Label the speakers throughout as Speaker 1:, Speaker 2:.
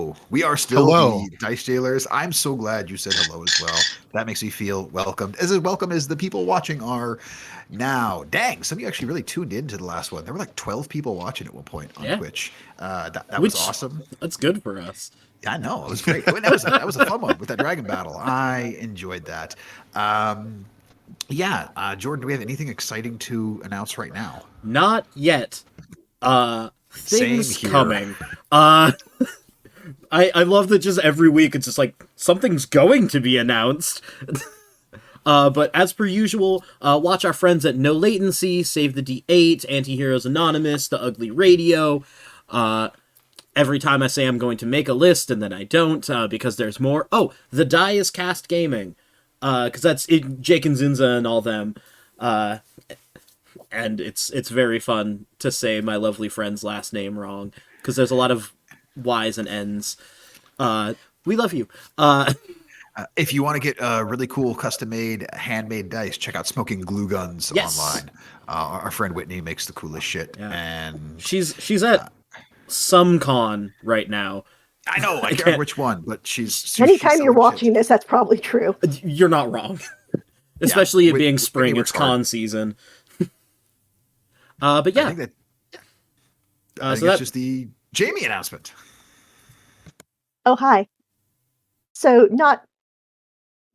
Speaker 1: hello. We are still
Speaker 2: Hello.
Speaker 1: the Dice Jailers. I'm so glad you said hello as well. That makes me feel welcomed. As welcome as the people watching are now. Dang, some of you actually really tuned into the last one. There were like 12 people watching at one point on Twitch. That was awesome.
Speaker 3: That's good for us.
Speaker 1: I know, it was great. That was a fun one with that dragon battle. I enjoyed that. Jordan, do we have anything exciting to announce right now?
Speaker 3: Not yet. Things
Speaker 1: Same here.
Speaker 3: coming. I love that just every week it's just like something's going to be announced. But as per usual, watch our friends at No Latency, Save the D8, Antiheroes Anonymous, The Ugly Radio. Every time I say I'm going to make a list and then I don't, because there's more. Oh, The Die is Cast Gaming. Because that's Jake and Zinza and all them. And it's very fun to say my lovely friend's last name wrong, because there's a lot of Y's and N's. We love you.
Speaker 1: If you want to get really cool custom-made, handmade dice, check out Smoking Glue Guns online. Our friend Whitney makes the coolest shit, and
Speaker 3: she's at some con right now.
Speaker 1: I know, I can't remember which one, but she's
Speaker 4: anytime you're watching this, that's probably true.
Speaker 3: You're not wrong, especially it being spring. It's con season. But yeah,
Speaker 1: I think that's just the Jamie announcement.
Speaker 4: Oh, hi. So not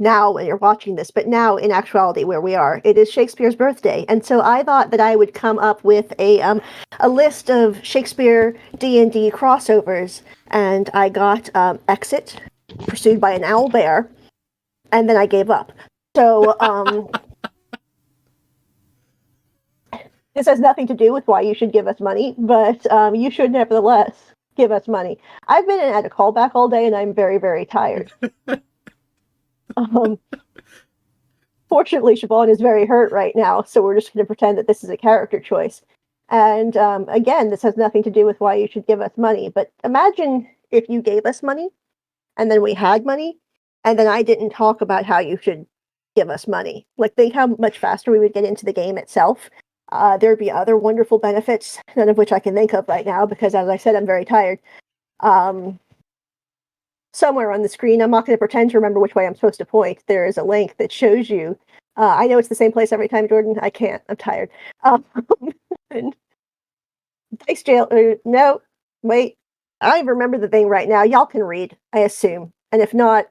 Speaker 4: now when you're watching this, but now in actuality where we are, it is Shakespeare's birthday. And so I thought that I would come up with a list of Shakespeare D&D crossovers. And I got Exit, pursued by an owl bear, and then I gave up. So this has nothing to do with why you should give us money, but you should nevertheless give us money. I've been at a callback all day, and I'm very, very tired. Fortunately, Siobhan is very hurt right now, so we're just going to pretend that this is a character choice. And again, this has nothing to do with why you should give us money, but imagine if you gave us money, and then we had money, and then I didn't talk about how you should give us money. Like, think how much faster we would get into the game itself. There'd be other wonderful benefits, none of which I can think of right now, because as I said, I'm very tired. Somewhere on the screen, I'm not going to pretend to remember which way I'm supposed to point. There is a link that shows you. I know it's the same place every time, Jordan. I can't. I'm tired. Dice Jail. No, wait. I remember the thing right now. Y'all can read, I assume. And if not,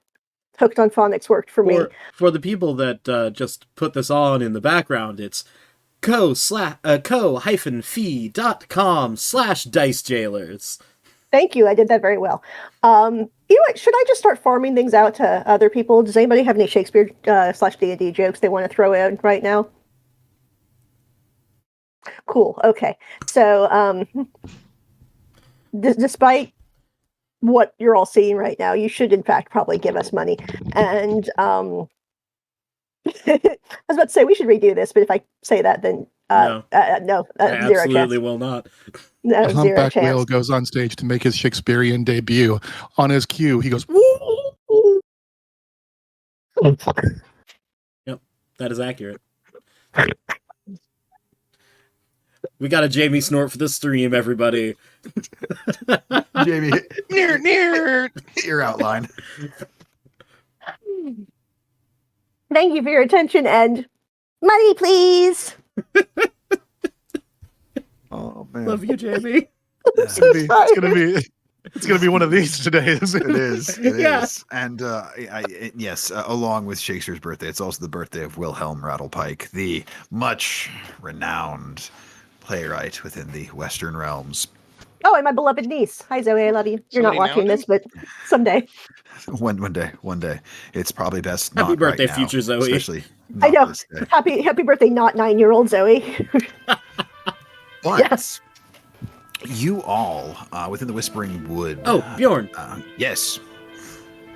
Speaker 4: Hooked on Phonics worked for me.
Speaker 3: For the people that just put this on in the background, it's co-fi.com/dicejailers.
Speaker 4: Thank you. I did that very well. You know what? Should I just start farming things out to other people? Does anybody have any Shakespeare /D&D jokes they want to throw in right now? Cool. Okay. So, despite what you're all seeing right now, you should, in fact, probably give us money. And I was about to say we should redo this, but if I say that, then no,
Speaker 3: I
Speaker 4: zero
Speaker 3: absolutely
Speaker 4: chance.
Speaker 3: will not.
Speaker 4: No,
Speaker 2: The
Speaker 4: zero
Speaker 2: humpback
Speaker 4: chance.
Speaker 2: whale goes on stage to make his Shakespearean debut. On his cue, he goes, "Woo!"
Speaker 3: Yep, that is accurate. We got a Jamie snort for the stream, everybody.
Speaker 1: Jamie,
Speaker 2: near.
Speaker 1: your outline.
Speaker 4: Thank you for your attention, and money, please.
Speaker 1: Oh man,
Speaker 3: Love you, Jamie.
Speaker 2: It's gonna be one of these today. Isn't
Speaker 1: It is. It
Speaker 3: Yeah.
Speaker 1: is. And yes, along with Shakespeare's birthday, it's also the birthday of Wilhelm Rattlepike, the much renowned playwright within the Western realms.
Speaker 4: Oh, and my beloved niece. Hi, Zoe. I love you. You're not
Speaker 5: Somebody
Speaker 4: watching
Speaker 5: nailed
Speaker 4: this, but someday.
Speaker 1: One day, it's probably best.
Speaker 3: Happy
Speaker 1: not
Speaker 3: birthday,
Speaker 1: right now,
Speaker 3: future Zoe.
Speaker 1: Especially
Speaker 4: I know.
Speaker 1: not this day.
Speaker 4: Happy birthday, not 9-year-old Zoe.
Speaker 1: But
Speaker 4: Yes.
Speaker 1: you all within the Whispering Wood.
Speaker 3: Oh, Bjorn.
Speaker 1: Yes.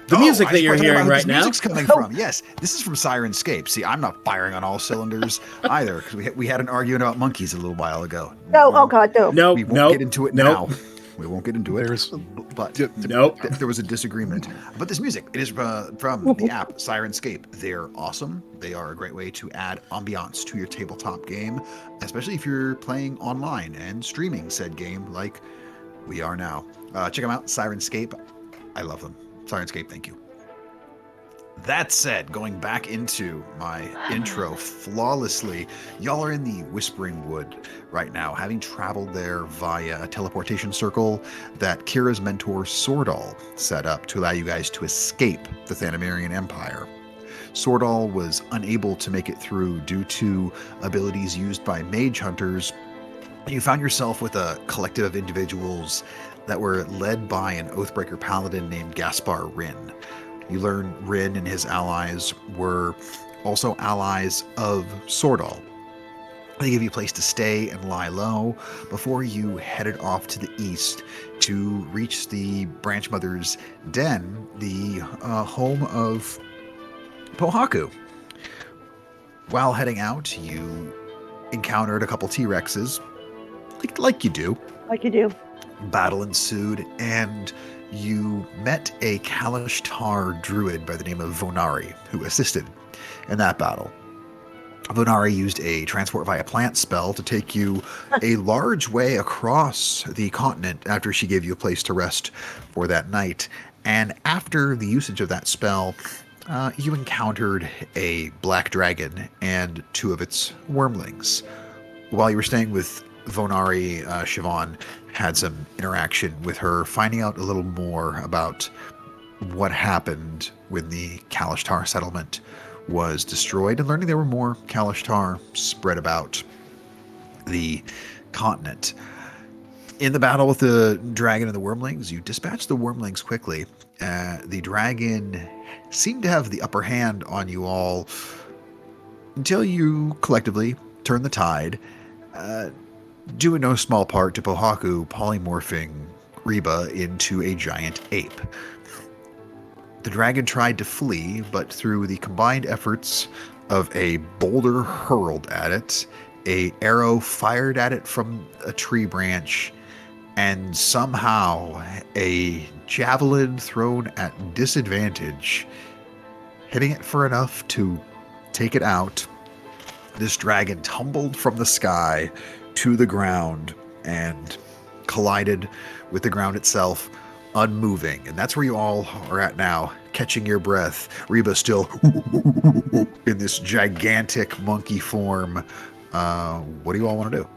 Speaker 3: The music
Speaker 1: I
Speaker 3: that
Speaker 1: should
Speaker 3: you're
Speaker 1: probably talk
Speaker 3: hearing
Speaker 1: about who
Speaker 3: right
Speaker 1: this
Speaker 3: now.
Speaker 1: music's coming from. Yes, this is from Sirenscape. See, I'm not firing on all cylinders either, because we had an argument about monkeys a little while ago.
Speaker 4: No, oh God, no.
Speaker 3: No,
Speaker 1: We won't
Speaker 3: no,
Speaker 1: get into it
Speaker 3: no.
Speaker 1: now. We won't get into it. But
Speaker 3: Nope.
Speaker 1: there was a disagreement. But this music, it is from the app Sirenscape. They're awesome. They are a great way to add ambiance to your tabletop game, especially if you're playing online and streaming said game like we are now. Check them out, Sirenscape. I love them. Sirenscape, thank you. That said, going back into my intro flawlessly, y'all are in the Whispering Wood right now, having traveled there via a teleportation circle that Kira's mentor Sordal set up to allow you guys to escape the Thanamirian Empire. Sordal was unable to make it through due to abilities used by mage hunters. You found yourself with a collective of individuals that were led by an Oathbreaker paladin named Gaspar Rin. You learn Rin and his allies were also allies of Sordal. They gave you a place to stay and lie low before you headed off to the east to reach the Branch Mother's Den, the home of Pohaku. While heading out, you encountered a couple T-Rexes, like you do.
Speaker 4: Like you do.
Speaker 1: Battle ensued, and you met a Kalashtar druid by the name of Vonari, who assisted in that battle. Vonari used a transport via plant spell to take you a large way across the continent after she gave you a place to rest for that night. And after the usage of that spell, you encountered a black dragon and two of its wormlings. While you were staying with Vonari, Siobhan had some interaction with her, finding out a little more about what happened when the Kalashtar settlement was destroyed, and learning there were more Kalashtar spread about the continent. In the battle with the dragon and the wormlings, you dispatched the wormlings quickly. The dragon seemed to have the upper hand on you all until you collectively turned the tide, due in no small part to Pohaku polymorphing Reba into a giant ape. The dragon tried to flee, but through the combined efforts of a boulder hurled at it, a arrow fired at it from a tree branch, and somehow a javelin thrown at disadvantage, hitting it for enough to take it out, this dragon tumbled from the sky to the ground and collided with the ground itself, unmoving. And that's where you all are at now, catching your breath. Reba still in this gigantic monkey form. What do you all want to do?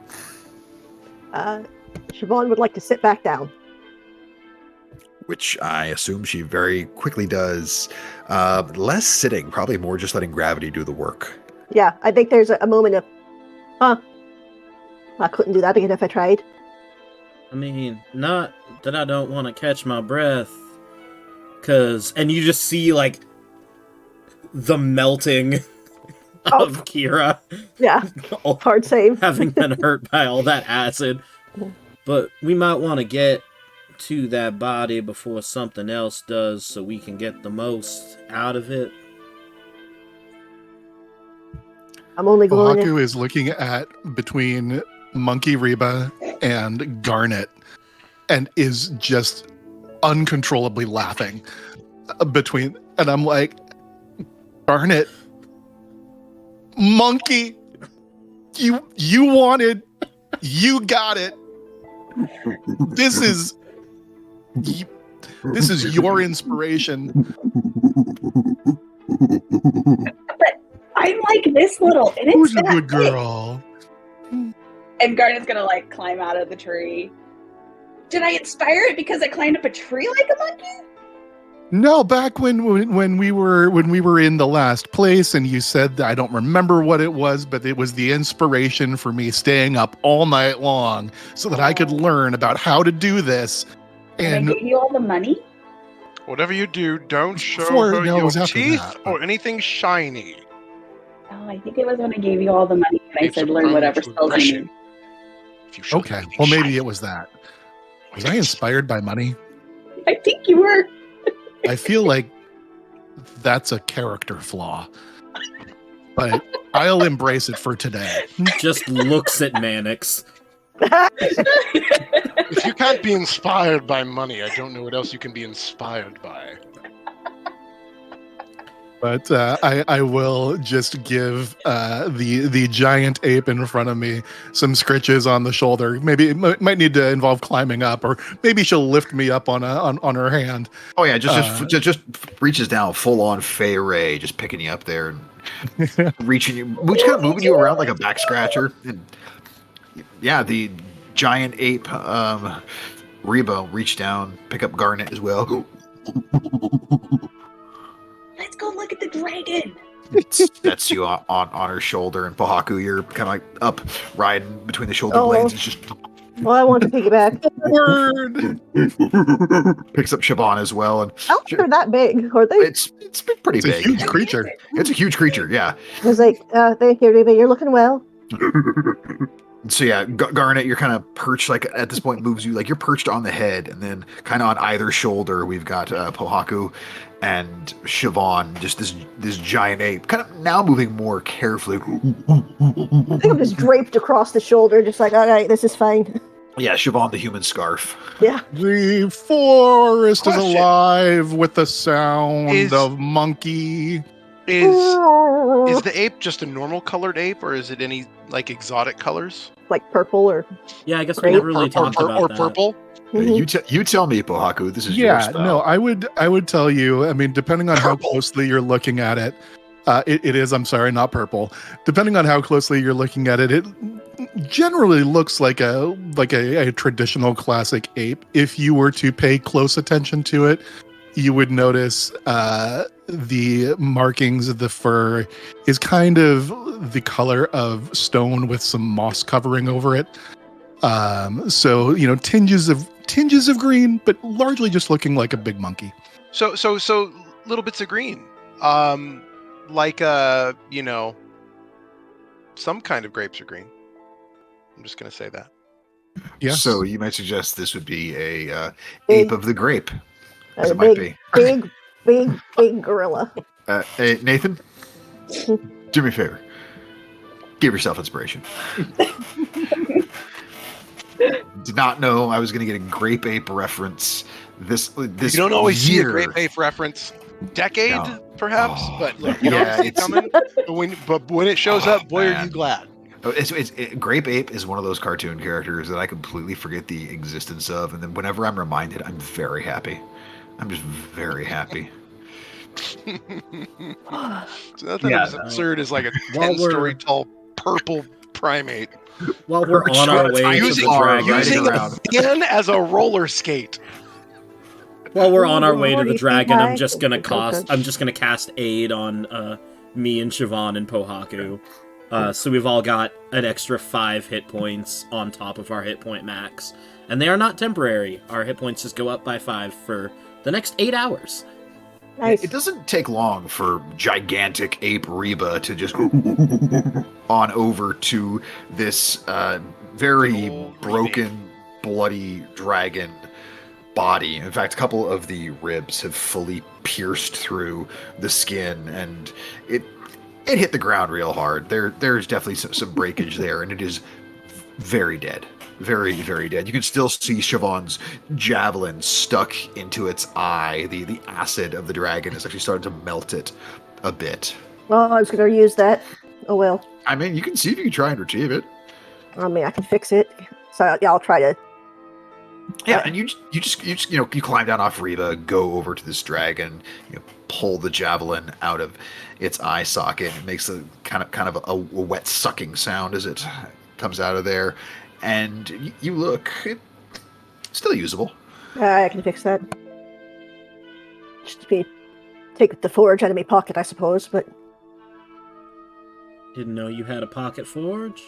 Speaker 4: Siobhan would like to sit back down.
Speaker 1: Which I assume she very quickly does. Less sitting, probably more just letting gravity do the work.
Speaker 4: Yeah, I think there's a moment of, I couldn't do that again if I tried.
Speaker 3: I mean, not that I don't want to catch my breath, and you just see, like, the melting of Kira.
Speaker 4: Yeah, hard save.
Speaker 3: Having been hurt by all that acid. But we might want to get to that body before something else does so we can get the most out of it.
Speaker 4: I'm only going
Speaker 2: Pohaku is looking at between Monkey Reba and Garnet and is just uncontrollably laughing between, and I'm like, Garnet, Monkey, you wanted, you got it. This is your inspiration.
Speaker 5: But I'm like this little, and it's
Speaker 2: Who's a
Speaker 5: that
Speaker 2: good
Speaker 5: big.
Speaker 2: girl?
Speaker 5: And Garnet's gonna like climb out of the tree. Did I inspire it because I climbed up a tree like a monkey?
Speaker 2: No, back when we were in the last place, and you said, I don't remember what it was, but it was the inspiration for me staying up all night long so that I could learn about how to do this.
Speaker 5: And I gave you all the money?
Speaker 6: Whatever you do, don't show
Speaker 2: Before-
Speaker 6: her
Speaker 2: no, it
Speaker 6: your
Speaker 2: was after
Speaker 6: teeth
Speaker 2: that.
Speaker 6: or anything shiny.
Speaker 5: Oh, I think it was when I gave you all the money and I
Speaker 6: It's
Speaker 5: said
Speaker 6: a
Speaker 5: learn whatever
Speaker 6: prone to
Speaker 5: spells you
Speaker 6: aggression.
Speaker 5: need.
Speaker 6: If you show
Speaker 2: Okay,
Speaker 6: anything
Speaker 2: well, maybe
Speaker 6: shiny.
Speaker 2: it was that. Was I inspired by money?
Speaker 5: I think you were.
Speaker 2: I feel like that's a character flaw, but I'll embrace it for today.
Speaker 3: Just looks at Mannix.
Speaker 6: If you can't be inspired by money, I don't know what else you can be inspired by.
Speaker 2: But I will just give the giant ape in front of me some scritches on the shoulder. Maybe it might need to involve climbing up, or maybe she'll lift me up on her hand.
Speaker 1: Oh yeah, just reaches down, full on Fey Ray, just picking you up there and reaching you, which kind of moving you around like a back scratcher. And yeah, the giant ape Reba reach down, pick up Garnet as well.
Speaker 5: Let's go look at the dragon.
Speaker 1: Sets you on her shoulder, and Pohaku, you're kind of like up, riding between the shoulder
Speaker 4: Oh.
Speaker 1: blades. It's just
Speaker 4: Well, I want to piggyback.
Speaker 2: Word.
Speaker 1: picks up Siobhan as well, and
Speaker 4: Elves are that big, are they?
Speaker 1: it's pretty
Speaker 2: It's a
Speaker 1: big.
Speaker 2: huge creature.
Speaker 1: It's a huge creature, yeah.
Speaker 4: I was like, thank you, Reba. You're looking well.
Speaker 1: So yeah, Garnet, you're kind of perched, like at this point moves you, like you're perched on the head, and then kind of on either shoulder we've got Pohaku and Siobhan, just this giant ape, kind of now moving more carefully.
Speaker 4: I think I'm just draped across the shoulder, just like, all right, this is fine.
Speaker 1: Yeah, Siobhan the human scarf.
Speaker 4: Yeah.
Speaker 2: The forest is
Speaker 6: Question.
Speaker 2: alive with the sound
Speaker 6: Is-
Speaker 2: of monkey.
Speaker 6: Is the ape just a normal colored ape, or is it any like exotic colors?
Speaker 4: like purple or
Speaker 3: Yeah, I guess we
Speaker 4: Great.
Speaker 3: never really talked about
Speaker 6: or
Speaker 3: that.
Speaker 6: purple?
Speaker 4: Mhm.
Speaker 1: You tell me, Pohaku. This is your
Speaker 2: Yeah,
Speaker 1: spell.
Speaker 2: no, I would tell you. I mean, depending on how
Speaker 1: Purple.
Speaker 2: closely you're looking at it, it is. I'm sorry, not purple. Depending on how closely you're looking at it, it generally looks like a traditional classic ape. If you were to pay close attention to it, you would notice the markings of the fur is kind of the color of stone with some moss covering over it. So tinges of green, but largely just looking like a big monkey.
Speaker 6: So little bits of green. Like some kind of grapes are green. I'm just gonna say that.
Speaker 2: Yes.
Speaker 1: So you might suggest this would be a
Speaker 4: Big-
Speaker 1: ape of the grape, as
Speaker 4: a
Speaker 1: it might be.
Speaker 4: big gorilla.
Speaker 1: Hey, Nathan, do me a favor. Give yourself inspiration. Did not know I was going to get a grape ape reference this
Speaker 6: You don't always see a
Speaker 1: year.
Speaker 6: grape ape reference. Decade,
Speaker 1: No.
Speaker 6: perhaps,
Speaker 1: Oh,
Speaker 6: but you
Speaker 1: yeah,
Speaker 6: don't see it
Speaker 1: it's-
Speaker 6: coming. But when it shows up, boy, are
Speaker 1: man.
Speaker 6: you glad.
Speaker 1: Grape Ape is one of those cartoon characters that I completely forget the existence of, and then whenever I'm reminded, I'm very happy. I'm just very happy.
Speaker 6: So nothing
Speaker 1: Yeah,
Speaker 6: as absurd as like a
Speaker 3: While
Speaker 6: 10-story tall purple primate
Speaker 3: While we're on our way to
Speaker 6: using,
Speaker 3: the dragon,
Speaker 1: riding
Speaker 6: using a
Speaker 1: around.
Speaker 6: man as a roller skate.
Speaker 3: while we're on our way to
Speaker 4: 40
Speaker 3: the
Speaker 4: feet
Speaker 3: dragon,
Speaker 4: high.
Speaker 3: I'm just gonna cast aid on me and Siobhan and Pohaku. So we've all got an extra 5 hit points on top of our hit point max. And they are not temporary. Our hit points just go up by 5 for the next 8 hours.
Speaker 4: Nice.
Speaker 1: It doesn't take long for gigantic ape Reba to just on over to this very
Speaker 6: Oh,
Speaker 1: broken, bloody dragon body. In fact, a couple of the ribs have fully pierced through the skin, and it hit the ground real hard. There's definitely some breakage there, and it is very dead. Very, very dead. You can still see Siobhan's javelin stuck into its eye. The acid of the dragon is actually starting to melt it a bit.
Speaker 4: Oh, I was going to use that. Oh, well.
Speaker 1: I mean, you can see if you can try and retrieve it.
Speaker 4: I mean, I can fix it. So, yeah, I'll try to.
Speaker 1: Yeah, and you climb down off Reba, go over to this dragon, pull the javelin out of its eye socket. It makes a kind of a wet sucking sound as it comes out of there. And you look, it's still usable.
Speaker 4: I can fix that. Just be take the forge out of my pocket, I suppose, but
Speaker 3: Didn't know you had a pocket forge?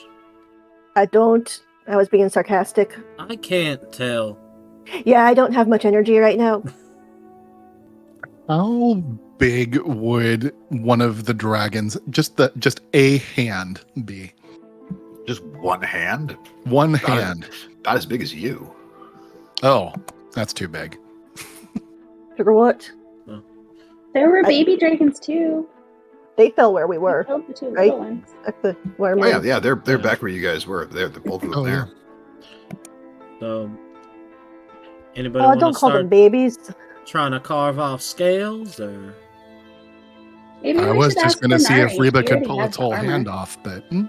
Speaker 4: I don't. I was being sarcastic.
Speaker 3: I can't tell.
Speaker 4: Yeah, I don't have much energy right now.
Speaker 2: How big would one of the dragons, just a hand, be?
Speaker 1: Just one hand,
Speaker 2: One
Speaker 1: Got it.
Speaker 2: hand.
Speaker 1: not as big as you.
Speaker 2: Oh, that's too big.
Speaker 4: Figure what?
Speaker 5: There were baby dragons too.
Speaker 4: They fell where we were.
Speaker 5: Killed the two
Speaker 4: right?
Speaker 5: little ones.
Speaker 4: At the where
Speaker 1: Oh yeah, they're back where you guys were. They're both of them
Speaker 2: Oh,
Speaker 1: there.
Speaker 3: So, anybody want
Speaker 4: don't
Speaker 3: to
Speaker 4: call them
Speaker 3: start
Speaker 4: babies.
Speaker 3: trying to carve off scales, or
Speaker 5: Maybe
Speaker 2: I
Speaker 5: we
Speaker 2: was
Speaker 5: should
Speaker 2: just
Speaker 5: ask
Speaker 2: going to see if
Speaker 5: Venari.
Speaker 2: Reba
Speaker 5: She
Speaker 2: could
Speaker 5: already
Speaker 2: pull
Speaker 5: has
Speaker 2: its
Speaker 5: the
Speaker 2: whole
Speaker 5: armor.
Speaker 2: hand off, but
Speaker 3: We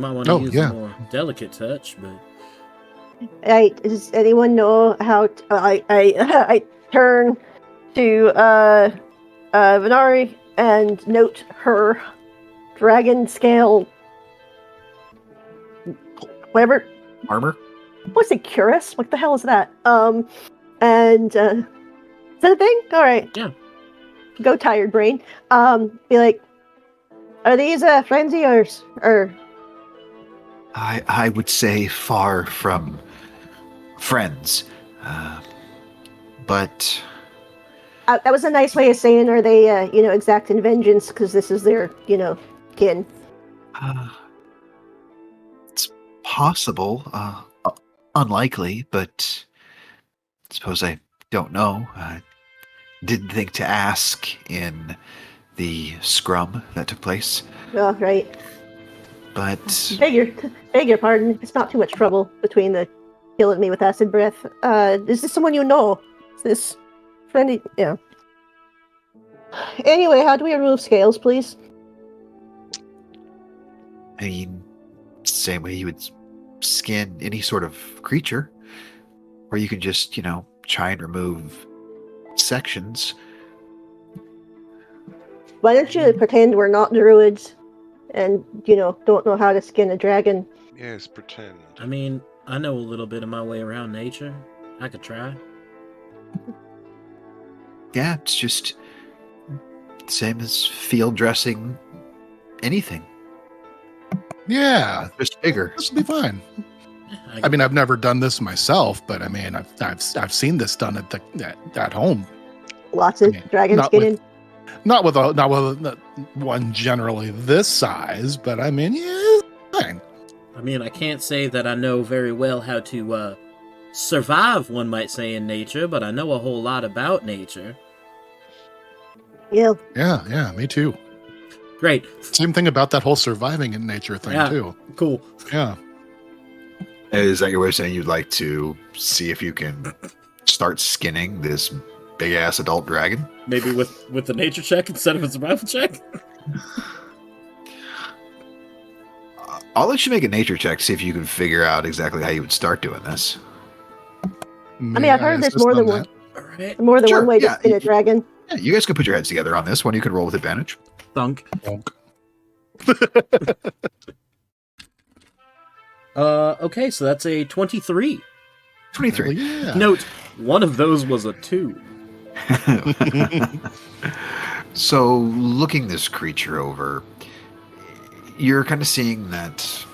Speaker 3: might want to
Speaker 2: Oh,
Speaker 3: use
Speaker 2: yeah.
Speaker 3: a more delicate touch, but
Speaker 4: Does anyone know how? I turn to Venari and note her dragon scale, whatever.
Speaker 1: Armor?
Speaker 4: What's it, cuirass? What the hell is that? And is that a thing? All right.
Speaker 3: Yeah.
Speaker 4: Go, tired brain. Be like, are these friends of yours, or?
Speaker 1: I would say far from friends. But
Speaker 4: That was a nice way of saying, are they, exacting vengeance because this is their, kin?
Speaker 1: it's possible. Unlikely, but I suppose I don't know. I didn't think to ask in the scrum that took place,
Speaker 4: Oh, right.
Speaker 1: but
Speaker 4: Beg your pardon. It's not too much trouble between the killing me with acid breath. Is this someone you know? Is this friendly? Yeah. Anyway, how do we remove scales, please?
Speaker 1: I mean, same way you would skin any sort of creature, or you can just, try and remove sections.
Speaker 4: Why don't you pretend we're not druids and, don't know how to skin a dragon?
Speaker 6: Yes, pretend.
Speaker 3: I mean, I know a little bit of my way around nature. I could try.
Speaker 1: Yeah, it's just same as field dressing anything,
Speaker 2: yeah,
Speaker 1: just bigger.
Speaker 2: this will be fine.
Speaker 3: Yeah,
Speaker 2: I mean, I've never done this myself, but I mean, I've seen this done at home.
Speaker 4: Lots of
Speaker 2: I mean,
Speaker 4: dragon
Speaker 2: not
Speaker 4: skinning.
Speaker 2: Not with one generally this size, but I mean, yeah, it's fine.
Speaker 3: I mean, I can't say that I know very well how to survive, one might say, in nature, but I know a whole lot about nature.
Speaker 4: Yeah.
Speaker 2: Yeah, me too.
Speaker 3: Great.
Speaker 2: Same thing about that whole surviving in nature thing
Speaker 3: Yeah.
Speaker 2: too.
Speaker 3: Cool.
Speaker 2: Yeah.
Speaker 1: Is that your way of saying you'd like to see if you can start skinning this big ass adult dragon?
Speaker 3: Maybe with the nature check instead of a survival check?
Speaker 1: I'll let you make a nature check, see if you can figure out exactly how you would start doing this.
Speaker 2: May
Speaker 4: I've heard there's
Speaker 2: assist
Speaker 4: more than
Speaker 2: on
Speaker 4: one.
Speaker 2: that?
Speaker 3: Alright.
Speaker 4: More than
Speaker 1: Sure,
Speaker 4: one way
Speaker 1: yeah,
Speaker 4: to skin
Speaker 1: you-
Speaker 4: a dragon.
Speaker 1: Yeah, you guys can put your heads together on this one. You can roll with advantage.
Speaker 3: Thunk.
Speaker 2: Bonk.
Speaker 3: Okay, so that's a 23.
Speaker 1: 23.
Speaker 2: Yeah.
Speaker 3: Note, one of those was a 2.
Speaker 1: So, looking this creature over, you're kind of seeing that.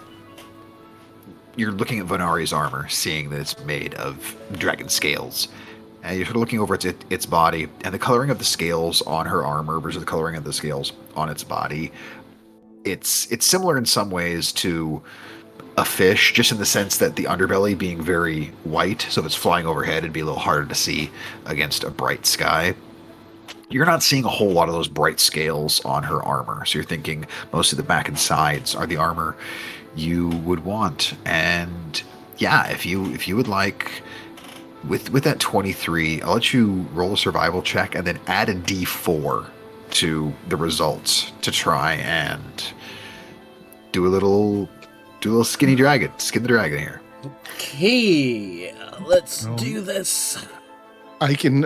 Speaker 1: You're looking at Venari's armor, seeing that it's made of dragon scales. And you're sort of looking over its body, and the coloring of the scales on her armor versus the coloring of the scales on its body. It's similar in some ways to a fish, just in the sense that the underbelly being very white, so if it's flying overhead, it'd be a little harder to see against a bright sky. You're not seeing a whole lot of those bright scales on her armor, so you're thinking most of the back and sides are the armor you would want. And yeah, if you would like, with that 23, I'll let you roll a survival check and then add a d4 to the results to try and do a little skin the dragon here.
Speaker 3: Okay, let's
Speaker 2: No.
Speaker 3: do this.
Speaker 2: I can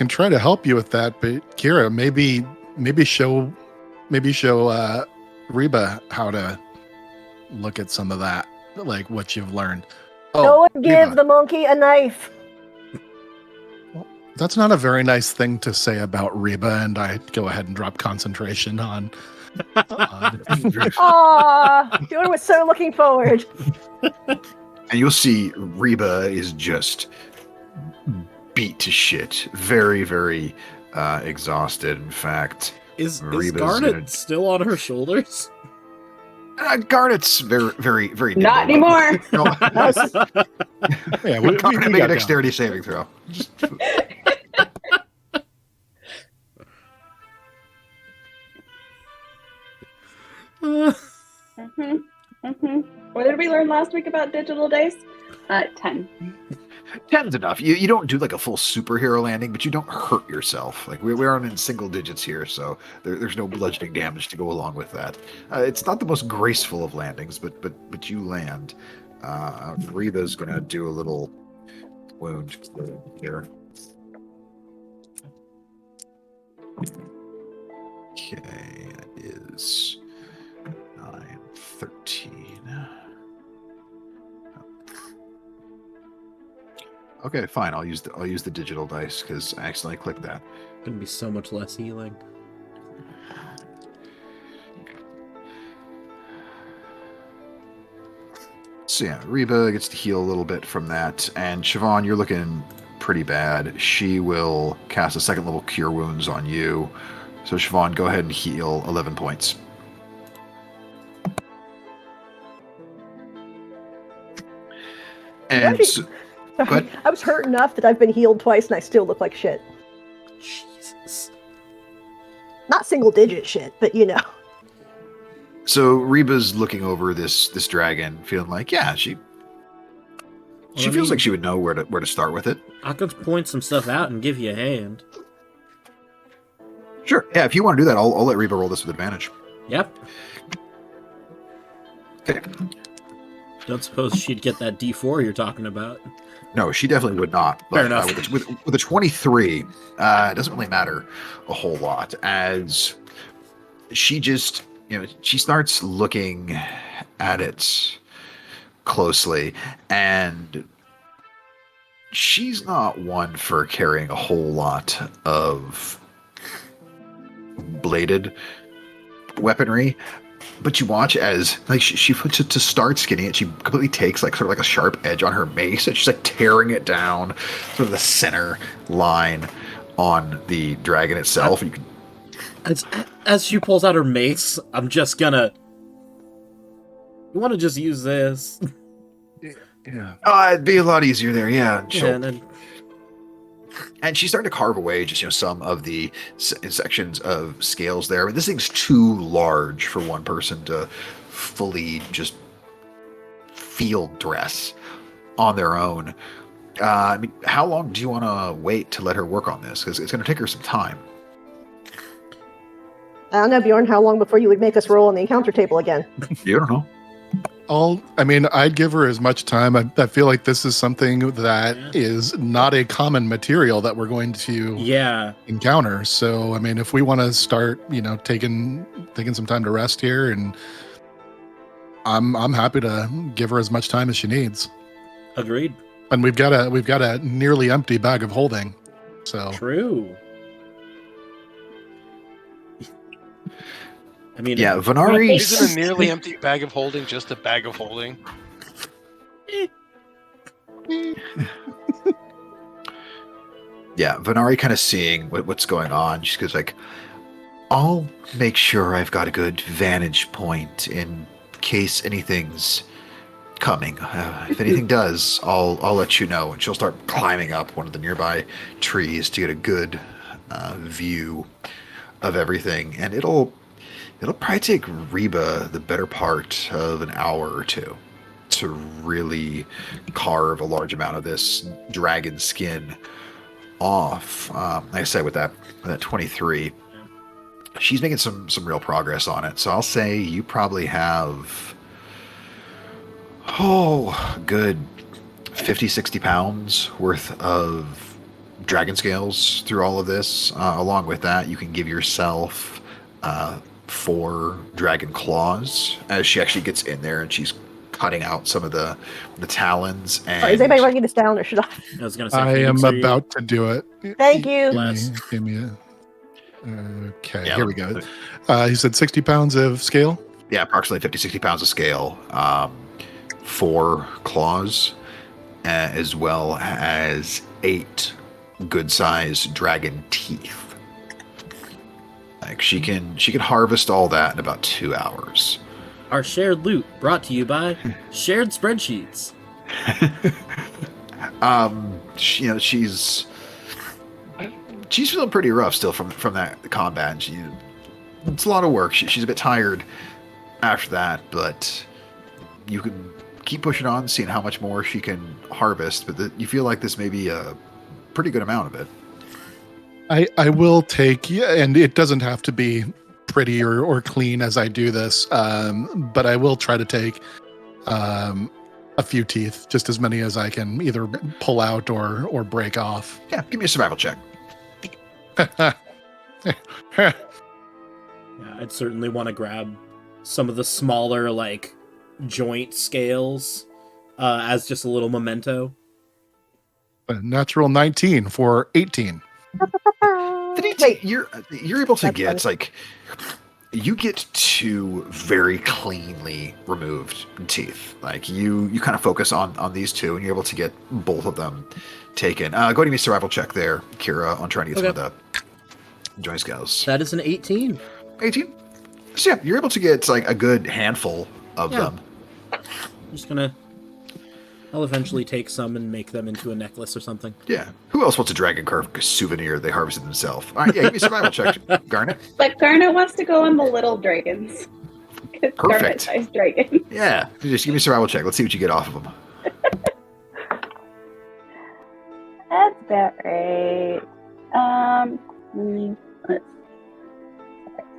Speaker 2: try to help you with that, but Kira, maybe show Reba how to look at some of that, like what you've learned.
Speaker 4: Go and give
Speaker 2: Reba,
Speaker 4: the monkey a knife.
Speaker 2: that's not a very nice thing to say about Reba, and I go ahead and drop concentration on.
Speaker 4: Aw, Jordan was so looking forward.
Speaker 1: And you'll see Reba is just beat to shit. Very, very exhausted. In fact,
Speaker 3: Is
Speaker 1: Reba's
Speaker 3: Garnet
Speaker 1: gonna-
Speaker 3: still on her shoulders?
Speaker 1: Garnet's very, very, very
Speaker 5: Not
Speaker 1: nimble.
Speaker 5: anymore.
Speaker 1: No,
Speaker 2: Yeah,
Speaker 1: Garnet, make
Speaker 2: got
Speaker 1: a dexterity saving throw.
Speaker 5: What did we learn last week about digital dice? 10.
Speaker 1: 10's enough. You don't do like a full superhero landing, but you don't hurt yourself. Like we aren't in single digits here, so there's no bludgeoning damage to go along with that. It's not the most graceful of landings, but you land. Reba's gonna do a little wound here. Okay, that is 9, 13. Okay, fine. I'll use the digital dice because I accidentally clicked that.
Speaker 3: Gonna be so much less healing.
Speaker 1: So yeah, Reba gets to heal a little bit from that, and Siobhan, you're looking pretty bad. She will cast a second level Cure Wounds on you. So Siobhan, go ahead and heal 11 points. And
Speaker 4: Right.
Speaker 1: so,
Speaker 4: Sorry,
Speaker 1: ahead.
Speaker 4: I was hurt enough that I've been healed twice and I still look like shit.
Speaker 3: Jesus.
Speaker 4: Not single digit shit, but you know.
Speaker 1: so Reba's looking over this dragon, feeling like, yeah, she feels like she would know where to start with it.
Speaker 3: I could point some stuff out and give you a hand.
Speaker 1: Sure. Yeah, if you want to do that, I'll let Reba roll this with advantage.
Speaker 3: Yep.
Speaker 1: Okay.
Speaker 3: Don't suppose she'd get that D4 you're talking about.
Speaker 1: No, she definitely would not.
Speaker 3: Fair enough.
Speaker 1: With a 23, it doesn't really matter a whole lot, as she just, she starts looking at it closely, and she's not one for carrying a whole lot of bladed weaponry. But you watch as she puts it to start skinning it. She completely takes sort of like a sharp edge on her mace, and she's tearing it down sort of the center line on the dragon itself. And you can,
Speaker 3: as she pulls out her mace, I'm just gonna. You want to just use this?
Speaker 1: yeah. It'd be a lot easier there. Yeah. And she's starting to carve away just some of the sections of scales there. I mean, this thing's too large for one person to fully just field dress on their own. I mean, how long do you want to wait to let her work on this? Because it's going to take her some time.
Speaker 4: I don't know, Bjorn, how long before you would make us roll on the encounter table again?
Speaker 1: You don't know.
Speaker 2: I'd give her as much time. I feel like this is something that is not a common material that we're going to encounter. So, I mean, if we want to start, taking some time to rest here, and I'm happy to give her as much time as she needs.
Speaker 3: Agreed.
Speaker 2: And we've got a nearly empty bag of holding. So
Speaker 3: true. I mean,
Speaker 1: yeah, Venari
Speaker 6: isn't a nearly empty bag of holding just a bag of holding.
Speaker 1: Yeah, Venari kind of seeing what's going on. She goes I'll make sure I've got a good vantage point in case anything's coming. If anything does, I'll let you know. And she'll start climbing up one of the nearby trees to get a good view of everything. And it'll probably take Reba the better part of an hour or two to really carve a large amount of this dragon skin off. Like I said, with that 23, she's making some real progress on it. So I'll say you probably have good 50, 60 pounds worth of dragon scales through all of this. Along with that, you can give yourself 4 dragon claws as she actually gets in there and she's cutting out some of the talons. And
Speaker 4: Sorry, is anybody writing this down, or should I?
Speaker 3: I was gonna say.
Speaker 2: I am about to do it.
Speaker 4: Thank you.
Speaker 2: Give me okay,
Speaker 1: Yeah,
Speaker 2: here we go. He said 60 pounds of scale.
Speaker 1: Yeah, approximately 50, 60 pounds of scale. 4 claws, as well as 8 good-sized dragon teeth. She can harvest all that in about 2 hours.
Speaker 3: Our shared loot brought to you by shared spreadsheets.
Speaker 1: She's feeling pretty rough still from that combat. It's a lot of work. She's a bit tired after that, but you can keep pushing on, seeing how much more she can harvest. But you feel like this may be a pretty good amount of it.
Speaker 2: I will take, and it doesn't have to be pretty or clean as I do this, but I will try to take a few teeth, just as many as I can either pull out or break off.
Speaker 1: Yeah, give me a survival check.
Speaker 3: Yeah, I'd certainly want to grab some of the smaller, like, joint scales as just a little memento.
Speaker 2: A natural 19 for 18.
Speaker 4: Wait.
Speaker 1: You're able to
Speaker 4: That's
Speaker 1: get
Speaker 4: funny.
Speaker 1: like you get two very cleanly removed teeth. Like you kind of focus on these two, and you're able to get both of them taken. Go ahead and give me a survival check there, Kira, on trying to get some of the joint scales.
Speaker 3: That is an 18.
Speaker 1: 18. So yeah, you're able to get like a good handful of them.
Speaker 3: I'm just gonna... I'll eventually take some and make them into a necklace or something.
Speaker 1: Yeah. Who else wants a dragon carve souvenir they harvested themselves? All right, yeah, give me a survival check, Garnet.
Speaker 5: But Garnet wants to go on the little dragons.
Speaker 1: Perfect.
Speaker 5: Garnet-sized dragon.
Speaker 1: Yeah, just give me a survival check. Let's see what you get off of them.
Speaker 5: That's about right. Let's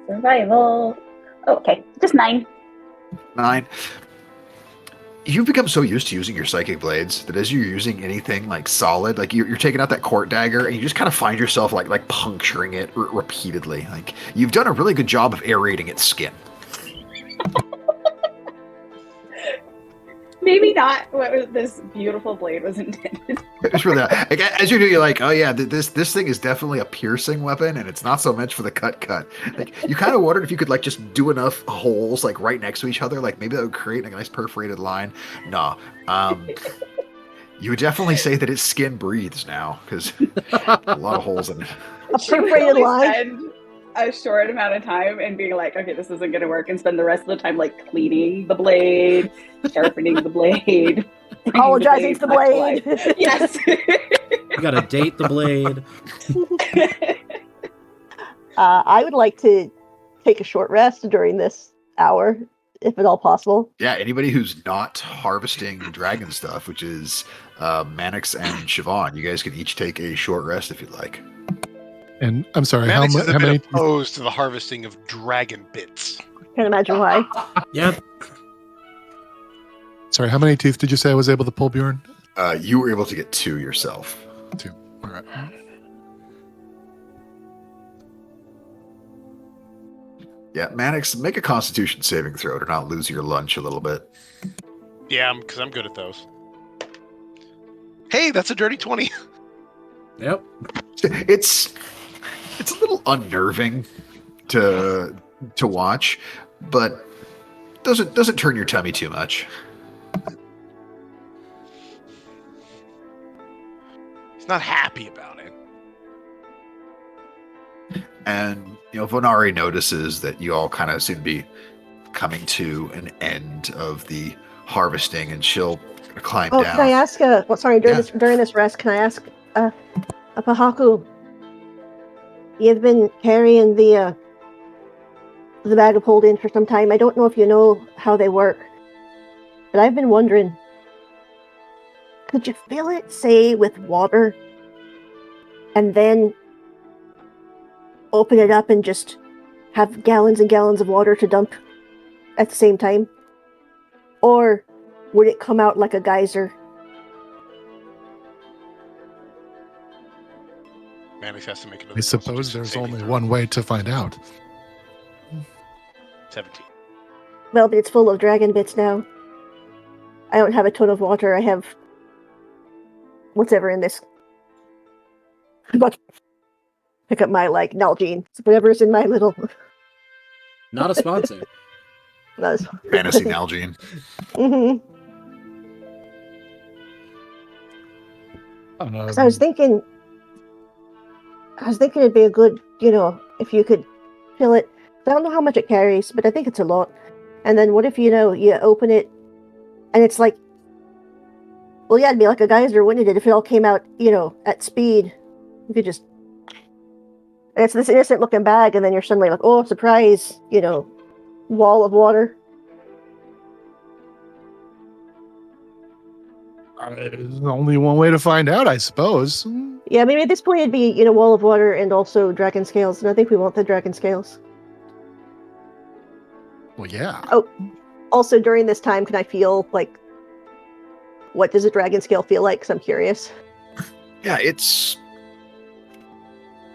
Speaker 5: survival. Oh, okay, just 9.
Speaker 1: 9. You've become so used to using your psychic blades that as you're using anything like solid, like you're taking out that court dagger and you just kind of find yourself like puncturing it repeatedly. Like you've done a really good job of aerating its skin.
Speaker 5: Maybe not what this beautiful blade was intended.
Speaker 1: It's really like, as you do, you're like, oh yeah, this thing is definitely a piercing weapon, and it's not so much for the cut. Like you kind of wondered if you could like just do enough holes like right next to each other, like maybe that would create a nice perforated line. No, you would definitely say that its skin breathes now because a lot of holes in it.
Speaker 4: A
Speaker 5: Should we
Speaker 4: perforated
Speaker 5: only
Speaker 4: line.
Speaker 5: spend a short amount of time and being like, okay, this isn't gonna work, and spend the rest of the time like cleaning the blade, sharpening the blade,
Speaker 4: Apologizing to the
Speaker 5: back
Speaker 4: blade.
Speaker 5: life. Yes.
Speaker 3: You gotta date the blade.
Speaker 4: I would like to take a short rest during this hour, if at all possible.
Speaker 1: Yeah, anybody who's not harvesting dragon stuff, which is Mannix and Siobhan, you guys can each take a short rest if you'd like.
Speaker 2: And I'm sorry,
Speaker 6: Mannix is a
Speaker 2: how
Speaker 6: bit
Speaker 2: many?
Speaker 6: opposed to the harvesting of dragon bits.
Speaker 4: Can't imagine why.
Speaker 3: Yeah,
Speaker 2: Sorry, how many teeth did you say I was able to pull, Bjorn?
Speaker 1: You were able to get 2 yourself.
Speaker 2: 2. All right.
Speaker 1: Yeah, Mannix, make a Constitution saving throw to not lose your lunch a little bit.
Speaker 6: Yeah, because I'm good at those. Hey, that's a dirty 20.
Speaker 3: yep.
Speaker 1: It's a little unnerving to watch, but doesn't turn your tummy too much.
Speaker 6: He's not happy about it.
Speaker 1: And Vonari notices that you all kind of seem to be coming to an end of the harvesting, and she'll climb down.
Speaker 4: Can I ask? During this rest, can I ask, Pahaku? You've been carrying the bag of holding for some time. I don't know if you know how they work, but I've been wondering. Could you fill it, say, with water, and then open it up and just have gallons and gallons of water to dump at the same time? Or would it come out like a geyser?
Speaker 6: Mannix has to make another
Speaker 2: I suppose
Speaker 6: Constitution
Speaker 2: there's
Speaker 6: saving
Speaker 2: only
Speaker 6: throw.
Speaker 2: one way to find out.
Speaker 6: 17.
Speaker 4: Well, but it's full of dragon bits now. I don't have a ton of water. I have whatever in this. But pick up my Nalgene. Whatever's in my little.
Speaker 3: Not a sponsor.
Speaker 1: Fantasy Nalgene.
Speaker 4: Mm-hmm. Because I was thinking it'd be a good, if you could fill it. I don't know how much it carries, but I think it's a lot. And then what if, you open it and it's like, well, yeah, it'd be like a geyser, wouldn't it? If it all came out, at speed, you could just, and it's this innocent looking bag, and then you're suddenly like, oh, surprise, wall of water.
Speaker 2: There's only one way to find out, I suppose.
Speaker 4: Yeah, maybe at this point it'd be, wall of water and also dragon scales, and I think we want the dragon scales.
Speaker 2: Well, yeah.
Speaker 4: Oh, also during this time, can I feel, what does a dragon scale feel like? Because I'm curious.
Speaker 1: Yeah,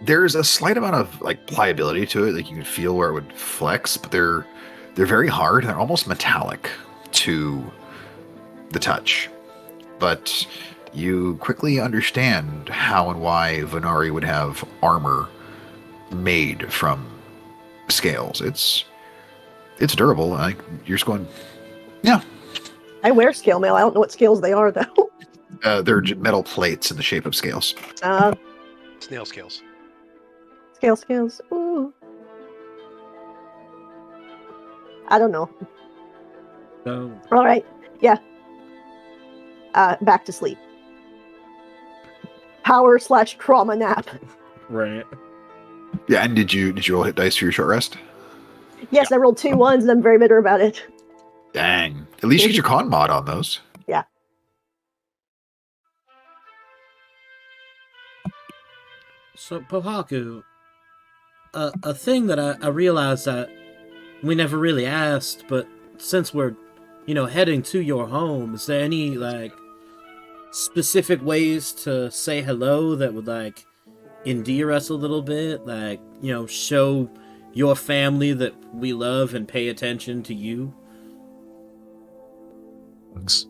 Speaker 1: there's a slight amount of pliability to it. Like you can feel where it would flex, but they're very hard and they're almost metallic to the touch. But you quickly understand how and why Venari would have armor made from scales. It's durable. You're just going, yeah.
Speaker 4: I wear scale mail. I don't know what scales they are, though.
Speaker 1: They're metal plates in the shape of scales.
Speaker 6: Snail scales.
Speaker 4: Scales. Ooh. I don't know.
Speaker 3: So,
Speaker 4: All right. Yeah. Back to sleep. Power/trauma nap.
Speaker 3: right.
Speaker 1: Yeah, and did you roll hit dice for your short rest?
Speaker 4: Yes, I rolled 2 1s and I'm very bitter about it.
Speaker 1: Dang. At least you get your con mod on those.
Speaker 4: Yeah.
Speaker 3: So, Pohaku, a thing that I realized that we never really asked, but since we're, heading to your home, is there any, specific ways to say hello that would, endear us a little bit? Show your family that we love and pay attention to you?
Speaker 2: Hugs.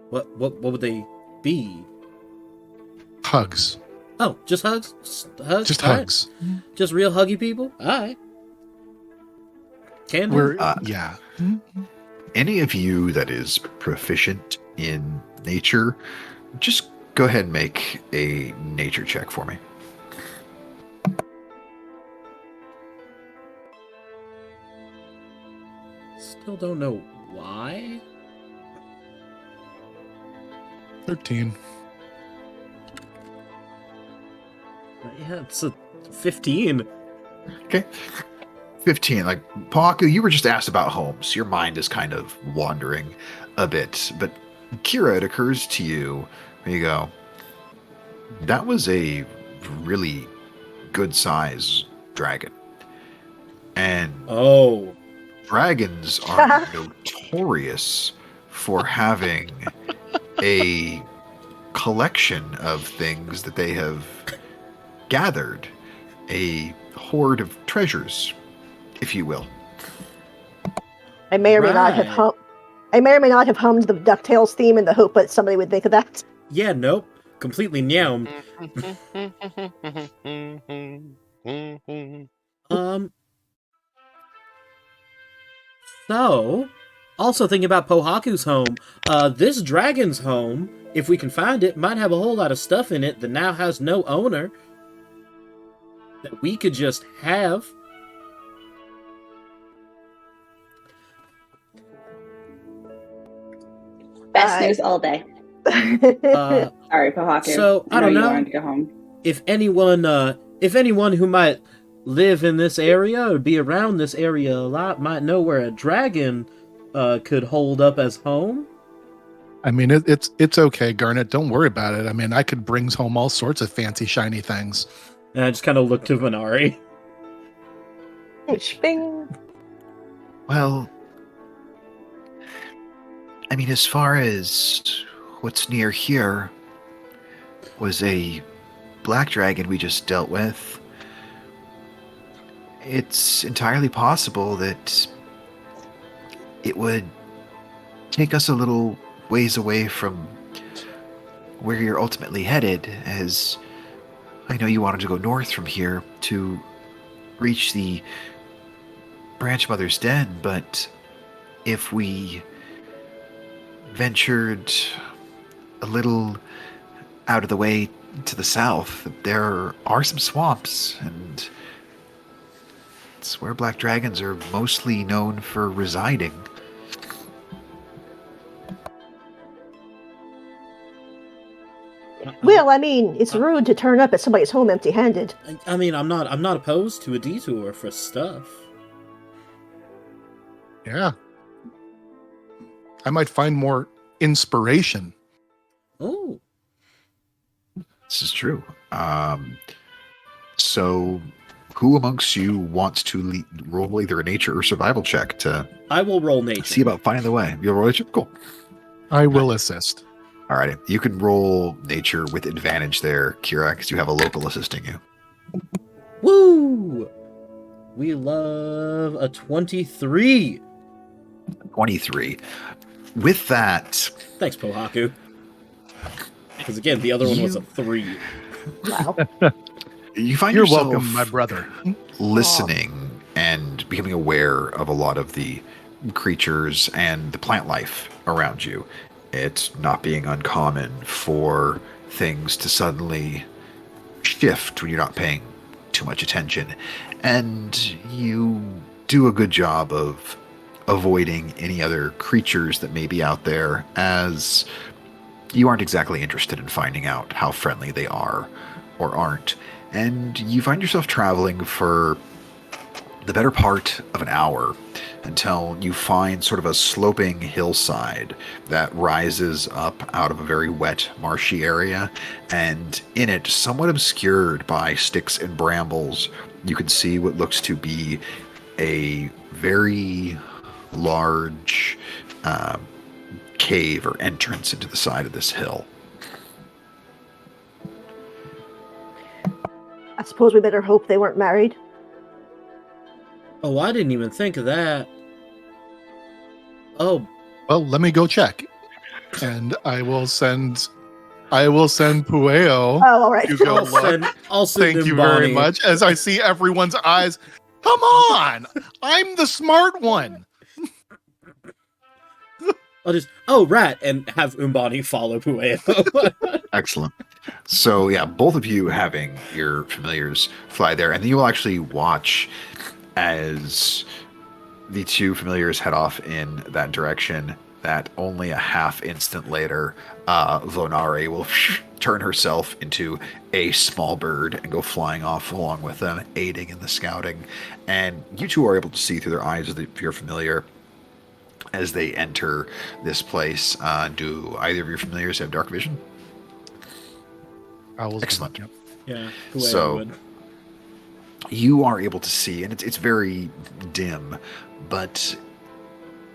Speaker 3: What would they be?
Speaker 2: Hugs.
Speaker 3: Oh, just hugs? Hugs?
Speaker 2: Just
Speaker 3: All right.
Speaker 2: hugs.
Speaker 3: Just real huggy people? Alright. Can do.
Speaker 2: We're yeah.
Speaker 1: Any of you that is proficient in nature, just go ahead and make a nature check for me.
Speaker 3: Still don't know why.
Speaker 2: 13.
Speaker 3: Yeah, it's a 15.
Speaker 1: Okay. 15. Paku, you were just asked about homes. Your mind is kind of wandering a bit. But Kira, it occurs to you, where you go, that was a really good size dragon. And
Speaker 3: Oh.
Speaker 1: dragons are notorious for having a collection of things that they have gathered, a hoard of treasures, if you will.
Speaker 4: I may or may not have
Speaker 3: Right.
Speaker 4: hummed the DuckTales theme in the hope that somebody would think of that.
Speaker 3: Yeah, nope. Completely nyam. So, also thinking about Pohaku's home, this dragon's home, if we can find it, might have a whole lot of stuff in it that now has no owner that we could just have.
Speaker 5: Best news all day. Sorry, Pohaku.
Speaker 3: So, I don't
Speaker 5: You
Speaker 3: know.
Speaker 5: wanted to go home.
Speaker 3: If anyone who might live in this area or be around this area a lot might know where a dragon could hold up as home.
Speaker 2: I mean, it's okay, Garnet. Don't worry about it. I mean, I could bring home all sorts of fancy, shiny things.
Speaker 3: And I just kind of look to Venari.
Speaker 4: Bing.
Speaker 1: Well, I mean, as far as what's near here was a black dragon we just dealt with, it's entirely possible that it would take us a little ways away from where you're ultimately headed, as I know you wanted to go north from here to reach the Branch Mother's Den, but if we ventured a little out of the way to the south, there are some swamps, and it's where black dragons are mostly known for residing.
Speaker 4: Well, I mean, it's rude to turn up at somebody's home empty-handed.
Speaker 3: I mean, I'm not opposed to a detour for stuff.
Speaker 2: Yeah. I might find more inspiration.
Speaker 3: Oh,
Speaker 1: This is true. So, who amongst you wants to roll either a nature or survival check to
Speaker 3: I will roll nature.
Speaker 1: see about finding the way? You'll roll nature? Cool.
Speaker 2: I will assist.
Speaker 1: Alrighty. You can roll nature with advantage there, Kira, because you have a local assisting you.
Speaker 3: Woo! We love a 23.
Speaker 1: 23. With that,
Speaker 3: Thanks, Pohaku. Because again, the other one was a 3.
Speaker 4: Wow.
Speaker 1: you find
Speaker 2: You're
Speaker 1: yourself
Speaker 2: welcome, my brother.
Speaker 1: listening and becoming aware of a lot of the creatures and the plant life around you. It's not being uncommon for things to suddenly shift when you're not paying too much attention. And you do a good job of avoiding any other creatures that may be out there, as you aren't exactly interested in finding out how friendly they are or aren't. And you find yourself traveling for the better part of an hour until you find sort of a sloping hillside that rises up out of a very wet, marshy area. And in it, somewhat obscured by sticks and brambles, you can see what looks to be a very large cave or entrance into the side of this hill.
Speaker 4: I suppose we better hope they weren't married.
Speaker 3: Oh, I didn't even think of that. Oh,
Speaker 2: Well, let me go check. And I will send Pueo
Speaker 4: Oh, all right.
Speaker 2: to go
Speaker 3: I'll
Speaker 2: look.
Speaker 3: send
Speaker 2: Thank you
Speaker 3: Umbani.
Speaker 2: very much. As I see everyone's eyes. Come on! I'm the smart one.
Speaker 3: I'll just, rat, and have Umbani follow Pueo.
Speaker 1: Excellent. So yeah, both of you having your familiars fly there, and then you will actually watch as the two familiars head off in that direction. That only a half instant later, Vonare will turn herself into a small bird and go flying off along with them, aiding in the scouting. And you two are able to see through their eyes of your familiar as they enter this place. Do either of your familiars have dark vision?
Speaker 2: Owls.
Speaker 1: Excellent.
Speaker 2: Yep.
Speaker 3: Yeah, Pueo
Speaker 1: So-
Speaker 3: would.
Speaker 1: You are able to see, and it's very dim, but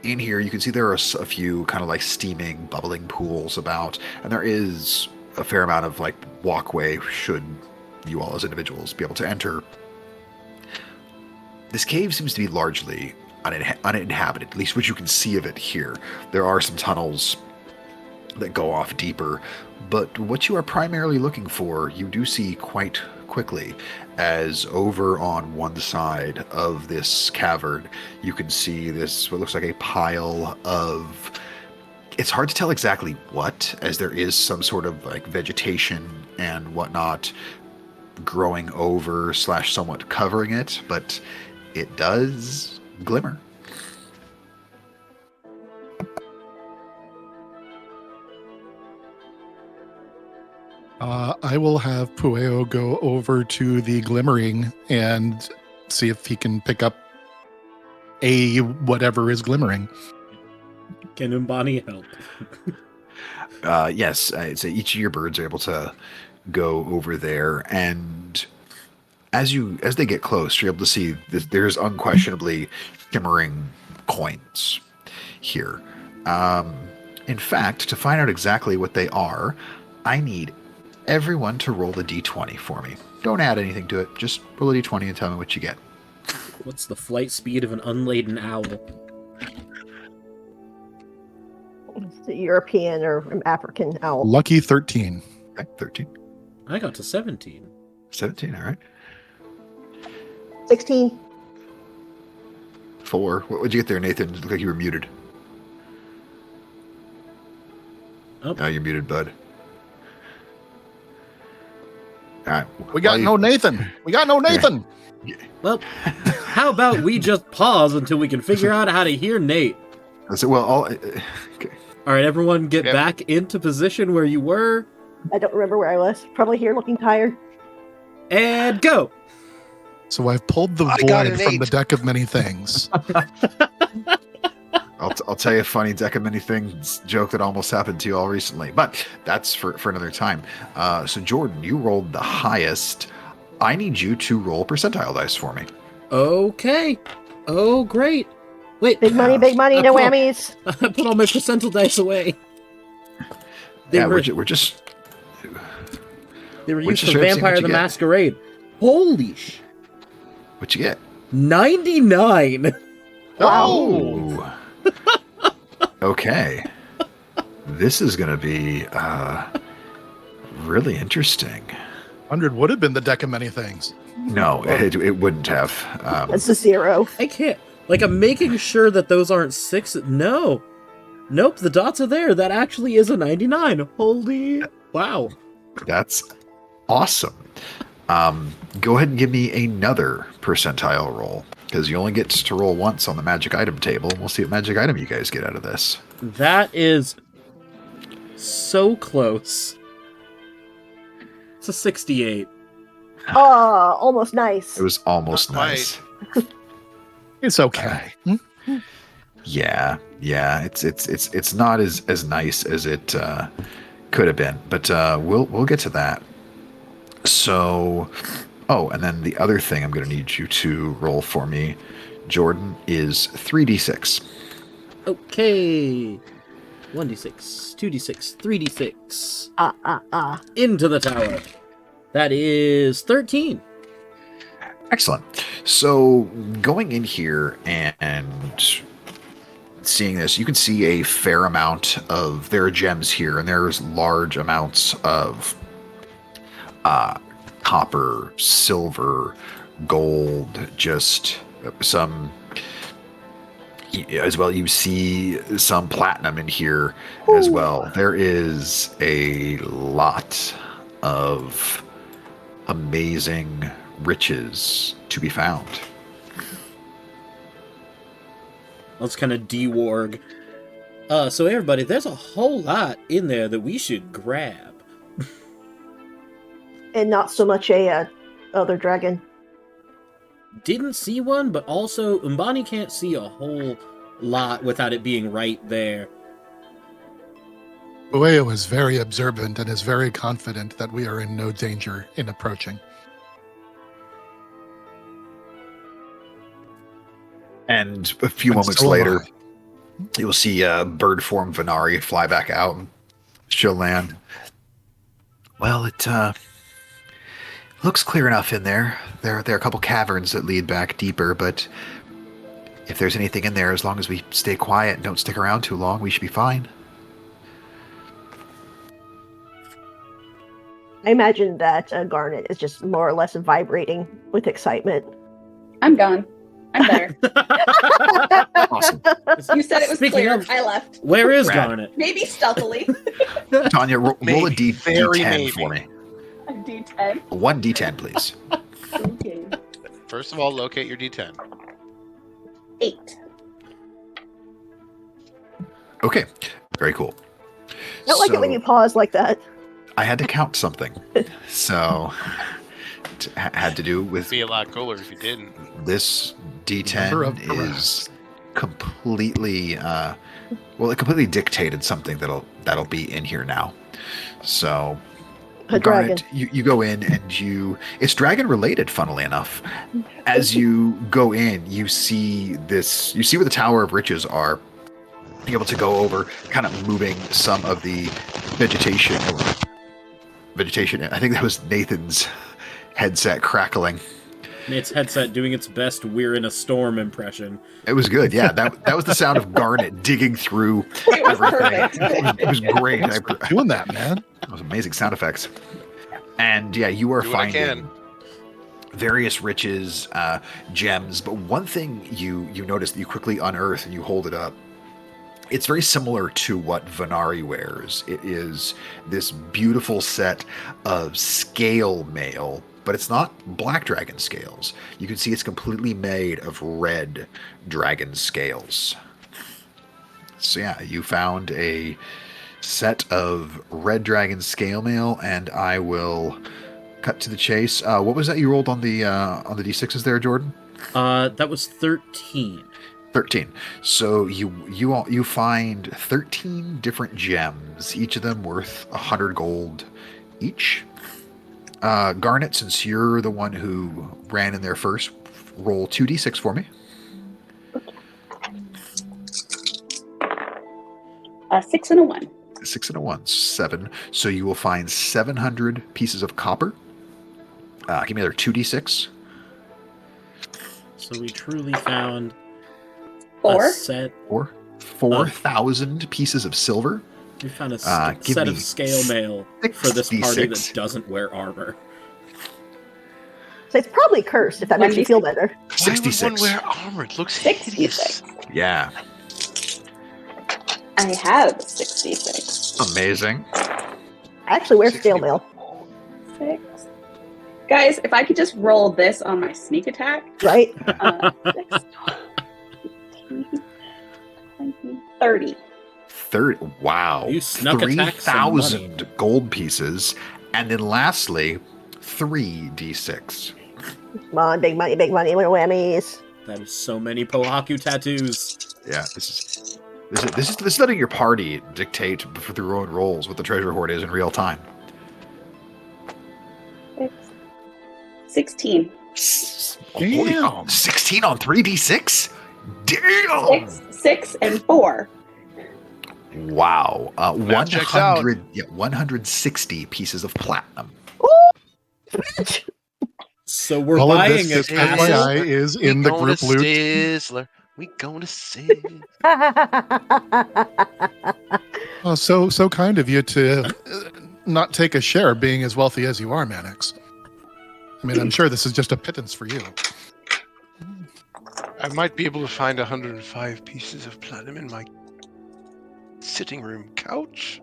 Speaker 1: in here you can see there are a few kind of like steaming, bubbling pools about, and there is a fair amount of like walkway should you all as individuals be able to enter. This cave seems to be largely uninhabited, at least what you can see of it here. There are some tunnels that go off deeper, but what you are primarily looking for, you do see quite quickly, as over on one side of this cavern, you can see this, what looks like a pile of, it's hard to tell exactly what, as there is some sort of like vegetation and whatnot growing over / somewhat covering it, but it does glimmer.
Speaker 2: I will have Pueo go over to the glimmering and see if he can pick up a whatever is glimmering.
Speaker 3: Can Umbani help?
Speaker 1: Yes, I'd say each of your birds are able to go over there, and as they get close, you're able to see that there's unquestionably shimmering coins here. In fact, to find out exactly what they are, I need everyone to roll the d20 for me. Don't add anything to it. Just roll a d20 and tell me what you get.
Speaker 3: What's the flight speed of an unladen owl?
Speaker 4: It's the European or African owl.
Speaker 2: Lucky 13.
Speaker 1: Okay, 13.
Speaker 3: I got to 17.
Speaker 1: 17, all right.
Speaker 4: 16.
Speaker 1: 4. What would you get there, Nathan? It looked like you were muted.
Speaker 3: Oh.
Speaker 1: Oh, you're muted, bud. All right.
Speaker 2: We got no Nathan. We got no Nathan.
Speaker 3: Well, how about we just pause until we can figure out how to hear Nate?
Speaker 1: I said, well, okay.
Speaker 3: All right, everyone get
Speaker 6: Yep.
Speaker 3: back into position where you were,
Speaker 4: I don't remember where I was. Probably here looking tired.
Speaker 3: and go!
Speaker 2: So I've pulled the
Speaker 6: I got
Speaker 2: void
Speaker 6: an
Speaker 2: from the
Speaker 6: 8.
Speaker 2: deck of many things.
Speaker 1: I'll tell you a funny deck of many things joke that almost happened to you all recently, but that's for another time. So Jordan, you rolled the highest. I need you to roll percentile dice for me.
Speaker 3: Okay. Oh, great. Wait.
Speaker 4: Big money, no
Speaker 3: put all-
Speaker 4: whammies.
Speaker 3: I put all my percentile dice away. They
Speaker 1: Yeah,
Speaker 3: were,
Speaker 1: we're just
Speaker 3: they were
Speaker 1: we're
Speaker 3: used
Speaker 1: just
Speaker 3: for
Speaker 1: trying to see
Speaker 3: Vampire
Speaker 1: what
Speaker 3: the
Speaker 1: you get.
Speaker 3: Masquerade. Holy sh!
Speaker 1: what you get.
Speaker 3: 99.
Speaker 1: Oh. Okay. This is going to be really interesting.
Speaker 2: 100 would have been the deck of many things.
Speaker 1: No, it wouldn't have.
Speaker 4: That's a 0.
Speaker 3: I can't. Like, I'm making sure that those aren't 6. No. Nope, the dots are there. That actually is a 99. Holy. Wow.
Speaker 1: That's awesome. Go ahead and give me another percentile roll, because you only get to roll once on the magic item table. We'll see what magic item you guys get out of this.
Speaker 3: That is so close. It's a 68.
Speaker 4: Oh, almost nice.
Speaker 1: It was almost
Speaker 6: Not quite.
Speaker 1: nice.
Speaker 2: It's okay.
Speaker 1: Yeah, it's not as nice as it could have been, but we'll get to that. So, and then the other thing I'm going to need you to roll for me, Jordan, is 3d6.
Speaker 3: Okay. 1d6, 2d6, 3d6.
Speaker 4: Ah.
Speaker 3: Into the tower. That is 13.
Speaker 1: Excellent. So going in here and seeing this, you can see a fair amount of, there are gems here, and there's large amounts of copper, silver, gold, just some as well. You see some platinum in here as well. There is a lot of amazing riches to be found.
Speaker 3: Let's kind of de-warg. So everybody, there's a whole lot in there that we should grab.
Speaker 4: And not so much a other dragon.
Speaker 3: Didn't see one, but also Umbani can't see a whole lot without it being right there.
Speaker 2: Ueo is very observant and is very confident that we are in no danger in approaching.
Speaker 1: And a few
Speaker 2: And
Speaker 1: moments
Speaker 2: so am
Speaker 1: later,
Speaker 2: I.
Speaker 1: you'll see a bird form Venari fly back out and she'll land. Well, it looks clear enough in there. There are a couple caverns that lead back deeper, but if there's anything in there, as long as we stay quiet and don't stick around too long, we should be fine.
Speaker 4: I imagine that Garnet is just more or less vibrating with excitement.
Speaker 5: I'm gone. I'm there.
Speaker 1: Awesome.
Speaker 5: You said it was
Speaker 3: Speaking
Speaker 5: clear.
Speaker 3: of-
Speaker 5: I left.
Speaker 3: Where is
Speaker 1: Rad.
Speaker 3: Garnet?
Speaker 5: Maybe stealthily.
Speaker 1: Tanya, roll a
Speaker 6: Maybe. Very
Speaker 1: D10
Speaker 6: maybe.
Speaker 1: for me.
Speaker 5: A D10.
Speaker 1: One D10, please.
Speaker 5: Okay.
Speaker 6: First of all, locate your D10.
Speaker 5: 8.
Speaker 1: Okay, very cool.
Speaker 4: I don't like it when you pause like that.
Speaker 1: I had to count something, so had to do with
Speaker 6: It'd be a lot cooler if you didn't.
Speaker 1: this
Speaker 2: Number of
Speaker 1: D10 is completely it completely dictated something that'll be in here now. So
Speaker 4: A dragon.
Speaker 1: Garnet, you go in and it's dragon related, funnily enough. As you go in, you see where the Tower of Riches are. Being able to go over, kind of moving some of the vegetation. I think that was Nathan's headset crackling.
Speaker 3: Nate's headset doing its best "We're in a storm" impression.
Speaker 1: It was good. Yeah, that was the sound of Garnet digging through
Speaker 5: It was
Speaker 1: everything.
Speaker 5: perfect.
Speaker 1: It was great.
Speaker 2: Doing that, man.
Speaker 1: It was amazing sound effects. And yeah, you are
Speaker 6: Do what I
Speaker 1: finding
Speaker 6: can.
Speaker 1: various riches, gems. But one thing you notice that you quickly unearth and you hold it up. It's very similar to what Venari wears. It is this beautiful set of scale mail, but it's not black dragon scales. You can see it's completely made of red dragon scales. So yeah, you found a set of red dragon scale mail, and I will cut to the chase. What was that you rolled on the d6s there, Jordan?
Speaker 3: That was 13.
Speaker 1: 13. So you find 13 different gems, each of them worth 100 gold each. Garnet, since you're the one who ran in there first, roll 2d6 for me.
Speaker 5: 6 and a 1.
Speaker 1: 6 and a 1, 7. So you will find 700 pieces of copper. Give me another 2d6.
Speaker 3: So we truly found
Speaker 5: 4.
Speaker 3: a set.
Speaker 1: 4,000 pieces of silver.
Speaker 3: We found a
Speaker 1: give
Speaker 3: set
Speaker 1: me
Speaker 3: of scale mail for this party that
Speaker 1: 66.
Speaker 3: doesn't wear armor.
Speaker 4: So it's probably cursed, if that makes you feel better.
Speaker 6: Why would
Speaker 1: 66.
Speaker 6: one wear armor? It looks hideous.
Speaker 5: 66.
Speaker 1: Yeah,
Speaker 5: I have 66.
Speaker 1: amazing.
Speaker 4: I actually wear
Speaker 6: 60.
Speaker 4: steel mail.
Speaker 5: 6. Guys, if I could just roll this on my sneak attack.
Speaker 4: Right?
Speaker 5: 6, 15, 20, 30.
Speaker 1: 30. Wow.
Speaker 3: You snuck attack some
Speaker 1: 3,000 gold pieces. And then lastly, 3d6.
Speaker 4: Come on, big money, whammies.
Speaker 3: That is so many Pohaku tattoos.
Speaker 1: Yeah, this is letting your party dictate for their own roles what the treasure hoard is in real time.
Speaker 5: 6, 16.
Speaker 1: Holy
Speaker 2: Damn.
Speaker 1: 16 on 3d6? Damn!
Speaker 5: 6 and 4.
Speaker 1: Wow.
Speaker 6: Math checks out.
Speaker 1: 160 pieces of platinum.
Speaker 3: So we're
Speaker 2: All of
Speaker 3: buying
Speaker 2: this,
Speaker 3: a
Speaker 2: just
Speaker 3: castle.
Speaker 2: FYI, is in the
Speaker 6: going
Speaker 2: group
Speaker 6: to
Speaker 2: loot.
Speaker 6: Sizzler. We going to Sizzler.
Speaker 2: Oh, so kind of you to not take a share, being as wealthy as you are, Mannix. I mean, I'm sure this is just a pittance for you.
Speaker 6: I might be able to find 105 pieces of platinum in my sitting room couch.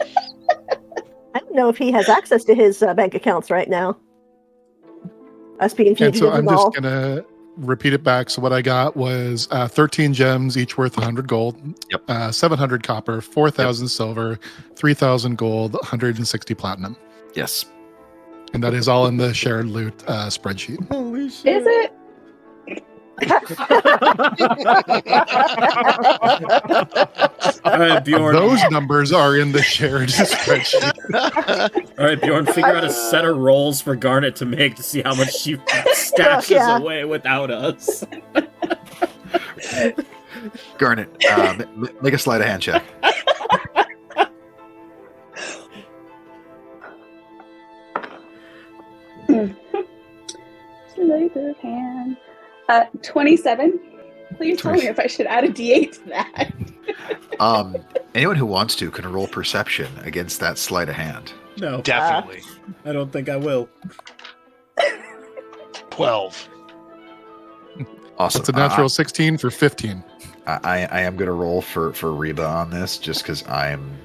Speaker 4: I don't know if he has access to his bank accounts right now. Us being
Speaker 2: And
Speaker 4: fugitives
Speaker 2: so I'm
Speaker 4: and
Speaker 2: just
Speaker 4: all.
Speaker 2: gonna repeat it back. So what I got was 13 gems, each worth 100 gold.
Speaker 1: Yep.
Speaker 2: 700 copper, 4,000 silver, 3,000 gold, 160 platinum,
Speaker 1: Yes.
Speaker 2: and that is all in the shared loot spreadsheet.
Speaker 3: Holy shit.
Speaker 5: Is it?
Speaker 3: All right, Bjorn.
Speaker 2: Those numbers are in the shared spreadsheet.
Speaker 3: All right, Bjorn, figure out a set of rolls for Garnet to make to see how much she stashes
Speaker 4: Yeah.
Speaker 3: away without us.
Speaker 1: Garnet, make a sleight of hand check.
Speaker 5: Sleight of hand. 27. Please tell me if I should add a d8 to that.
Speaker 1: Anyone who wants to can roll perception against that sleight of hand.
Speaker 3: No,
Speaker 6: Definitely.
Speaker 3: I don't think I will.
Speaker 6: 12.
Speaker 1: Awesome.
Speaker 2: It's a natural 16 for 15.
Speaker 1: I am going to roll for Reba on this just because I'm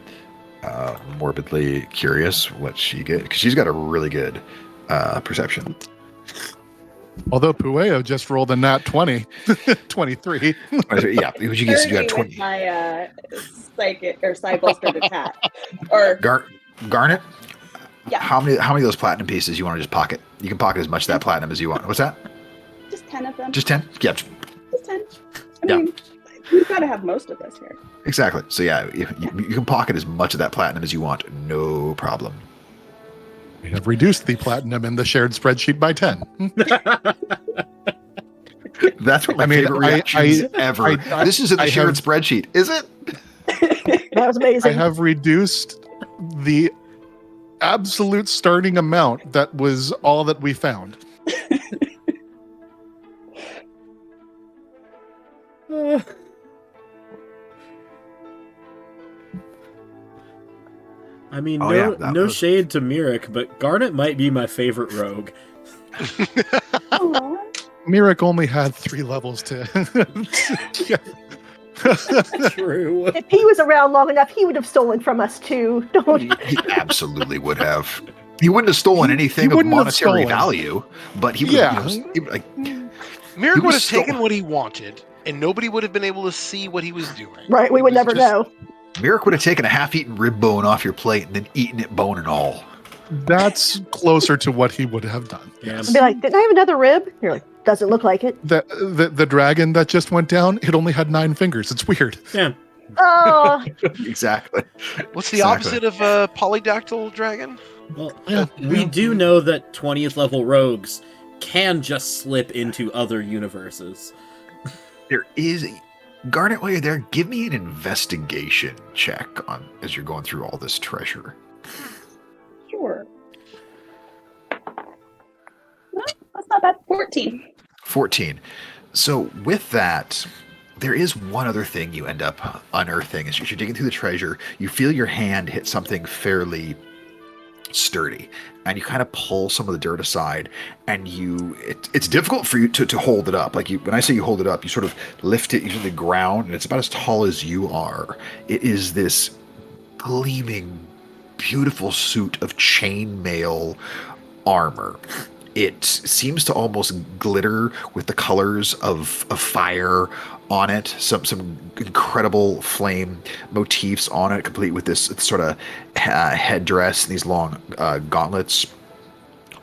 Speaker 1: morbidly curious what she get, because she's got a really good perception.
Speaker 2: Although Pueo just rolled a nat 20, 23.
Speaker 1: Yeah, you guys
Speaker 5: 30
Speaker 1: got
Speaker 5: with
Speaker 1: 20.
Speaker 5: my psychic or psybolstered attack. Or
Speaker 1: Garnet.
Speaker 5: Yeah.
Speaker 1: How many of those platinum pieces you want to just pocket? You can pocket as much of that platinum as you want. What's that?
Speaker 5: just 10 of them.
Speaker 1: Just 10? Yeah,
Speaker 5: Just 10. I
Speaker 1: Yeah.
Speaker 5: mean, we've got to have most of this here.
Speaker 1: exactly. So yeah, you can pocket as much of that platinum as you want. No problem.
Speaker 2: We have reduced the platinum in the shared spreadsheet by 10.
Speaker 1: That's what my
Speaker 2: I mean,
Speaker 1: favorite reactions ever. This is in the
Speaker 2: I
Speaker 1: shared
Speaker 2: have-
Speaker 1: spreadsheet, is it?
Speaker 4: That was
Speaker 2: I
Speaker 4: amazing.
Speaker 2: have reduced the absolute starting amount that was all that we found.
Speaker 3: I mean,
Speaker 1: Oh,
Speaker 3: no,
Speaker 1: yeah, that
Speaker 3: no
Speaker 1: was-
Speaker 3: shade to Mirik, but Garnet might be my favorite rogue.
Speaker 5: Aw.
Speaker 2: Mirik only had 3 levels to.
Speaker 3: True.
Speaker 4: If he was around long enough, he would have stolen from us too. Don't.
Speaker 1: He absolutely would have. He wouldn't have stolen anything of
Speaker 2: wouldn't have
Speaker 1: monetary
Speaker 2: stolen.
Speaker 1: value, but he would
Speaker 2: Yeah.
Speaker 1: have, he would, like,
Speaker 6: Mirror
Speaker 1: He
Speaker 6: would
Speaker 1: was
Speaker 6: have
Speaker 1: still-
Speaker 6: taken what he wanted, and nobody would have been able to see what he was doing.
Speaker 4: Right, we
Speaker 6: It
Speaker 4: would
Speaker 6: was
Speaker 4: never
Speaker 6: just-
Speaker 4: know.
Speaker 1: Merrick would have taken a half-eaten rib bone off your plate and then eaten it bone and all.
Speaker 2: That's closer to what he would have done.
Speaker 3: Yeah.
Speaker 4: I'd be like, didn't I have another rib? You're like, Doesn't look like it.
Speaker 2: The dragon that just went down, it only had 9 fingers. It's weird.
Speaker 3: Yeah.
Speaker 4: Oh,
Speaker 1: Exactly.
Speaker 6: What's the
Speaker 1: Exactly.
Speaker 6: opposite of a polydactyl dragon?
Speaker 3: Well,
Speaker 2: Yeah.
Speaker 3: we do know that 20th level rogues can just slip into other universes.
Speaker 1: There is Garnet, while you're there, give me an investigation check on as you're going through all this treasure.
Speaker 5: Sure. No, that's not bad. 14.
Speaker 1: 14. So with that, there is one other thing you end up unearthing as you're digging through the treasure. You feel your hand hit something fairly sturdy, and you kind of pull some of the dirt aside, and it's difficult for you to hold it up. Like when I say you hold it up, you sort of lift it using the ground, and it's about as tall as you are. It is this gleaming, beautiful suit of chainmail armor. It seems to almost glitter with the colors of fire on it. Some incredible flame motifs on it, complete with this sort of headdress and these long gauntlets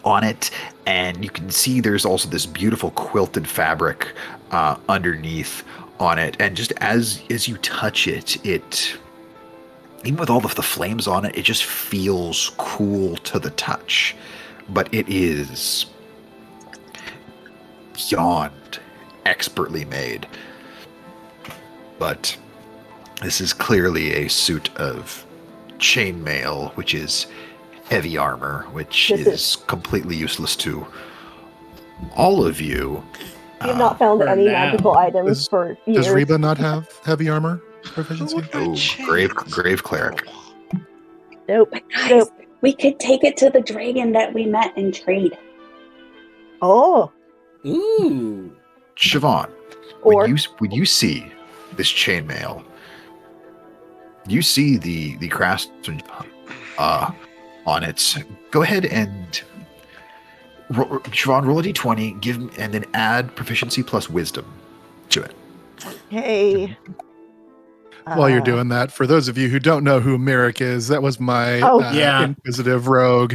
Speaker 1: on it. And you can see there's also this beautiful quilted fabric underneath on it. And just as you touch it, even with all of the flames on it, it just feels cool to the touch. But it is beyond expertly made. But this is clearly a suit of chainmail, which is heavy armor, which
Speaker 4: This
Speaker 1: is completely useless to all of you.
Speaker 4: we have not found
Speaker 3: for
Speaker 4: any
Speaker 3: now.
Speaker 4: magical items for years.
Speaker 2: Does Reba not have heavy armor proficiency?
Speaker 1: Oh, grave cleric.
Speaker 4: Nope.
Speaker 5: But guys,
Speaker 4: Nope.
Speaker 5: we could take it to the dragon that we met and trade.
Speaker 4: Oh,
Speaker 3: Ooh.
Speaker 1: Siobhan,
Speaker 4: or
Speaker 1: when you see this chainmail, you see the craftsman on it. Go ahead and Siobhan, roll a d20, and then add proficiency plus wisdom to it.
Speaker 4: hey.
Speaker 2: While you're doing that, for those of you who don't know who Merrick is, that was my
Speaker 3: Yeah.
Speaker 2: Inquisitive rogue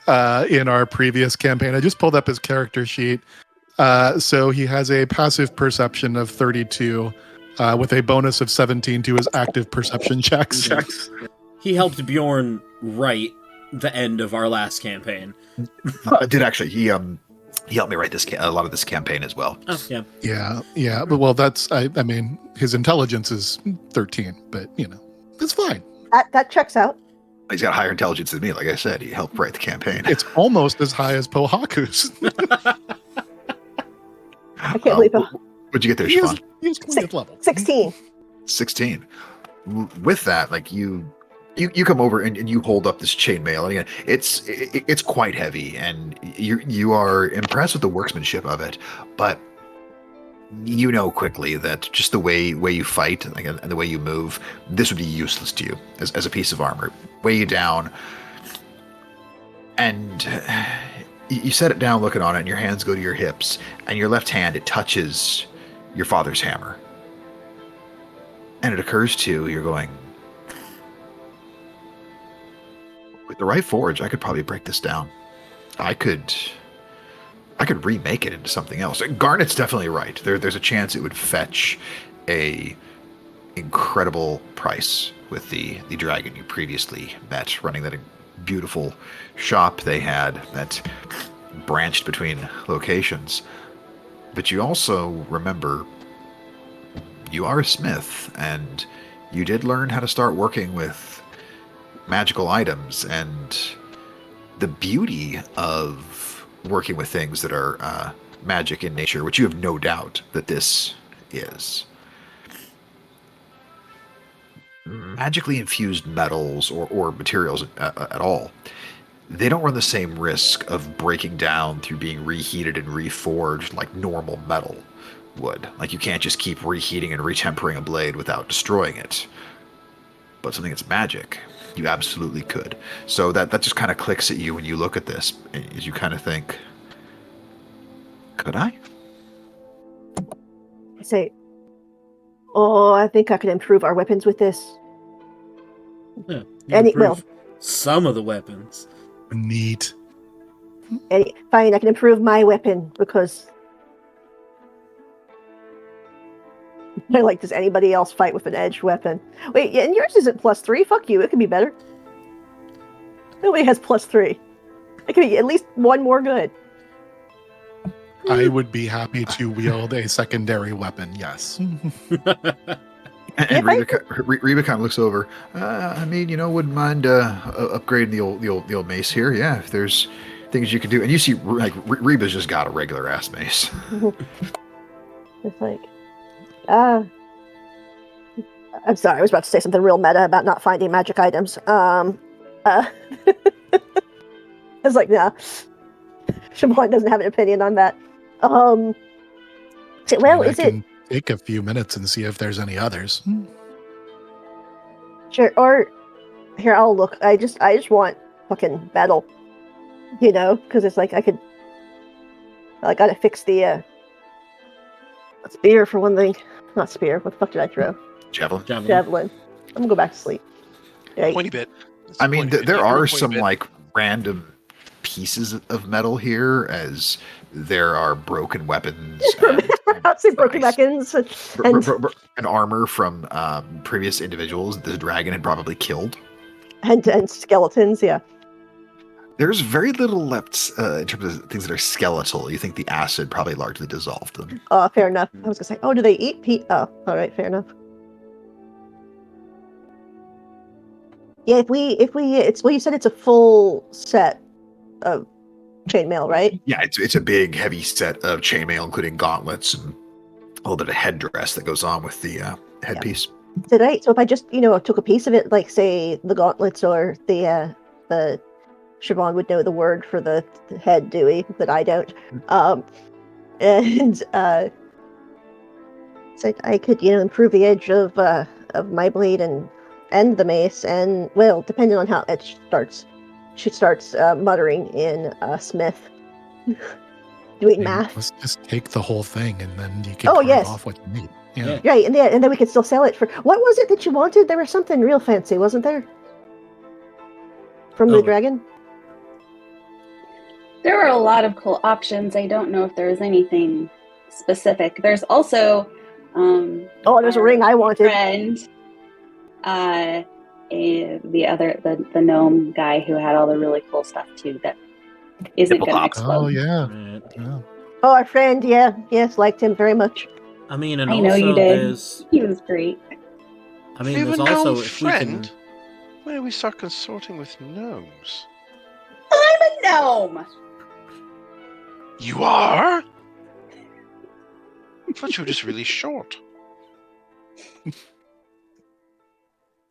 Speaker 2: in our previous campaign. I just pulled up his character sheet. So he has a passive perception of 32 with a bonus of 17 to his active perception checks.
Speaker 3: He helped Bjorn write the end of our last campaign.
Speaker 1: I did actually. He helped me write a lot of this campaign as well.
Speaker 3: Oh, yeah.
Speaker 2: Yeah. But well, that's, I mean, his intelligence is 13, but that's fine.
Speaker 4: That checks out.
Speaker 1: He's got higher intelligence than me. Like I said, he helped write the campaign.
Speaker 2: It's almost as high as Pohaku's.
Speaker 4: I can't believe it.
Speaker 1: What'd you get there,
Speaker 2: he
Speaker 1: Siobhan?
Speaker 2: is 20th level.
Speaker 4: 16.
Speaker 1: 16. With that, like you come over and you hold up this chainmail, and again, it's quite heavy, and you are impressed with the workmanship of it, but you know quickly that just the way you fight and the way you move, this would be useless to you as a piece of armor. Weigh you down, and you set it down looking on it, and your hands go to your hips, and your left hand, it touches your father's hammer. And it occurs to you, you're going, with the right forge, I could probably break this down. I could remake it into something else. Garnet's definitely right. There's a chance it would fetch a incredible price with the dragon you previously met, running that beautiful shop they had that branched between locations. But you also remember you are a smith, and you did learn how to start working with magical items, and the beauty of working with things that are magic in nature, which you have no doubt that this is. Magically infused metals or materials at all, they don't run the same risk of breaking down through being reheated and reforged like normal metal would. Like, you can't just keep reheating and retempering a blade without destroying it. But something that's magic, you absolutely could. So that just kind of clicks at you when you look at this, as you kind of think, could I?
Speaker 4: I say, oh, I think I can improve our weapons with this.
Speaker 3: Yeah.
Speaker 4: And it will.
Speaker 3: Some of the weapons.
Speaker 2: Neat.
Speaker 4: Fine, I can improve my weapon because They're like, does anybody else fight with an edged weapon? Wait, yeah, and yours isn't +3. Fuck you. It could be better. Nobody has +3. It could be at least one more good.
Speaker 2: I would be happy to wield a secondary weapon. Yes.
Speaker 1: And Reba kind of looks over. I mean, wouldn't mind upgrading the old mace here. Yeah, if there's things you can do. And you see, like, Reba's just got a regular ass mace.
Speaker 4: It's like, I'm sorry, I was about to say something real meta about not finding magic items. I was like, nah. Siobhan doesn't have an opinion on that. Well, is it
Speaker 2: take a few minutes and see if there's any others?
Speaker 4: sure? Or here, I'll look. I just want fucking metal, because it's like I gotta fix the spear for one thing. Not spear. What the fuck did I throw?
Speaker 1: Javelin.
Speaker 4: Javelin. I'm gonna go back to sleep. Yeah.
Speaker 6: Pointy bit.
Speaker 1: I mean, there
Speaker 6: Yeah,
Speaker 1: are
Speaker 6: pointy
Speaker 1: some
Speaker 6: bit.
Speaker 1: like random pieces of metal here, as there are broken weapons.
Speaker 4: I'll say broken weapons and
Speaker 1: and armor from previous individuals the dragon had probably killed.
Speaker 4: and skeletons. Yeah.
Speaker 1: There's very little left in terms of things that are skeletal. You think the acid probably largely dissolved them.
Speaker 4: Fair enough. I was gonna say, do they eat Oh, all right, fair enough. Yeah, if we, you said it's a full set of chainmail, right?
Speaker 1: Yeah, it's a big, heavy set of chainmail, including gauntlets and a little bit of headdress that goes on with the headpiece.
Speaker 4: So if I just, took a piece of it, like say the gauntlets or the Siobhan would know the word for the head, Dewey, but I don't. So I could, improve the edge of my blade and the mace, and well, depending on how it starts, she starts muttering in Smith, doing math.
Speaker 2: Let's just take the whole thing, and then you can carve
Speaker 4: yes.
Speaker 2: off what you need. Yeah.
Speaker 4: Right, and then we could still sell it for. What was it that you wanted? There was something real fancy, wasn't there? From the dragon.
Speaker 5: There were a lot of cool options. I don't know if there was anything specific. There's also
Speaker 4: there's a ring I wanted.
Speaker 5: Friend, the gnome guy who had all the really cool stuff too. That isn't going to explode.
Speaker 2: Oh yeah.
Speaker 3: Right.
Speaker 2: Yeah.
Speaker 4: Oh, our friend, yes, liked him very much.
Speaker 3: I mean, and
Speaker 5: I
Speaker 3: also
Speaker 5: know you did.
Speaker 3: there's.
Speaker 5: He was great.
Speaker 3: I mean,
Speaker 6: We have
Speaker 3: there's
Speaker 6: a
Speaker 3: also
Speaker 6: gnome
Speaker 3: if we can.
Speaker 6: friend. When do we start consorting with gnomes?
Speaker 5: I'm a gnome.
Speaker 6: You are? I thought you were just really short.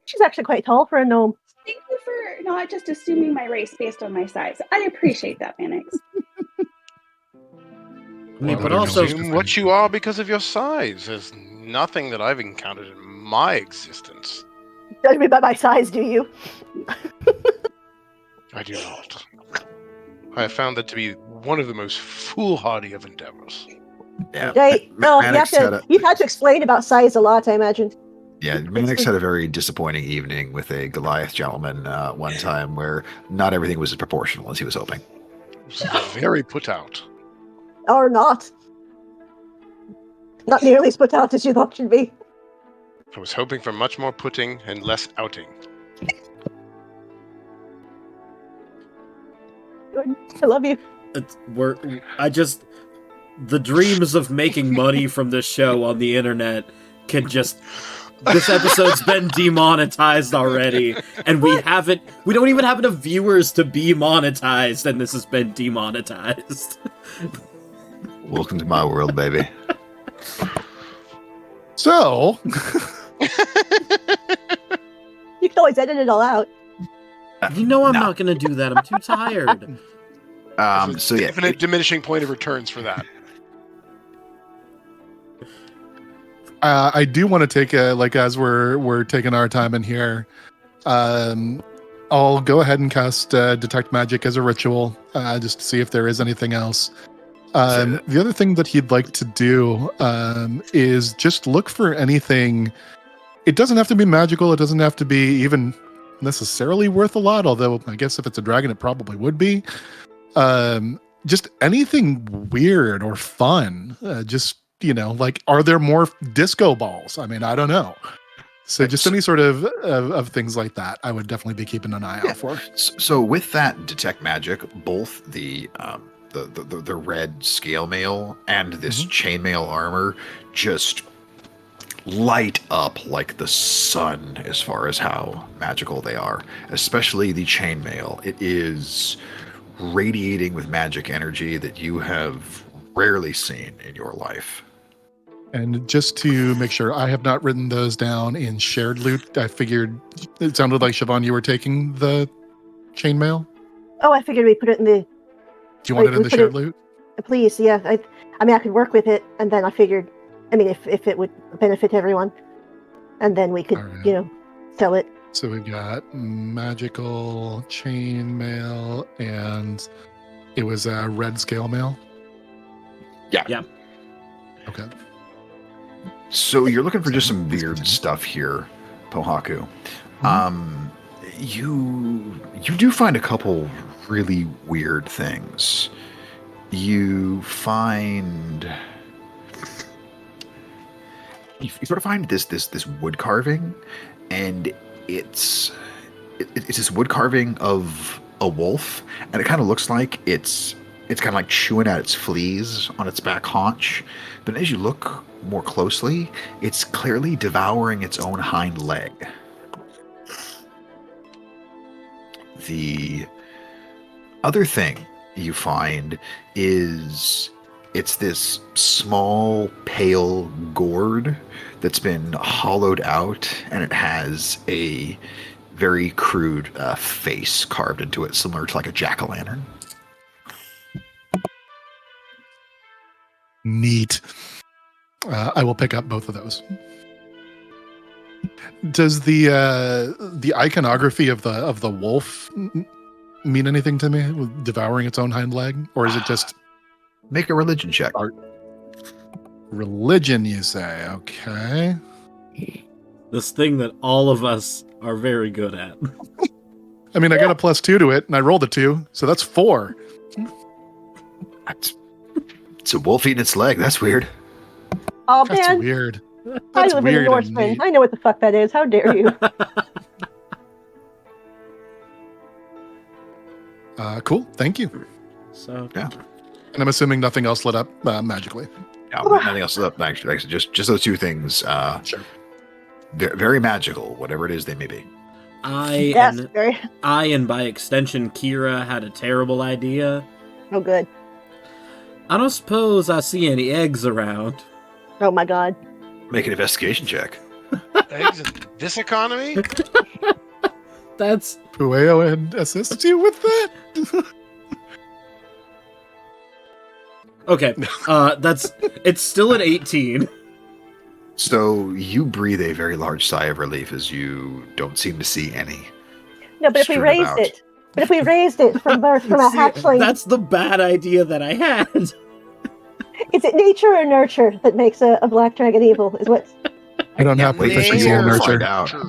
Speaker 4: She's actually quite tall for a gnome.
Speaker 5: Thank you for not just assuming my race based on my size. I appreciate that, Manix.
Speaker 3: I mean,
Speaker 2: Well,
Speaker 3: but
Speaker 2: I
Speaker 3: also,
Speaker 2: don't
Speaker 6: Assume what you are because of your size. There's nothing that I've encountered in my existence.
Speaker 4: Judge me by my size, do you?
Speaker 6: I do not. I have found that to be one of the most foolhardy of endeavors.
Speaker 1: Yeah.
Speaker 4: Right. Well,
Speaker 1: Mannix
Speaker 4: you've had to explain about size a lot, I imagine.
Speaker 1: Yeah, Mannix had a very disappointing evening with a Goliath gentleman one time where not everything was as proportional as he was hoping.
Speaker 6: I was very put out.
Speaker 4: Or not. Not nearly as put out as you thought you'd be.
Speaker 6: I was hoping for much more putting and less outing.
Speaker 4: Good. I love you.
Speaker 3: the dreams of making money from this show on the internet can just. This episode's been demonetized already, and we don't even have enough viewers to be monetized, and this has been demonetized.
Speaker 1: Welcome to my world, baby.
Speaker 2: So,
Speaker 4: You can always edit it all out.
Speaker 3: You know I'm
Speaker 1: No.
Speaker 3: not gonna do that. I'm too tired.
Speaker 1: So yeah,
Speaker 6: Definite diminishing point of returns for that.
Speaker 2: I do want to take as we're taking our time in here, I'll go ahead and cast Detect Magic as a ritual, just to see if there is anything else. The other thing that he'd like to do is just look for anything. It doesn't have to be magical. It doesn't have to be even necessarily worth a lot, although I guess if it's a dragon, it probably would be. Just anything weird or fun. Just like, are there more disco balls? I mean, I don't know. So just any sort of things like that, I would definitely be keeping an eye out for.
Speaker 1: So with that detect magic, both the red scale mail and this chainmail armor just light up like the sun as far as how magical they are. Especially the chainmail. It is radiating with magic energy that you have rarely seen in your life.
Speaker 2: And just to make sure, I have not written those down in shared loot. I figured it sounded like, Siobhan, you were taking the chainmail.
Speaker 4: Oh, I figured we put it in the.
Speaker 2: Do you want it in the shared loot?
Speaker 4: Please, yeah. I mean, I could work with it, and then I figured, I mean, if it would benefit everyone, and then we could,
Speaker 2: Alright.
Speaker 4: sell it.
Speaker 2: So we've got magical chainmail, and it was a red scale mail.
Speaker 3: Yeah.
Speaker 2: Okay.
Speaker 1: So you're looking for just some weird stuff here, Pohaku. You do find a couple really weird things. You find you sort of find this wood carving, and it's this wood carving of a wolf, and it kind of looks like it's kind of like chewing at its fleas on its back haunch. But as you look more closely, it's clearly devouring its own hind leg. The other thing you find is it's this small, pale gourd that's been hollowed out, and it has a very crude face carved into it, similar to like a jack-o'-lantern.
Speaker 2: Neat. I will pick up both of those. Does the iconography of the wolf mean anything to me? With devouring its own hind leg, or is it just
Speaker 1: Make a religion check.
Speaker 2: religion? You say, okay.
Speaker 3: This thing that all of us are very good at.
Speaker 2: I mean, I got a +2 to it, and I rolled a 2, so that's 4.
Speaker 1: It's a wolf eating its leg. That's weird.
Speaker 4: Oh
Speaker 2: That's
Speaker 4: man,
Speaker 2: weird.
Speaker 4: I
Speaker 2: That's
Speaker 4: live in the
Speaker 2: weird and
Speaker 4: Northland.
Speaker 2: neat.
Speaker 4: I know what the fuck that is. How dare you?
Speaker 2: Cool. Thank you.
Speaker 3: So
Speaker 2: And I'm assuming nothing else lit up magically.
Speaker 1: No, nothing else up. Actually, just those two things.
Speaker 2: Sure.
Speaker 1: Very magical, whatever it is they may be.
Speaker 4: Yes, very.
Speaker 3: and by extension Kira had a terrible idea.
Speaker 4: Oh, good.
Speaker 3: I don't suppose I see any eggs around.
Speaker 4: Oh my god.
Speaker 1: Make an investigation check.
Speaker 6: Eggs in this economy?
Speaker 3: That's
Speaker 2: Pueo and assist you with that?
Speaker 3: okay. It's still an 18.
Speaker 1: So you breathe a very large sigh of relief as you don't seem to see any.
Speaker 4: No, but if we
Speaker 1: Strewn
Speaker 4: raised
Speaker 1: about.
Speaker 4: it, but if we raised it from birth from a
Speaker 3: See,
Speaker 4: hatchling,
Speaker 3: that's the bad idea that I had.
Speaker 4: is it nature or nurture that makes a black dragon evil? Is what?
Speaker 2: I don't have
Speaker 1: Wait for
Speaker 2: proficiency
Speaker 1: you
Speaker 2: in
Speaker 1: all to find
Speaker 2: nurture.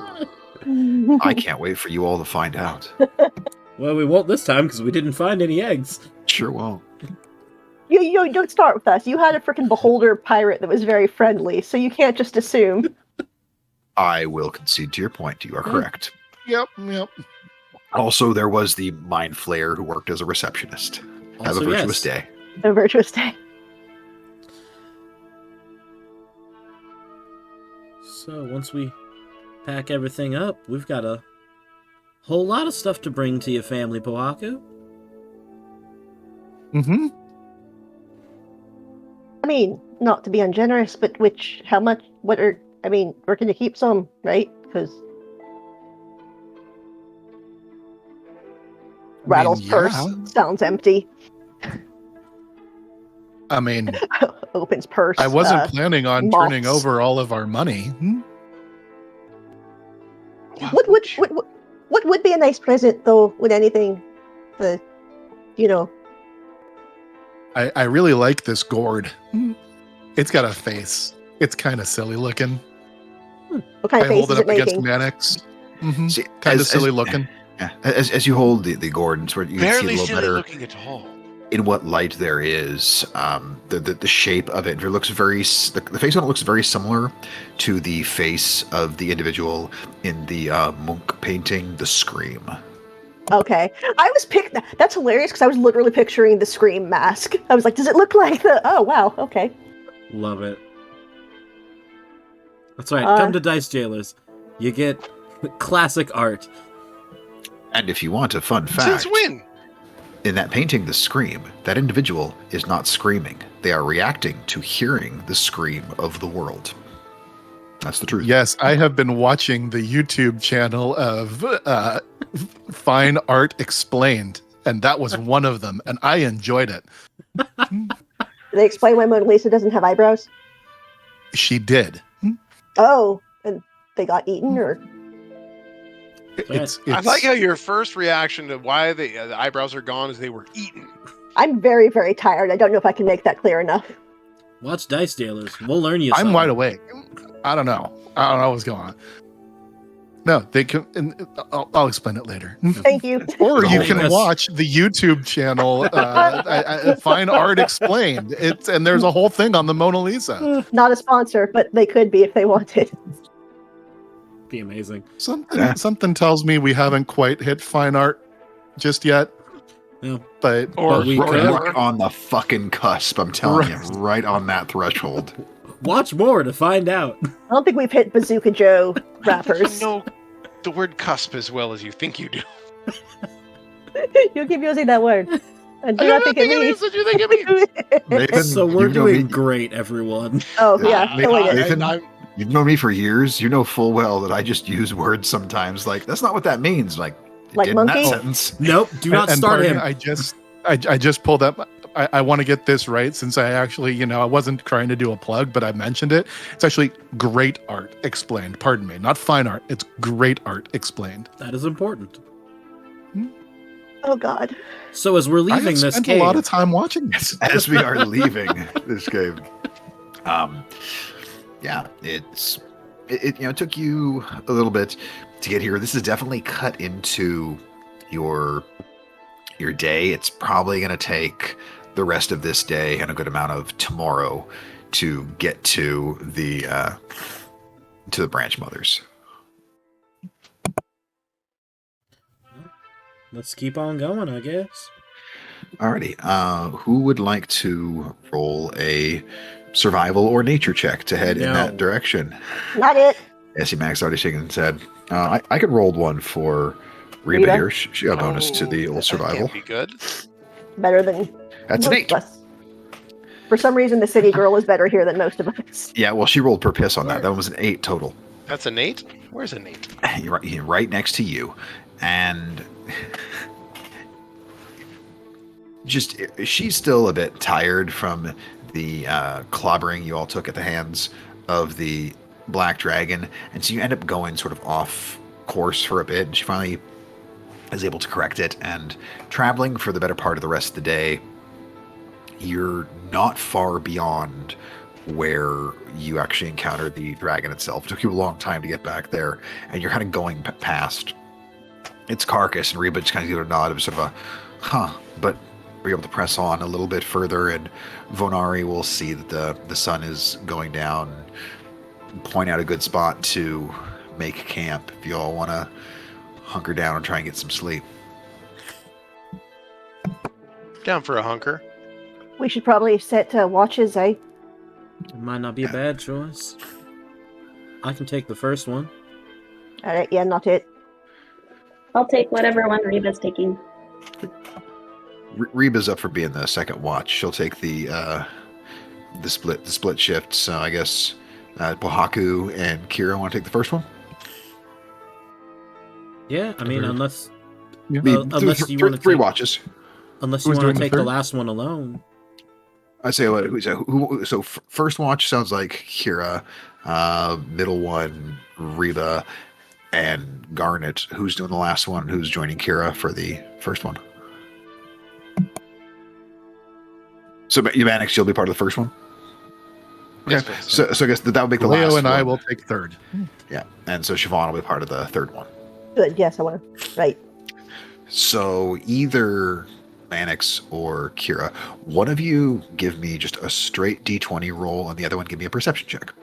Speaker 1: out. I can't wait for you all to find out.
Speaker 3: Well, we won't this time because we didn't find any eggs.
Speaker 1: Sure won't.
Speaker 4: You don't start with us. You had a freaking beholder pirate that was very friendly, so you can't just assume.
Speaker 1: I will concede to your point. You are correct.
Speaker 2: Yep.
Speaker 1: Also, there was the mind flayer who worked as a receptionist. Have
Speaker 3: Also,
Speaker 1: a virtuous
Speaker 3: yes.
Speaker 1: day.
Speaker 4: A virtuous day.
Speaker 3: So once we pack everything up, we've got a whole lot of stuff to bring to your family, Pohaku.
Speaker 2: Mm-hmm.
Speaker 4: I mean, not to be ungenerous, but how much, we're going to keep some, right? Because Rattle's purse sounds empty.
Speaker 2: I mean,
Speaker 4: Opens purse.
Speaker 2: I wasn't planning on
Speaker 4: moths.
Speaker 2: turning over all of our money.
Speaker 4: What would be a nice present, though, with anything,
Speaker 2: I really like this gourd. It's got a face. It's kind of silly looking.
Speaker 4: what kind
Speaker 2: I
Speaker 4: of face
Speaker 2: hold
Speaker 4: is
Speaker 2: it
Speaker 4: it
Speaker 2: up against
Speaker 4: making?
Speaker 2: Mannix. Mm-hmm.
Speaker 1: See,
Speaker 2: Kind of
Speaker 1: as-
Speaker 2: silly
Speaker 1: as-
Speaker 2: looking.
Speaker 1: Yeah. As you hold the gourd and sort of you can see a
Speaker 6: Barely
Speaker 1: little
Speaker 6: silly
Speaker 1: better.
Speaker 6: looking at all.
Speaker 1: in what light there is, the shape of it looks the face on it looks very similar to the face of the individual in the Munch painting, The Scream.
Speaker 4: Okay. I was that's hilarious because I was literally picturing the Scream mask. I was like, does it look like the... Oh, wow. Okay.
Speaker 3: Love it. That's right. Come to Dice Jailers. You get classic art.
Speaker 1: And if you want a fun fact,
Speaker 6: Since when?
Speaker 1: in that painting, The Scream, that individual is not screaming. They are reacting to hearing the scream of the world. That's the truth.
Speaker 2: Yes, I have been watching the YouTube channel of Fine Art Explained, and that was one of them, and I enjoyed it.
Speaker 4: Did they explain why Mona Lisa doesn't have eyebrows?
Speaker 2: She did.
Speaker 4: Oh, and they got eaten, or...
Speaker 2: It's
Speaker 6: I like how your first reaction to why the eyebrows are gone is they were eaten.
Speaker 4: I'm very, very tired. I don't know if I can make that clear enough.
Speaker 3: Watch Dice Jailers. We'll learn you
Speaker 2: I'm
Speaker 3: something.
Speaker 2: wide awake. I don't know what's going on. No, they can. I'll explain it later.
Speaker 4: Thank you.
Speaker 2: Or you
Speaker 3: Yes.
Speaker 2: can watch the YouTube channel Fine Art Explained. And there's a whole thing on the Mona Lisa.
Speaker 4: Not a sponsor, but they could be if they wanted.
Speaker 3: Be amazing.
Speaker 2: Something tells me we haven't quite hit fine art just yet.
Speaker 3: Yeah.
Speaker 2: But
Speaker 6: Or
Speaker 3: we
Speaker 1: We're
Speaker 3: could.
Speaker 1: right on the fucking cusp, I'm telling you. Right on that threshold.
Speaker 3: Watch more to find out.
Speaker 4: I don't think we've hit Bazooka Joe rappers.
Speaker 6: You know the word cusp as well as you think you do.
Speaker 4: You keep using that word. I do
Speaker 6: I
Speaker 4: not
Speaker 6: don't
Speaker 4: think it
Speaker 6: think it
Speaker 4: means.
Speaker 6: is what you think it means.
Speaker 1: Nathan,
Speaker 3: So we're
Speaker 1: you know
Speaker 3: doing
Speaker 1: me-
Speaker 3: great, everyone.
Speaker 4: Oh, yeah.
Speaker 1: Nathan,
Speaker 4: killing it.
Speaker 1: Nathan, you've known me for years. You know full well that I just use words sometimes like, that's not what that means. Like
Speaker 4: Like
Speaker 1: in that
Speaker 4: monkey?
Speaker 1: sentence.
Speaker 3: Nope, do not
Speaker 2: and
Speaker 3: start
Speaker 2: pardon,
Speaker 3: him.
Speaker 2: I just pulled up. I want to get this right since I actually, I wasn't trying to do a plug, but I mentioned it. It's actually great art explained. Pardon me, not fine art. It's great art explained.
Speaker 3: That is important.
Speaker 4: Oh, God.
Speaker 3: So as we're
Speaker 2: I
Speaker 3: leaving
Speaker 2: have
Speaker 3: this
Speaker 2: spent
Speaker 3: cave,
Speaker 2: a lot of time watching this.
Speaker 1: As we are leaving this cave. Yeah, it took you a little bit to get here. This is definitely cut into your day. It's probably going to take the rest of this day and a good amount of tomorrow to get to the branch mothers.
Speaker 3: let's keep on going, I guess.
Speaker 1: Alrighty. Who would like to roll a survival or nature check to head in
Speaker 3: No.
Speaker 1: that direction?
Speaker 4: Not it.
Speaker 1: SE Max already shaking his head. I could roll one for Reba
Speaker 4: Reba?
Speaker 1: here. She got a bonus to the old
Speaker 6: That
Speaker 1: survival.
Speaker 6: can't be good.
Speaker 4: Better than
Speaker 1: That's an
Speaker 4: most
Speaker 1: 8.
Speaker 4: of us. For some reason, the city girl was better here than most of us.
Speaker 1: Yeah, well, she rolled per piss on that. That one was an 8 total.
Speaker 6: That's a Nate? Where's a Nate?
Speaker 1: You're right next to you. And just, she's still a bit tired from the clobbering you all took at the hands of the Black Dragon. And so you end up going sort of off course for a bit. And she finally is able to correct it. And traveling for the better part of the rest of the day, you're not far beyond where you actually encountered the dragon itself. It took you a long time to get back there, and you're kind of going past its carcass, and Reba just kind of gave it a nod of sort of a, but we're able to press on a little bit further, and Vonari will see that the sun is going down, and point out a good spot to make camp if you all want to hunker down and try and get some sleep.
Speaker 6: Down for a hunker.
Speaker 4: We should probably set watches, eh?
Speaker 3: It might not be a bad choice. I can take the first one.
Speaker 4: All right, yeah, not it.
Speaker 5: I'll take whatever one Reba's taking.
Speaker 1: Reba's up for being the second watch. She'll take the split shift. So I guess Pohaku and Kira want to take the first one.
Speaker 3: Yeah, I mean,
Speaker 2: Third.
Speaker 3: unless
Speaker 2: Yeah.
Speaker 3: unless you want to
Speaker 1: three
Speaker 3: take,
Speaker 1: watches.
Speaker 3: unless
Speaker 2: Who's
Speaker 3: you want
Speaker 2: doing
Speaker 3: to
Speaker 2: the
Speaker 3: take the
Speaker 2: third?
Speaker 3: last one alone.
Speaker 1: I say what? So first watch sounds like Kira. Middle one, Reba, and Garnet. Who's doing the last one? Who's joining Kira for the first one? So Umanix, you'll be part of the first one.
Speaker 6: Yes,
Speaker 1: Okay.
Speaker 6: please.
Speaker 1: So I guess that would make the
Speaker 2: Leo
Speaker 1: last
Speaker 2: and I
Speaker 1: one.
Speaker 2: will take third.
Speaker 1: Yeah, and so Siobhan will be part of the third one.
Speaker 4: Good, yes, I want to. Right.
Speaker 1: So either Mannix or Kira, one of you give me just a straight D20 roll, and the other one give me a perception check.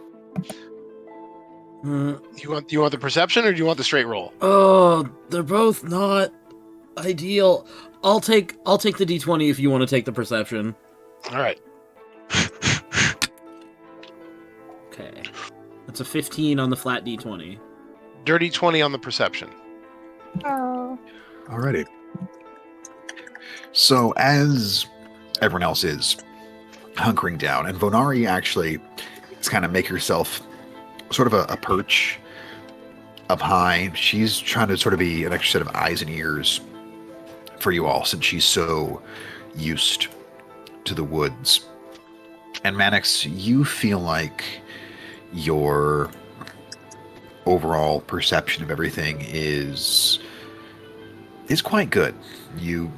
Speaker 6: You want the perception, or do you want the straight roll?
Speaker 3: Oh, they're both not ideal. I'll take the D20 if you want to take the perception.
Speaker 6: All right.
Speaker 3: Okay. That's a 15 on the flat D20.
Speaker 6: Dirty 20 on the perception.
Speaker 4: Oh.
Speaker 1: Alrighty. So as everyone else is hunkering down, and Vonari actually is kind of make herself sort of a perch up high. She's trying to sort of be an extra set of eyes and ears for you all, since she's so used to the woods. And Mannix, you feel like your overall perception of everything is quite good. You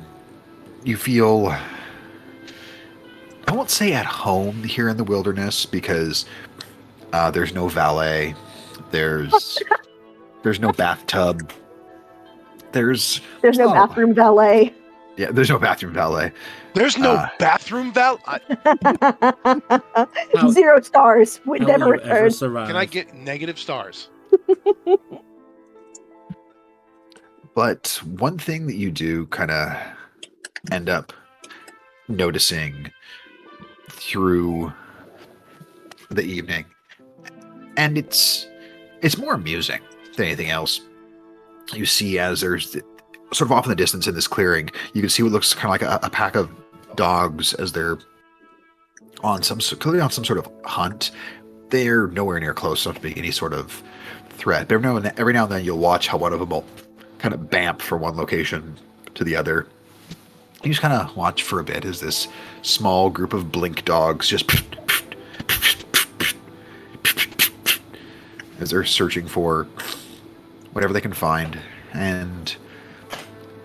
Speaker 1: feel, I won't say at home here in the wilderness, because there's no valet, there's no bathtub, there's
Speaker 4: no bathroom valet.
Speaker 1: Yeah, there's no bathroom valet.
Speaker 6: There's no bathroom val.
Speaker 4: 0 stars. Would
Speaker 3: How
Speaker 4: never
Speaker 3: will you ever
Speaker 4: return.
Speaker 3: survive?
Speaker 6: Can I get negative stars?
Speaker 1: But one thing that you do kind of end up noticing through the evening, and it's more amusing than anything else. You see, as there's sort of off in the distance in this clearing, you can see what looks kind of like a pack of dogs as they're clearly on some sort of hunt. They're nowhere near close enough to be any sort of threat. But every now and then you'll watch how one of them will kind of bamp from one location to the other. You just kind of watch for a bit as this small group of blink dogs just as they're searching for whatever they can find. And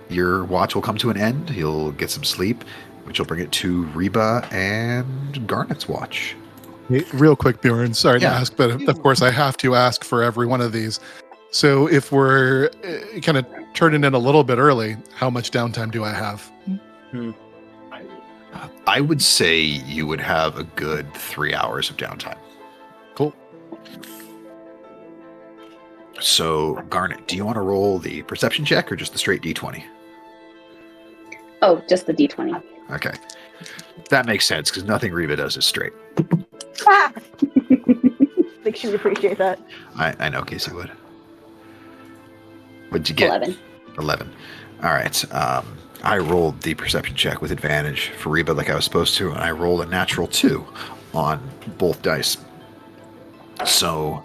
Speaker 1: your watch will come to an end. You'll get some sleep, which will bring it to Reba and Garnet's watch.
Speaker 2: Hey, real quick, Bjorn, sorry to
Speaker 1: Yeah.
Speaker 2: ask, but of course I have to ask for every one of these. So if we're kind of turning in a little bit early, how much downtime do I have?
Speaker 1: I would say you would have a good 3 hours of downtime.
Speaker 2: Cool.
Speaker 1: So, Garnet, do you want to roll the perception check or just the straight D20?
Speaker 5: Oh, just the D20.
Speaker 1: Okay. That makes sense, because nothing Reba does is straight.
Speaker 4: Ah! Think she would appreciate that.
Speaker 1: I know Casey would. What'd you get?
Speaker 5: 11.
Speaker 1: 11. All right. I rolled the perception check with advantage for Reba like I was supposed to, and I rolled a natural 2 on both dice. So,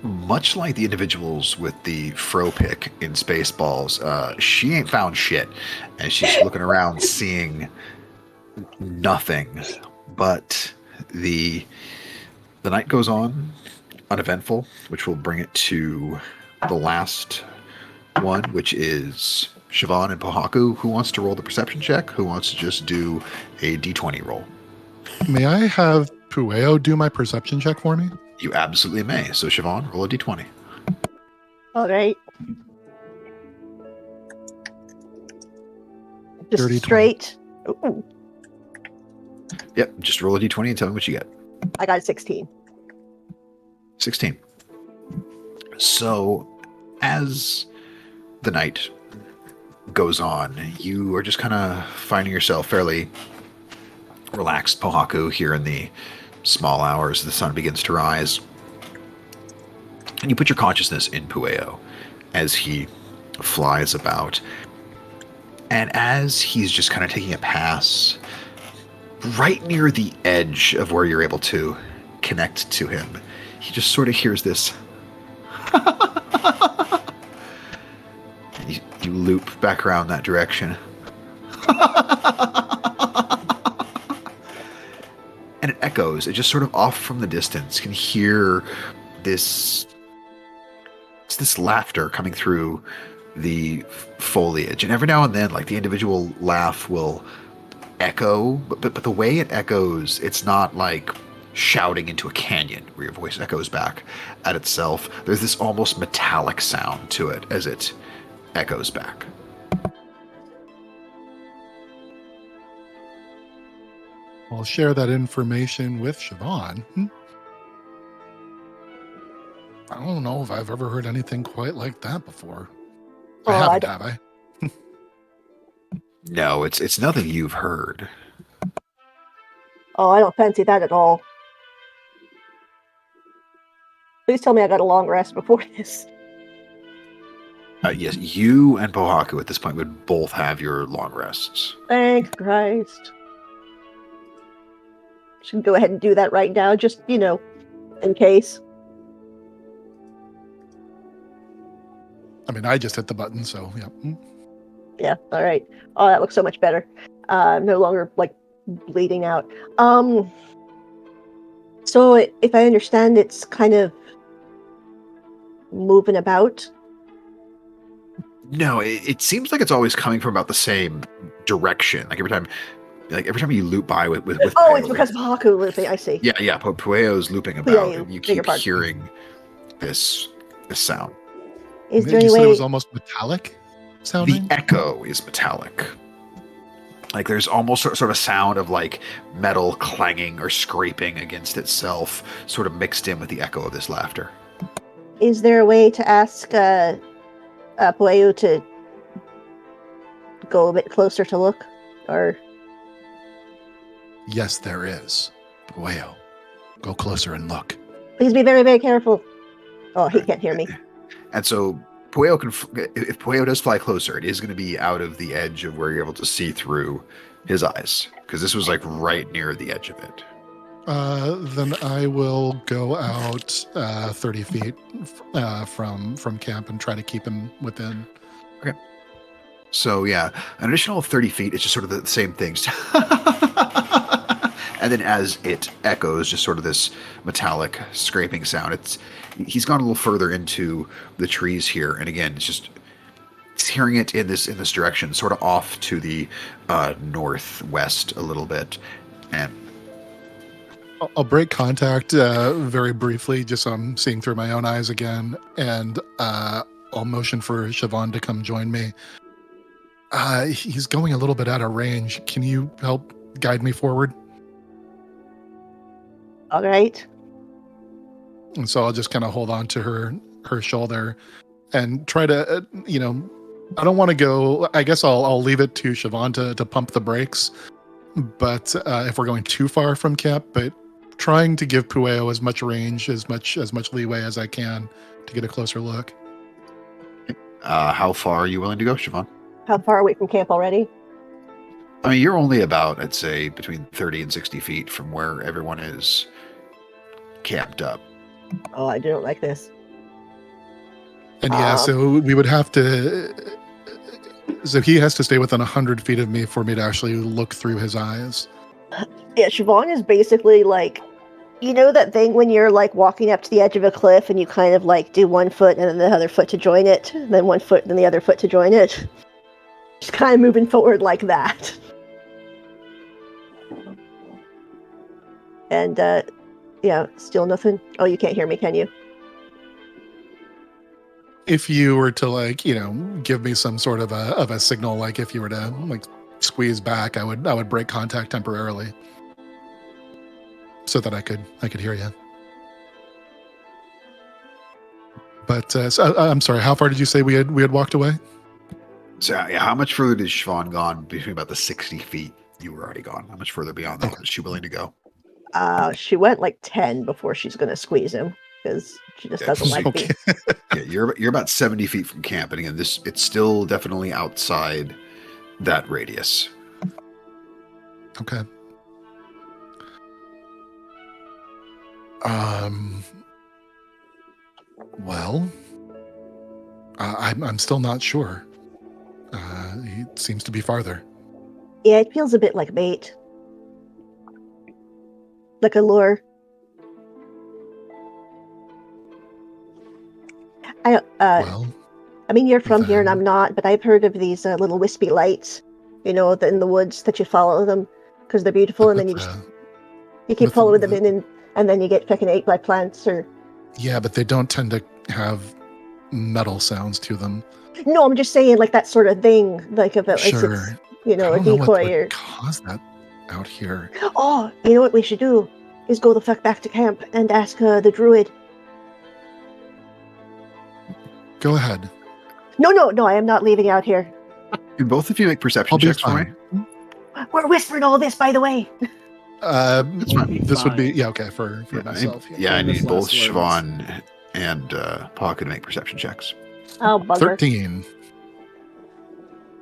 Speaker 1: much like the individuals with the fro pick in Spaceballs, she ain't found shit, and she's looking around seeing nothing. But the night goes on uneventful, which will bring it to the last one, which is Siobhan and Pohaku. Who wants to roll the perception check? Who wants to just do a D20 roll?
Speaker 2: May I have Pueo do my perception check for me?
Speaker 1: You absolutely may. So Siobhan, roll a D20.
Speaker 4: All right. Just
Speaker 2: Dirty 20.
Speaker 4: straight. Ooh,
Speaker 1: Yep, just roll a D20 and tell me what you get.
Speaker 4: I got 16.
Speaker 1: 16. So, as the night goes on, you are just kind of finding yourself fairly relaxed, Pohaku, here in the small hours the sun begins to rise. And you put your consciousness in Pueo as he flies about. And as he's just kind of taking a pass right near the edge of where you're able to connect to him, he just sort of hears this. You loop back around that direction. And it echoes. It just sort of off from the distance. You can hear this laughter coming through the foliage. And every now and then, like, the individual laugh will echo, but the way it echoes, it's not like shouting into a canyon where your voice echoes back at itself. There's this almost metallic sound to it as it echoes back.
Speaker 2: I'll share that information with Siobhan. I don't know if I've ever heard anything quite like that before.
Speaker 4: Oh,
Speaker 2: I
Speaker 4: I
Speaker 2: haven't,
Speaker 4: don't-
Speaker 2: have I?
Speaker 1: No, it's nothing you've heard.
Speaker 4: Oh, I don't fancy that at all. Please tell me I got a long rest before this.
Speaker 1: Yes, you and Pohaku at this point would both have your long rests.
Speaker 4: Thank Christ. Should go ahead and do that right now, just, in case.
Speaker 2: I mean, I just hit the button, so yeah.
Speaker 4: Yeah, all right. Oh, that looks so much better. No longer, bleeding out. So if I understand, it's kind of moving about.
Speaker 1: No, it seems like it's always coming from about the same direction. Like every time you loop by with
Speaker 4: Oh, it's
Speaker 1: Pueo,
Speaker 4: because of Haku looping. I see.
Speaker 1: yeah, Pueo's looping about,
Speaker 4: Pueo,
Speaker 1: and you
Speaker 4: bigger
Speaker 1: keep
Speaker 4: pardon.
Speaker 1: hearing this sound.
Speaker 4: Is there
Speaker 2: you
Speaker 4: any
Speaker 2: said
Speaker 4: way?
Speaker 2: it was almost metallic
Speaker 1: The
Speaker 2: sounding?
Speaker 1: echo is metallic. Like there's almost sort of a sound of like metal clanging or scraping against itself, sort of mixed in with the echo of this laughter.
Speaker 4: Is there a way to ask Pueo to go a bit closer to look, or?
Speaker 2: Yes, there is. Pueo, go closer and look.
Speaker 4: Please be very, very careful. Oh, he can't hear me.
Speaker 1: And so Pueo if Pueo does fly closer, it is going to be out of the edge of where you're able to see through his eyes, because this was like right near the edge of it.
Speaker 2: Then I will go out 30 feet from camp and try to keep him within.
Speaker 1: So yeah, an additional 30 feet, it's just sort of the same things. And then as it echoes, just sort of this metallic scraping sound, he's gone a little further into the trees here, and again, it's hearing it in this direction, sort of off to the northwest a little bit. And
Speaker 2: I'll break contact very briefly, just so I'm seeing through my own eyes again, and I'll motion for Siobhan to come join me. He's going a little bit out of range. Can you help guide me forward?
Speaker 4: All right.
Speaker 2: And so I'll just kind of hold on to her shoulder and try to, I don't want to go. I guess I'll leave it to Siobhan to pump the brakes. But if we're going too far from camp, but trying to give Pueo as much range, as much leeway as I can to get a closer look.
Speaker 1: how far are you willing to go, Siobhan?
Speaker 4: How far away from camp already?
Speaker 1: I mean, you're only about, I'd say, between 30 and 60 feet from where everyone is camped up.
Speaker 4: Oh, I don't like this.
Speaker 2: And yeah, so we would have to. So he has to stay within 100 feet of me for me to actually look through his eyes.
Speaker 4: Yeah, Siobhan is basically like, you know that thing when you're like walking up to the edge of a cliff and you kind of like do one foot and then the other foot to join it, and then one foot and then the other foot to join it? Just kind of moving forward like that. And, yeah, still nothing. Oh, you can't hear me, can you?
Speaker 2: If you were to like, give me some sort of a signal, like if you were to like squeeze back, I would break contact temporarily so that I could hear you. But so, I'm sorry. How far did you say we had walked away?
Speaker 1: So yeah, how much further did Siobhan gone between about the 60 feet you were already gone? How much further beyond that is she willing to go?
Speaker 4: She went like 10 before she's going to squeeze him because she just doesn't like me.
Speaker 1: Yeah, you're about 70 feet from camp, and again, it's still definitely outside that radius.
Speaker 2: Okay. Well, I'm still not sure. He seems to be farther.
Speaker 4: Yeah, it feels a bit like bait. Like a lure.
Speaker 2: Well,
Speaker 4: I mean, you're from here and
Speaker 2: then-
Speaker 4: I'm not, but I've heard of these little wispy lights, in the woods that you follow them because they're beautiful, and then you keep
Speaker 2: with
Speaker 4: following them
Speaker 2: the-
Speaker 4: in, and then you get fucking ate by plants. Or
Speaker 2: yeah, but they don't tend to have metal sounds to them.
Speaker 4: no, I'm just saying like that sort of thing, like if it,
Speaker 2: Sure.
Speaker 4: it's
Speaker 2: I
Speaker 4: a
Speaker 2: don't know what
Speaker 4: decoy
Speaker 2: would
Speaker 4: or
Speaker 2: cause that. out here.
Speaker 4: Oh, you know what we should do? Is go the fuck back to camp and ask the druid.
Speaker 2: Go ahead.
Speaker 4: No, I am not leaving out here.
Speaker 1: Do both of you make perception
Speaker 2: I'll be
Speaker 1: checks for me?
Speaker 2: fine.
Speaker 4: We're whispering all this, by the way.
Speaker 1: It's fine.
Speaker 2: This would be
Speaker 3: Fine.
Speaker 2: okay for myself.
Speaker 1: Yeah, I
Speaker 3: Famous
Speaker 1: need both
Speaker 3: last words.
Speaker 1: Siobhan and Pocket to make perception checks.
Speaker 4: Oh, bugger.
Speaker 2: 13.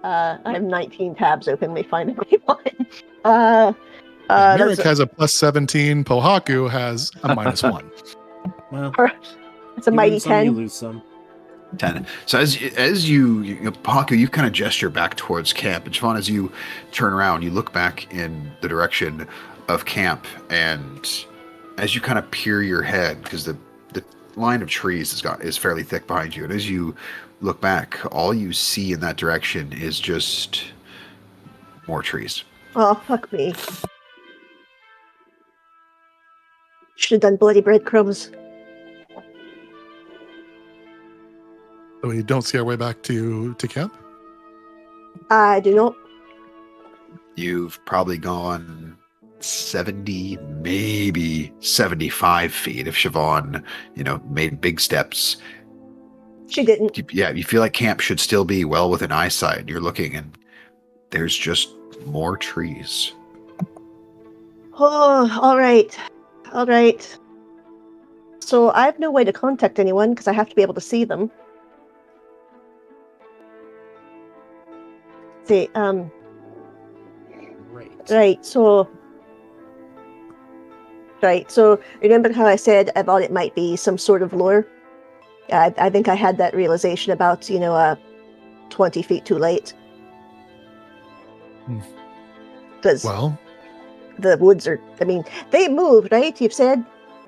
Speaker 4: I have 19 tabs open. Let me find a good one.
Speaker 2: Merrick
Speaker 4: That's
Speaker 2: has a plus 17. Pohaku has a minus 1.
Speaker 3: Well,
Speaker 4: a
Speaker 3: you
Speaker 4: mighty
Speaker 3: win some, you
Speaker 4: 10.
Speaker 3: lose some.
Speaker 1: 10. So as you Paku, you kind of gesture back towards camp. And Siobhan, as you turn around, you look back in the direction of camp. And as you kind of peer your head, because the line of trees is fairly thick behind you. And as you look back, all you see in that direction is just more trees.
Speaker 4: Oh, fuck me. Should have done bloody breadcrumbs.
Speaker 2: So we don't see our way back to camp?
Speaker 4: I do not.
Speaker 1: You've probably gone 70, maybe 75 feet if Siobhan, made big steps.
Speaker 4: She didn't.
Speaker 1: You feel like camp should still be well within eyesight. You're looking and there's just more trees.
Speaker 4: Oh, all right. All right. So I have no way to contact anyone because I have to be able to see them. See,
Speaker 3: Right.
Speaker 4: Right, so remember how I said I thought it might be some sort of lure? I think I had that realization about, 20 feet too late.
Speaker 2: Hmm.
Speaker 4: Because
Speaker 2: Well,
Speaker 4: the woods are, they move, right? You've said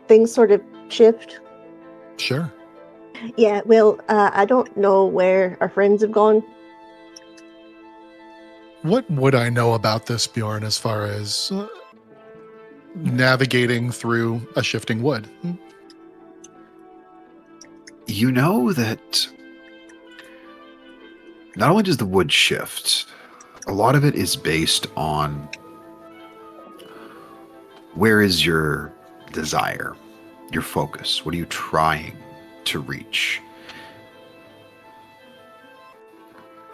Speaker 4: things sort of shift.
Speaker 2: sure.
Speaker 4: Yeah, well, I don't know where our friends have gone.
Speaker 2: What would I know about this, Bjorn, as far as navigating through a shifting wood?
Speaker 1: You know that not only does the wood shift, a lot of it is based on where is your desire, your focus? What are you trying to reach?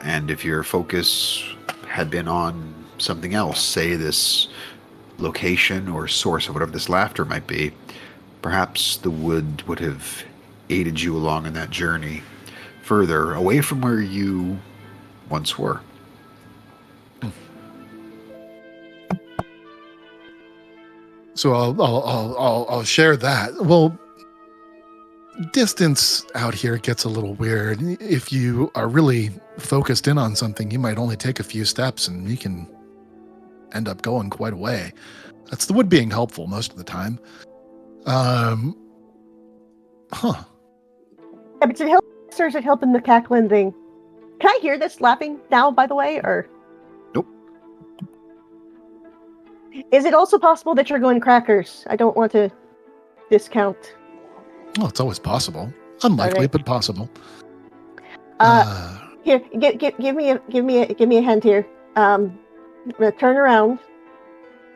Speaker 1: And if your focus had been on something else, say this location or source of whatever this laughter might be, perhaps the wood would have aided you along in that journey further away from where you once were.
Speaker 2: So I'll share that. Well, distance out here gets a little weird. If you are really focused in on something, you might only take a few steps and you can end up going quite a way. That's the wood being helpful most of the time.
Speaker 4: Yeah, but does it help, or is it helping the cackling thing? Can I hear this laughing now, by the way, or?
Speaker 1: Nope.
Speaker 4: Is it also possible that you're going crackers? I don't want to discount.
Speaker 2: Well, it's always possible. Unlikely,
Speaker 4: Alright.
Speaker 2: but possible.
Speaker 4: Here, give me a hint here. I'm gonna turn around.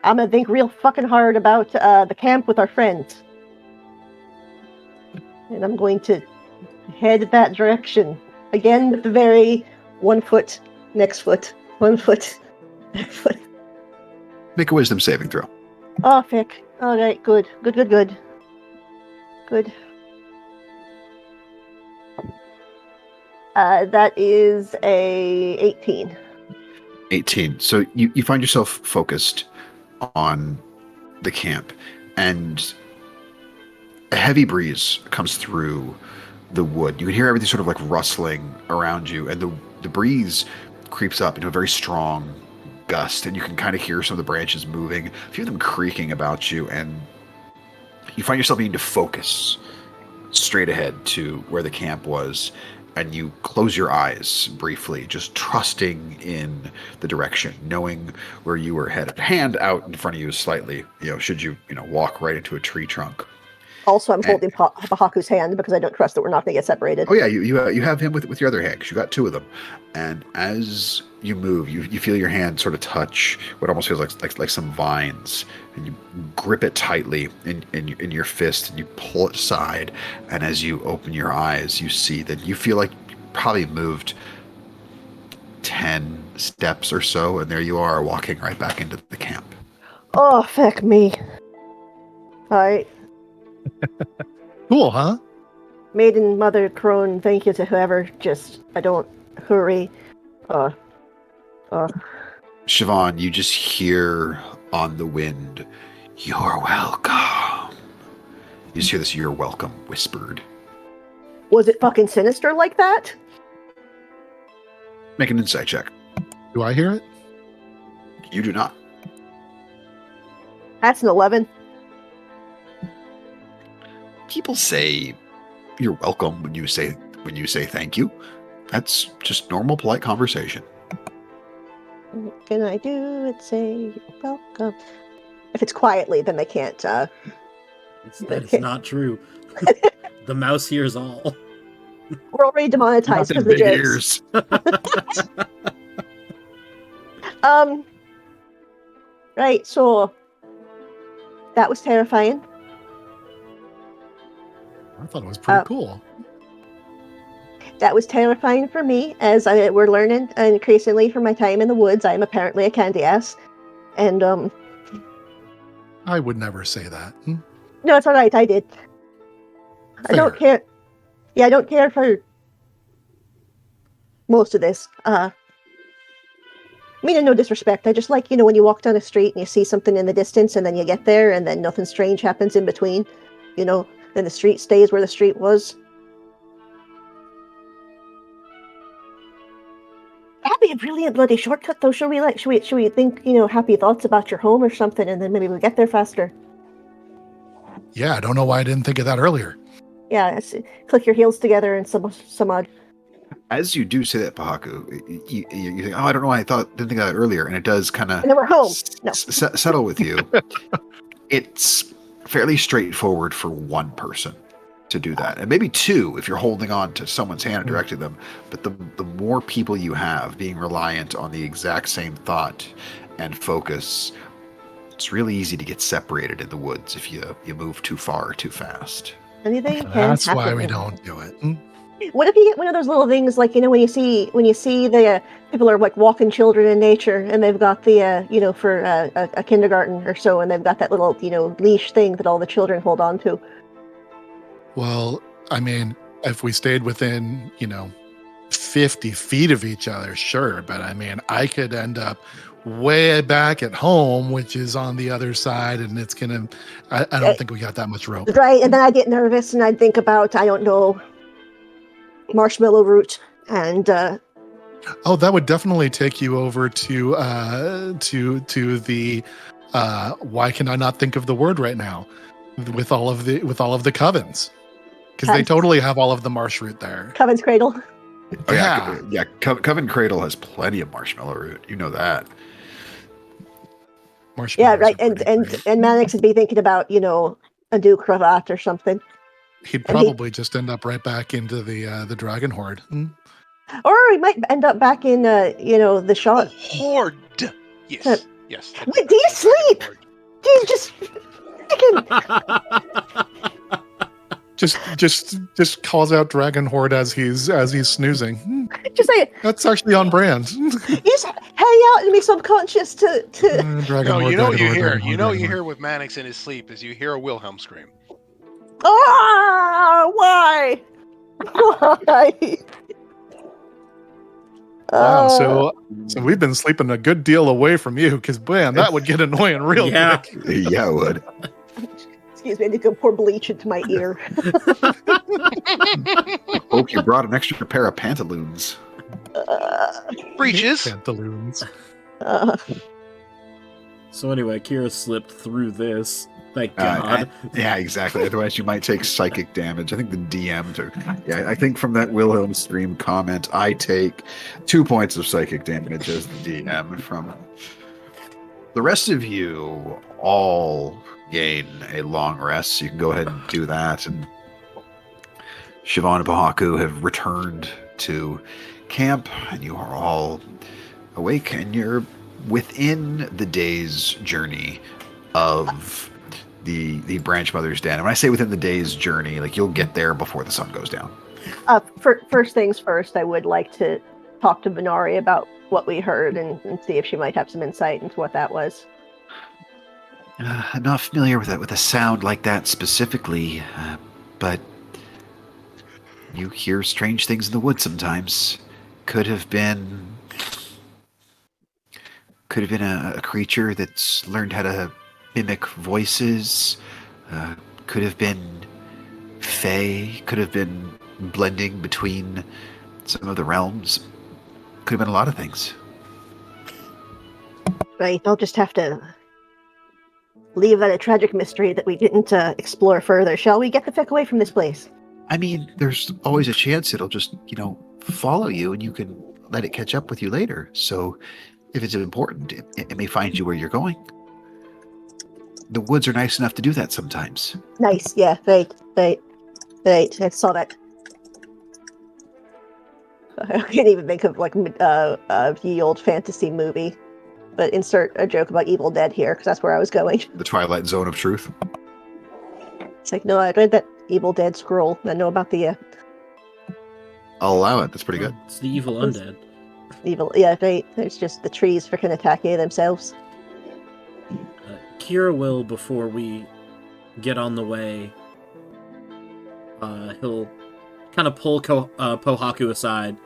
Speaker 4: I'm gonna think real fucking hard about the camp with our friends, and I'm going to head that direction again with the very 1 foot, next foot, 1 foot, next foot.
Speaker 1: Make a wisdom saving throw.
Speaker 4: Oh, Fick. All right, good. That is a 18.
Speaker 1: 18. So you find yourself focused on the camp, and a heavy breeze comes through the wood. You can hear everything sort of like rustling around you, and the breeze creeps up into a very strong gust, and you can kind of hear some of the branches moving, a few of them creaking about you, and you find yourself needing to focus straight ahead to where the camp was, and you close your eyes briefly, just trusting in the direction, knowing where you were headed. Hand out in front of you slightly, should you, walk right into a tree trunk.
Speaker 4: Also, I'm
Speaker 1: And-
Speaker 4: holding Bahaku's hand because I don't trust that we're not going to get separated.
Speaker 1: Oh yeah, you have him with your other hand, 'cause you got two of them, and as you move, you feel your hand sort of touch what almost feels like some vines, and you grip it tightly in your fist, and you pull it aside, and as you open your eyes, you see that you feel like you probably moved 10 steps or so, and there you are walking right back into the camp.
Speaker 4: Oh, fuck me. Alright.
Speaker 2: Cool, huh?
Speaker 4: Maiden, Mother, Crone, thank you to whoever. I don't hurry.
Speaker 1: Siobhan, you just hear on the wind, "You're welcome." You just hear this "you're welcome" whispered.
Speaker 4: Was it fucking sinister like that?
Speaker 1: Make an insight check.
Speaker 2: Do I hear it?
Speaker 1: You do not.
Speaker 4: That's an 11.
Speaker 1: People say you're welcome when you say thank you. That's just normal, polite conversation.
Speaker 4: What can I do? It's say welcome. If it's quietly, then they can't.
Speaker 3: That is not true. The mouse hears all.
Speaker 4: We're already demonetized
Speaker 1: Not
Speaker 4: because of the
Speaker 1: big
Speaker 4: jokes.
Speaker 1: ears.
Speaker 4: Right. So that was terrifying.
Speaker 2: I thought it was pretty
Speaker 4: Uh,
Speaker 2: cool.
Speaker 4: That was terrifying for me, as we're learning increasingly from my time in the woods. I am apparently a candy ass, and
Speaker 2: I would never say that.
Speaker 4: no, it's all right. I did. I don't
Speaker 2: Fair.
Speaker 4: care. Yeah, I don't care for most of this. I mean, no disrespect. I just like, when you walk down a street and you see something in the distance, and then you get there, and then nothing strange happens in between. Then the street stays where the street was. That'd be a brilliant bloody shortcut, though. Should we think, happy thoughts about your home or something, and then maybe we'll get there faster.
Speaker 2: Yeah, I don't know why I didn't think of that earlier.
Speaker 4: Yeah, click your heels together and some odd.
Speaker 1: As you do say that, Pahaku, you think, "Oh, I don't know why didn't think of that earlier," and it does kind of
Speaker 4: And then we're home. No.
Speaker 1: settle with you. It's fairly straightforward for one person to do that, and maybe two if you're holding on to someone's hand and directing them. But the more people you have being reliant on the exact same thought and focus, it's really easy to get separated in the woods if you move too far or too fast.
Speaker 4: Anything can
Speaker 2: That's
Speaker 4: happen.
Speaker 2: why we don't do it.
Speaker 4: What if you get one of those little things, like, when you see the people are like walking children in nature, and they've got the for a kindergarten or so, and they've got that little leash thing that all the children hold on to.
Speaker 2: Well, I mean, if we stayed within, 50 feet of each other, sure. But I mean, I could end up way back at home, which is on the other side, and it's gonna. I don't think we got that much rope.
Speaker 4: Right, and then I get nervous and I'd think about, I don't know, marshmallow root and
Speaker 2: Oh, that would definitely take you over to the. Why can I not think of the word right now? With all of the covens, because they totally have all of the marsh root there.
Speaker 4: Coven's Cradle.
Speaker 1: Oh, yeah. Coven Cradle has plenty of marshmallow root. You know that.
Speaker 4: Yeah,
Speaker 2: Marshmallows
Speaker 4: right,
Speaker 2: are pretty great.
Speaker 4: and Mannix would be thinking about, a new cravat or something.
Speaker 2: He'd
Speaker 4: and he-
Speaker 2: probably just end up right back into the dragon horde.
Speaker 4: Or he might end up back in, the shot.
Speaker 6: Horde. Yes.
Speaker 4: Uh,
Speaker 6: Yes.
Speaker 4: Wait, do you sleep? Do you just freaking...
Speaker 2: Just calls out dragon horde as he's snoozing.
Speaker 4: Just say,
Speaker 2: That's actually on brand.
Speaker 4: you just hang out and be subconscious to
Speaker 2: Dragon
Speaker 6: No,
Speaker 2: horde,
Speaker 6: you know what
Speaker 2: dragon
Speaker 6: you
Speaker 2: horde,
Speaker 6: hear.
Speaker 2: dragon
Speaker 6: You
Speaker 2: horde,
Speaker 6: know what
Speaker 2: dragon
Speaker 6: you
Speaker 2: horde.
Speaker 6: hear with Mannix in his sleep is you hear a Wilhelm scream.
Speaker 4: why? Why?
Speaker 2: Wow,
Speaker 4: Oh,
Speaker 2: so we've been sleeping a good deal away from you, because man, that would get annoying real
Speaker 3: Yeah.
Speaker 2: quick.
Speaker 1: Yeah, it would.
Speaker 4: excuse me, I need to go pour bleach into my ear.
Speaker 1: Hope you brought an extra pair of pantaloons.
Speaker 6: Breaches.
Speaker 2: Pantaloons.
Speaker 3: So anyway, Kira slipped through this. Thank
Speaker 1: Uh,
Speaker 3: God.
Speaker 1: Yeah, exactly. Otherwise, you might take psychic damage. I think the DM took. Yeah, I think from that Wilhelm stream comment, I take 2 points of psychic damage as the DM. From the rest of you, all gain a long rest, so you can go ahead and do that. And Siobhan and Pohaku have returned to camp, and you are all awake, and you're within the day's journey of the Branch Mother's Den. And when I say within the day's journey, like you'll get there before the sun goes down.
Speaker 4: First things first, I would like to talk to Benari about what we heard and see if she might have some insight into what that was.
Speaker 1: I'm not familiar with a sound like that specifically, but you hear strange things in the woods sometimes. Could have been a creature that's learned how to mimic voices. Could have been fae. Could have been blending between some of the realms. Could have been a lot of things.
Speaker 4: Right, I'll just have to leave that a tragic mystery that we didn't explore further. Shall we get the fuck away from this place?
Speaker 1: I mean, there's always a chance it'll just, follow you, and you can let it catch up with you later. So if it's important, it may find you where you're going. The woods are nice enough to do that sometimes.
Speaker 4: Nice, yeah, right. I saw that. I can't even think of the old fantasy movie, but insert a joke about Evil Dead here, because that's where I was going.
Speaker 1: The Twilight Zone of Truth.
Speaker 4: It's like, no, I read that Evil Dead scroll. I know about the
Speaker 1: I'll allow it. That's pretty good.
Speaker 3: It's the evil undead.
Speaker 4: evil. Yeah, right. There's just the trees freaking attacking themselves.
Speaker 3: Kira will, before we get on the way, he'll kind of pull Pohaku aside.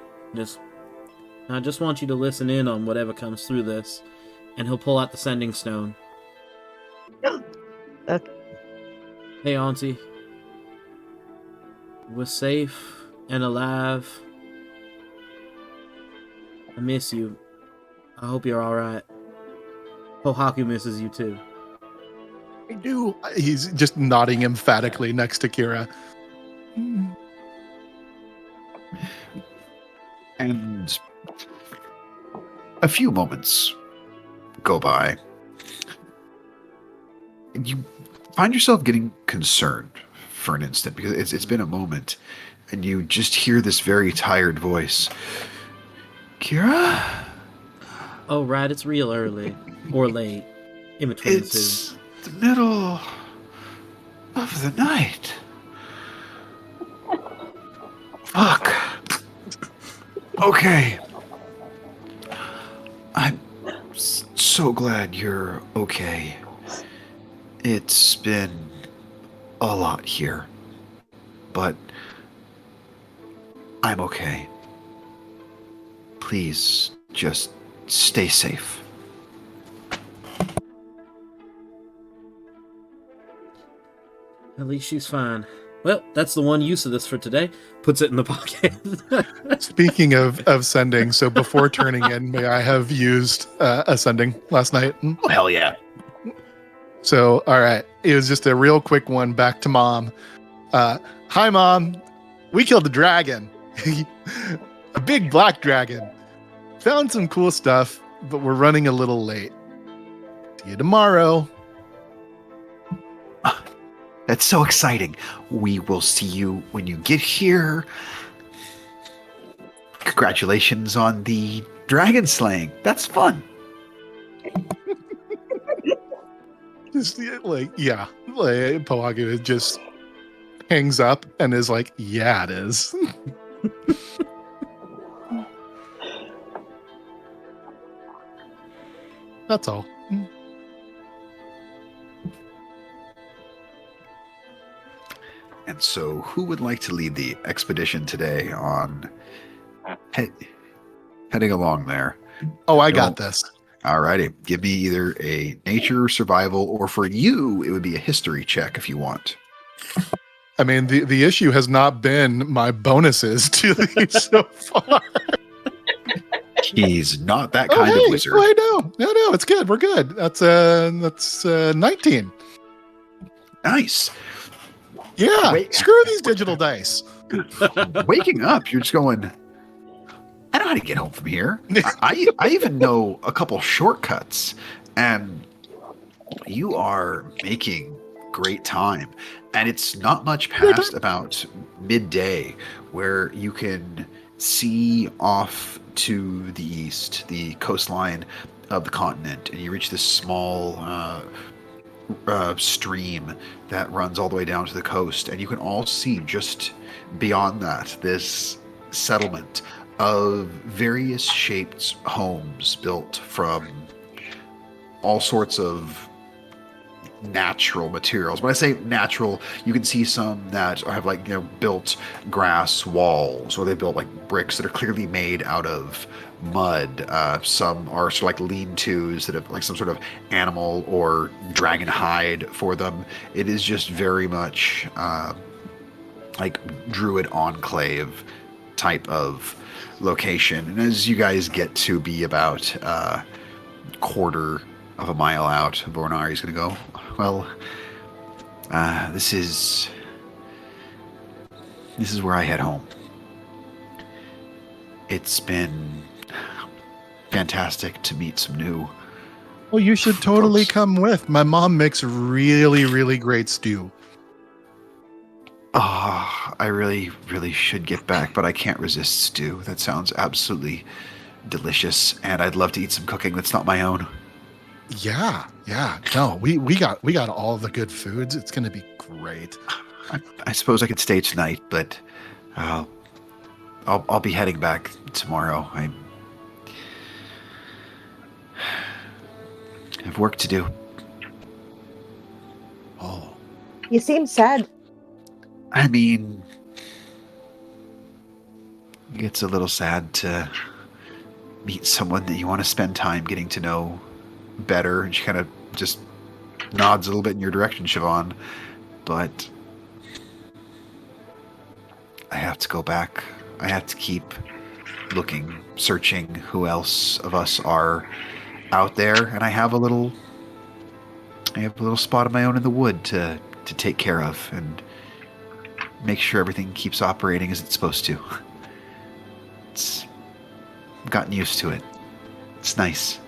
Speaker 3: I just want you to listen in on whatever comes through this. And he'll pull out the sending stone. Hey, Auntie. We're safe and alive. I miss you. I hope you're alright. Pohaku misses you too.
Speaker 2: I do. He's just nodding emphatically next to Kira.
Speaker 1: And a few moments go by. And you find yourself getting concerned for an instant, because it's been a moment, and you just hear this very tired voice. Kira?
Speaker 3: Oh, right, it's real early. Or late. In between the two.
Speaker 1: It's the middle of the night. Fuck. Okay. I'm so glad you're okay. It's been a lot here, but I'm okay. Please just stay safe.
Speaker 3: At least she's fine. Well, that's the one use of this for today. Puts it in the pocket.
Speaker 2: Speaking of sending, so before turning in, may I have used a sending last night?
Speaker 1: Oh, hell yeah.
Speaker 2: So, all right. It was just a real quick one back to Mom. Hi, Mom. We killed a dragon. A big black dragon. Found some cool stuff, but we're running a little late. See you tomorrow.
Speaker 1: That's so exciting. We will see you when you get here. Congratulations on the dragon slaying. That's fun.
Speaker 2: Just Pohaku just hangs up and is like, yeah, it is. That's all.
Speaker 1: And so, who would like to lead the expedition today on heading along there?
Speaker 2: Oh, I got this.
Speaker 1: Alrighty. Give me either a nature, survival, or for you, it would be a history check if you want.
Speaker 2: I mean, the issue has not been my bonuses to these so far.
Speaker 1: He's not that kind of wizard.
Speaker 2: I know. No, it's good. We're good. That's 19.
Speaker 1: Nice.
Speaker 2: Yeah.
Speaker 1: Wait.
Speaker 2: Screw these digital dice.
Speaker 1: Waking up, you're just going, I know how to get home from here. I even know a couple shortcuts. And You are making great time, and it's not much past about midday where you can see off to the east the coastline of the continent, and you reach this small stream that runs all the way down to the coast, and you can all see just beyond that this settlement of various shaped homes built from all sorts of natural materials. When I say natural, you can see some that have like, built grass walls, or they built like bricks that are clearly made out of mud. Some are sort of like lean-tos that have like some sort of animal or dragon hide for them. It is just very much like Druid enclave type of location. And as you guys get to be about quarter of a mile out, Vornari's going to go, well, this is where I head home. It's been fantastic to meet some new
Speaker 2: Well, you should totally
Speaker 1: folks.
Speaker 2: come with. My mom makes really, really great stew.
Speaker 1: I really, really should get back, but I can't resist stew. That sounds absolutely delicious, and I'd love to eat some cooking that's not my own.
Speaker 2: Yeah. No, we got all the good foods. It's gonna be great.
Speaker 1: I suppose I could stay tonight, but I'll be heading back tomorrow. I have work to do.
Speaker 2: Oh,
Speaker 4: You seem sad.
Speaker 1: I mean, it's a little sad to meet someone that you want to spend time getting to know better. And she kind of just nods a little bit in your direction, Siobhan. But I have to go back. I have to keep looking, searching who else of us are out there. And I have a little spot of my own in the wood to take care of and make sure everything keeps operating as it's supposed to. I've gotten used to it. It's nice.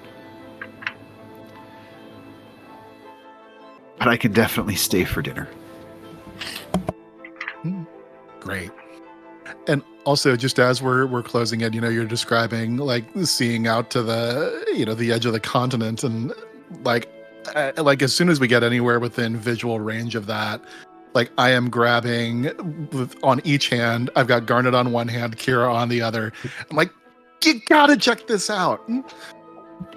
Speaker 1: But I can definitely stay for dinner.
Speaker 2: great. And also, just as we're closing in, you're describing like seeing out to the the edge of the continent, and like as soon as we get anywhere within visual range of that, like I am grabbing on each hand. I've got Garnet on one hand, Kira on the other. I'm like, you gotta check this out.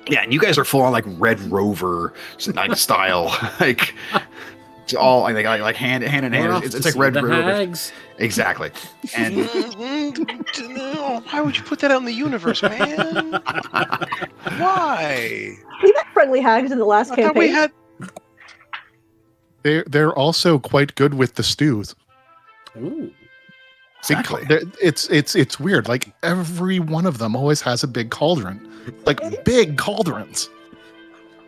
Speaker 1: Yeah, and you guys are full on like Red Rover like style, like it's all like hand in hand. It's like Red
Speaker 3: the
Speaker 1: Rover.
Speaker 3: hags.
Speaker 1: Exactly. And
Speaker 6: Why would you put that out in the universe, man? Why?
Speaker 4: We met friendly hags in the last
Speaker 6: I thought we
Speaker 4: campaign.
Speaker 6: had.
Speaker 2: They're also quite good with the stews.
Speaker 3: Ooh.
Speaker 1: exactly.
Speaker 2: It's weird. Like every one of them always has a big cauldron, like big cauldrons.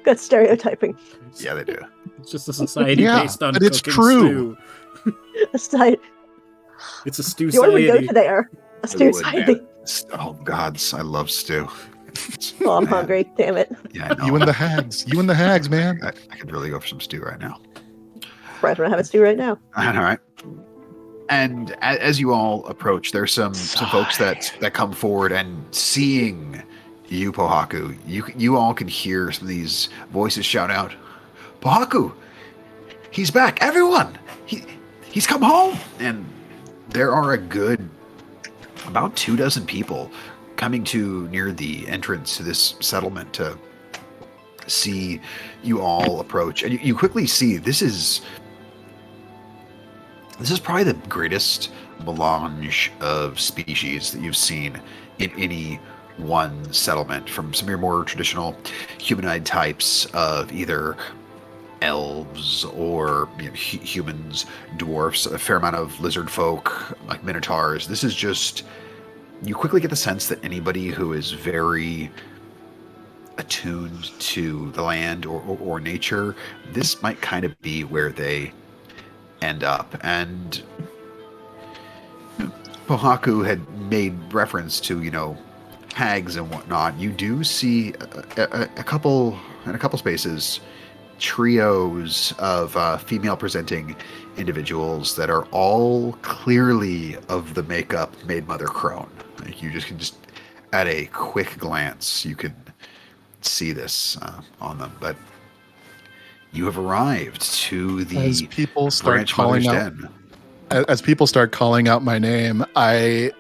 Speaker 4: Good stereotyping.
Speaker 1: Yeah, they do.
Speaker 3: It's just a society
Speaker 2: Yeah,
Speaker 3: based on
Speaker 2: but it's
Speaker 3: cooking
Speaker 2: true.
Speaker 3: stew.
Speaker 4: Aside,
Speaker 3: It's a stew
Speaker 4: you want to go
Speaker 3: society.
Speaker 4: to there? A
Speaker 1: I
Speaker 4: stew
Speaker 1: would,
Speaker 4: society.
Speaker 1: man. Oh gods, I love stew.
Speaker 4: Oh, I'm
Speaker 1: Man,
Speaker 4: hungry. Damn it.
Speaker 1: Yeah, I know.
Speaker 2: You and the hags, man.
Speaker 1: I could really go for some stew right now.
Speaker 4: Surprised when I have a stew right now.
Speaker 1: All right. And as you all approach, there's some folks that come forward, and seeing you, Pohaku, you all can hear some of these voices shout out, "Pohaku, he's back! Everyone, he's come home!" And there are a good about 24 people coming to near the entrance to this settlement to see you all approach, and you quickly see this is probably the greatest melange of species that you've seen in any one settlement, from some of your more traditional humanoid types of either elves or humans, dwarfs, a fair amount of lizard folk like minotaurs. This is just, you quickly get the sense that anybody who is very attuned to the land or nature, this might kind of be where they end up. And Pohaku had made reference to, hags and whatnot. You do see a couple spaces trios of female-presenting individuals that are all clearly of the makeup made Mother Crone. Like you can just at a quick glance, you can see this on them. But you have arrived to the
Speaker 2: As people start
Speaker 1: Branch
Speaker 2: calling
Speaker 1: Mother's
Speaker 2: out,
Speaker 1: Den.
Speaker 2: as people start calling out my name, I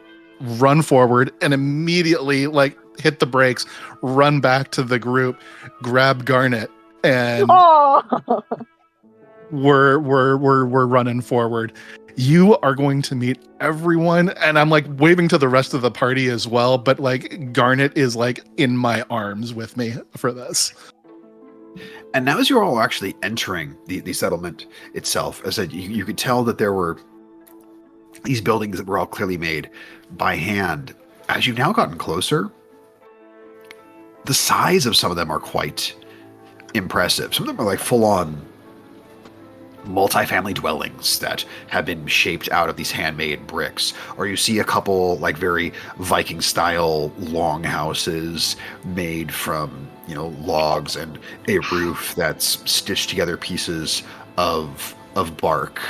Speaker 2: run forward and immediately like hit the brakes, run back to the group, grab Garnet, and
Speaker 4: Oh,
Speaker 2: we're running forward. You are going to meet everyone, and I'm like waving to the rest of the party as well, but like Garnet is like in my arms with me for this.
Speaker 1: And now as you're all actually entering the settlement itself, as I said, you could tell that there were these buildings that were all clearly made by hand. As you've now gotten closer, the size of some of them are quite impressive. Some of them are like full-on multifamily dwellings that have been shaped out of these handmade bricks. Or you see a couple like very Viking style long houses made from, logs and a roof that's stitched together pieces of bark.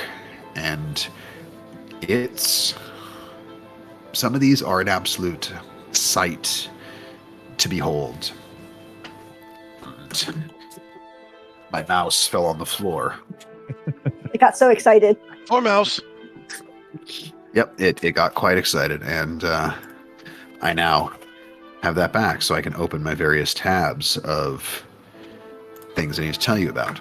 Speaker 1: And some of these are an absolute sight to behold. My mouse fell on the floor.
Speaker 4: I got so excited.
Speaker 6: Or mouse.
Speaker 1: Yep, it got quite excited, and I now have that back, so I can open my various tabs of things I need to tell you about.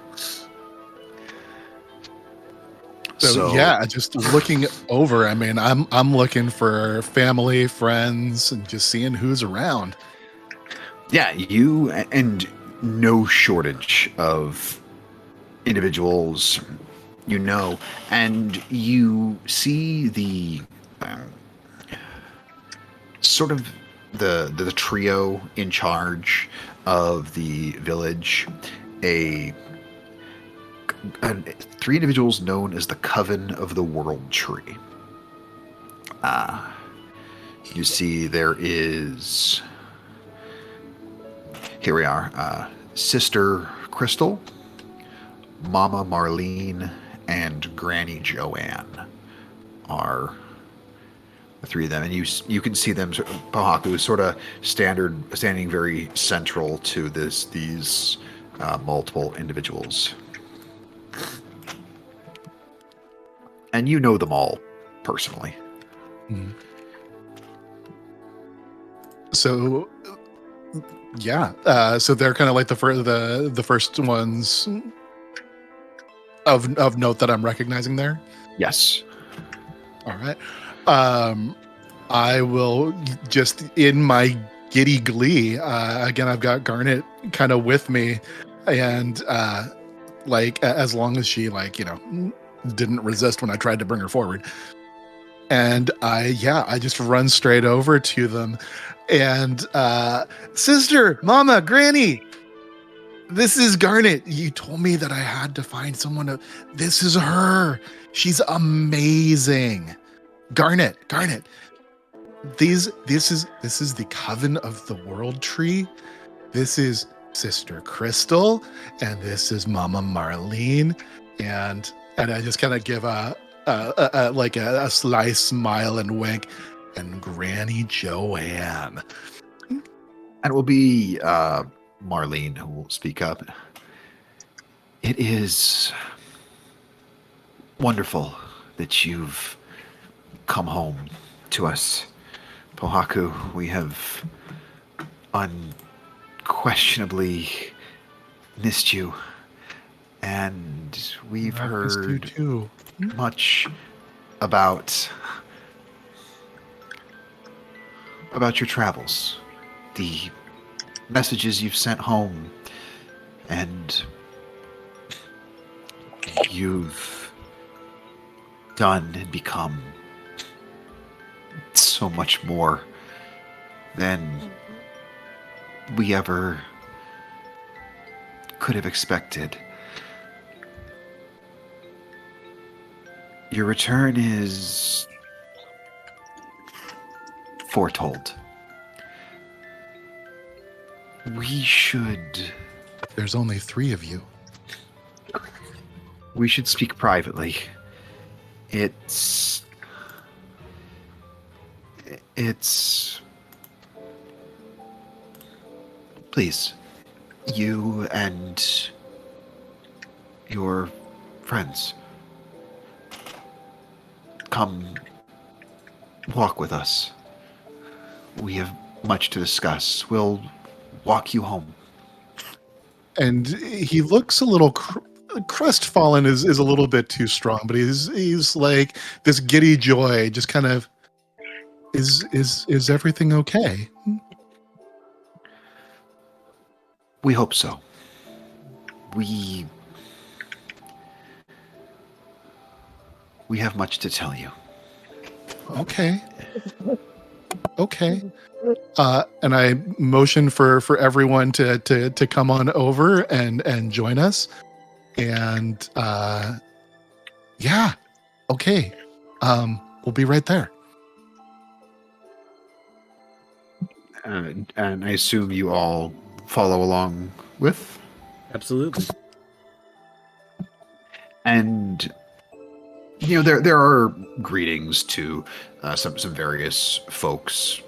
Speaker 2: So yeah, just looking over. I mean, I'm looking for family, friends, and just seeing who's around.
Speaker 1: Yeah, you and no shortage of individuals, and you see the sort of the trio in charge of the village, three individuals known as the Coven of the World Tree. You see there is, here we are, Sister Crystal, Mama Marlene, and Granny Joanne are the three of them. And you can see them, Pohaku, sort of standing very central to these multiple individuals. And you know them all personally.
Speaker 2: So yeah, so they're kind of like the first ones of note that I'm recognizing there.
Speaker 1: Yes.
Speaker 2: All right. I will just in my giddy glee. Again, I've got Garnet kind of with me, and as long as she didn't resist when I tried to bring her forward, and I just run straight over to them, and Sister, Mama, Granny, this is Garnet. You told me that I had to find someone. This is her. She's amazing. Garnet. This is the Coven of the World Tree. This is Sister Crystal, and this is Mama Marlene, and I just kind of give a sly smile and wink, and Granny Joanne.
Speaker 1: And it will be Marlene who will speak up. It is wonderful that you've come home to us, Pohaku. We have unquestionably missed you, and we've heard
Speaker 2: too.
Speaker 1: much about your travels, the messages you've sent home, and you've done and become so much more than we ever could have expected. Your return is foretold. We should...
Speaker 2: There's only 3 of you.
Speaker 1: We should speak privately. It's please, you and your friends, come walk with us. We have much to discuss. We'll walk you home.
Speaker 2: And he looks a little crestfallen is a little bit too strong, but he's like this giddy joy, just kind of is everything okay?
Speaker 1: We hope so. We have much to tell you.
Speaker 2: Okay. Okay. And I motion for everyone to come on over and join us. And yeah. Okay. We'll be right there.
Speaker 1: And I assume you all follow along with?
Speaker 3: Absolutely.
Speaker 1: And there are greetings to some various folks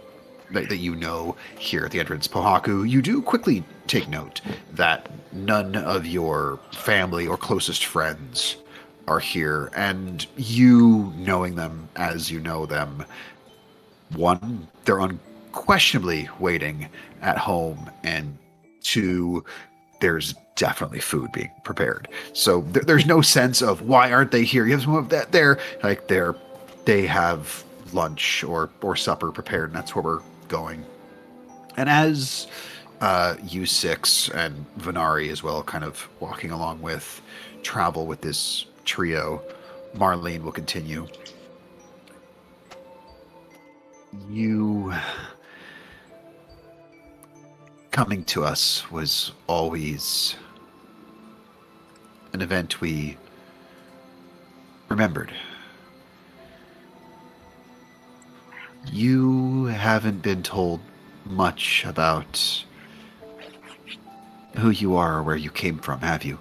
Speaker 1: that you know here at the entrance. Pohaku, you do quickly take note that none of your family or closest friends are here, and you knowing them as you know them, one, they're unquestionably waiting at home, and two, there's definitely food being prepared. So there's no sense of why aren't they here. You have some of that there, like they have lunch or supper prepared, and that's where we're going. And as U6 and Venari as well, kind of walking along with, travel with this trio, Marlene will continue. You coming to us was always an event we remembered. You haven't been told much about who you are or where you came from, have you?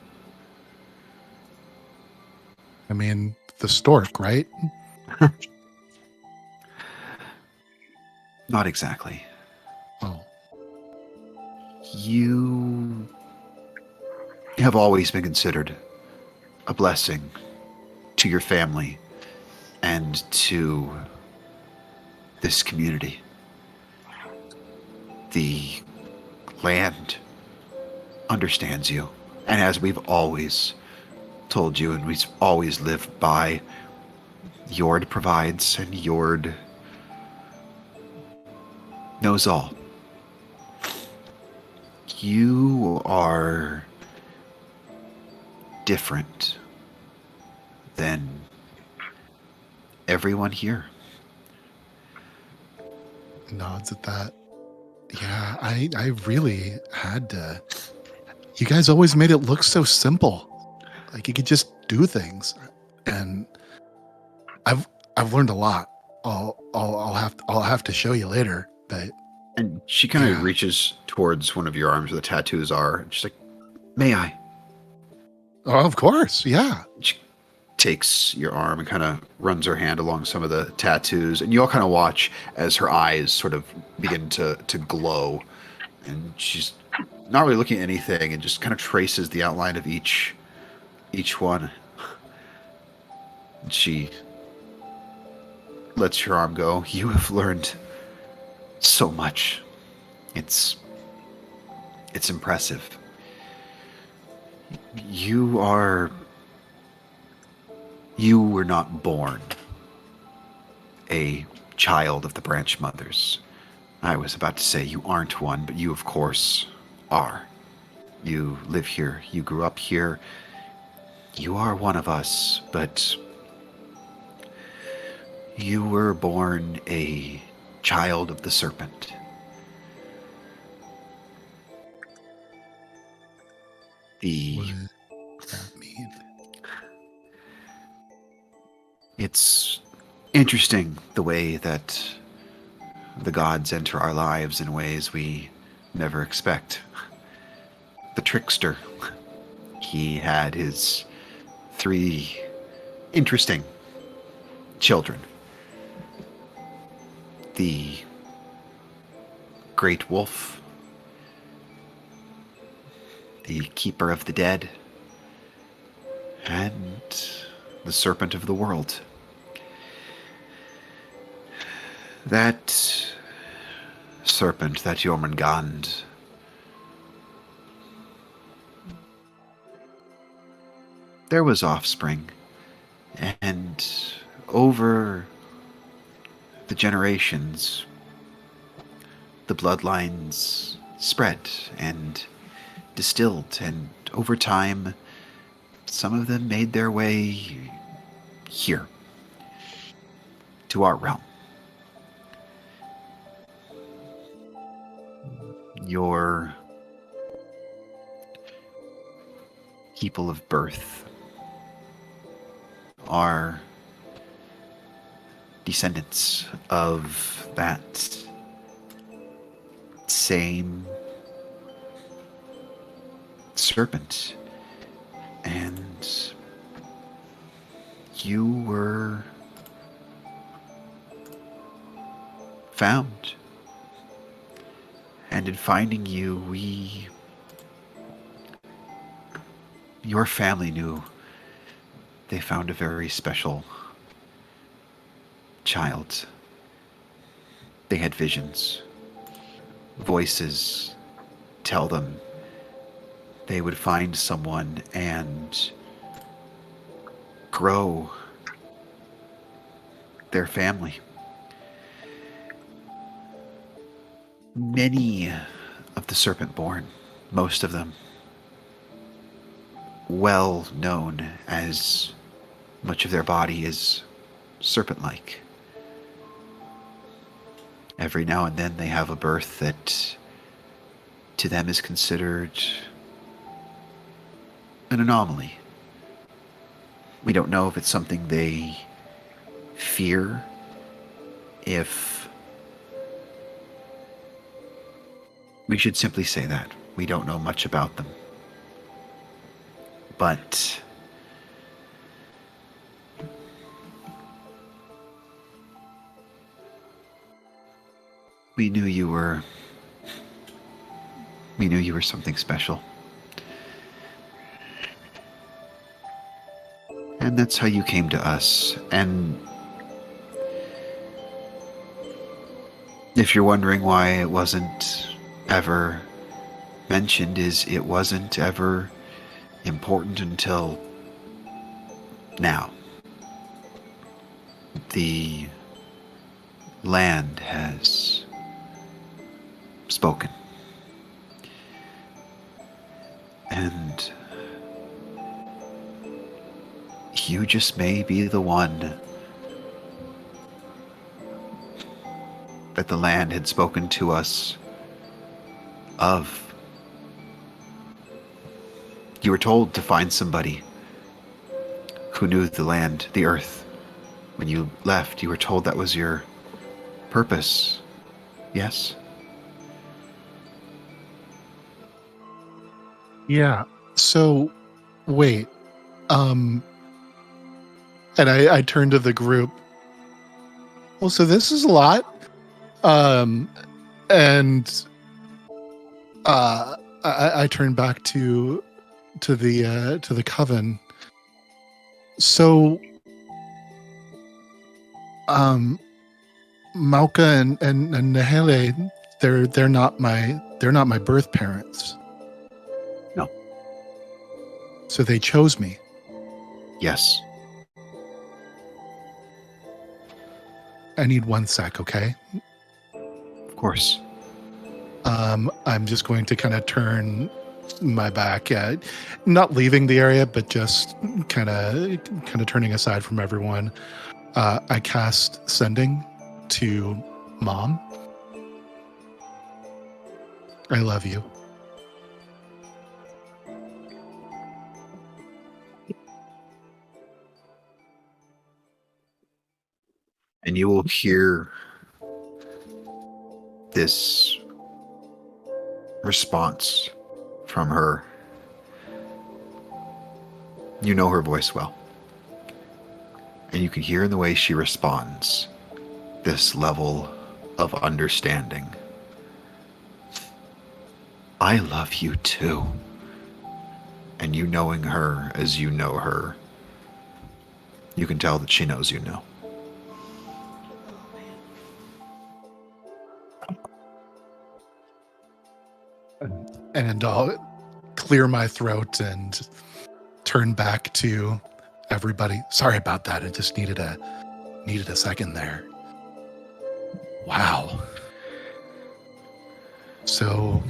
Speaker 2: I mean, the stork, right?
Speaker 1: Not exactly.
Speaker 2: Oh.
Speaker 1: You have always been considered a blessing to your family and to this community. The land understands you, and as we've always told you, and we've always lived by, Yord provides, and Yord knows all. You are different than everyone here.
Speaker 2: Nods at that. Yeah, I really had to. You guys always made it look so simple. Like you could just do things. And I've learned a lot. I'll have to show you later, but
Speaker 1: And she kind of reaches towards one of your arms where the tattoos are. And she's like, "May I?"
Speaker 2: oh, of course, yeah.
Speaker 1: She takes your arm and kind of runs her hand along some of the tattoos, and you all kind of watch as her eyes sort of begin to glow, and she's not really looking at anything and just kind of traces the outline of each one. And she lets your arm go. You have learned so much. It's impressive. You were not born a child of the Branch Mothers. I was about to say you aren't one, but you of course are. You live here, you grew up here. You are one of us, but you were born a child of the serpent.
Speaker 2: What does that mean?
Speaker 1: It's interesting the way that the gods enter our lives in ways we never expect. The trickster, he had his 3 interesting children. The Great Wolf, the Keeper of the Dead, and the Serpent of the World. That serpent, that Jormungand, there was offspring, and over the generations, the bloodlines spread and distilled, and over time, some of them made their way here, to our realm. Your people of birth are descendants of that same serpent, and you were found. And in finding you, your family knew they found a very special child. They had visions. Voices tell them they would find someone and grow their family. Many of the Serpent-born, most of them, well known, as much of their body is serpent-like. Every now and then they have a birth that to them is considered an anomaly. We don't know if it's something they fear, if we should simply say that. We don't know much about them. But we knew you were something special. And that's how you came to us. And if you're wondering why it wasn't ever mentioned, it wasn't ever important until now. The land has spoken. And you just may be the one that the land had spoken to us of. You were told to find somebody who knew the land, the earth. When you left, you were told that was your purpose. Yes?
Speaker 2: Yeah. So, wait. And I turned to the group. Well, so this is a lot. And I turned back to the coven. So, Mauka and Nahele, they're not my birth parents.
Speaker 1: No.
Speaker 2: So they chose me.
Speaker 1: Yes.
Speaker 2: I need 1 sec, okay?
Speaker 1: Of course.
Speaker 2: I'm just going to kind of turn my back at, not leaving the area, but just kind of turning aside from everyone. I cast Sending to Mom. I love you.
Speaker 1: And you will hear this response from her. You know her voice well. And you can hear in the way she responds this level of understanding. I love you too. And you knowing her as you know her, you can tell that she knows you know.
Speaker 2: And I'll clear my throat and turn back to everybody. Sorry about that. I just needed a second there. Wow. So,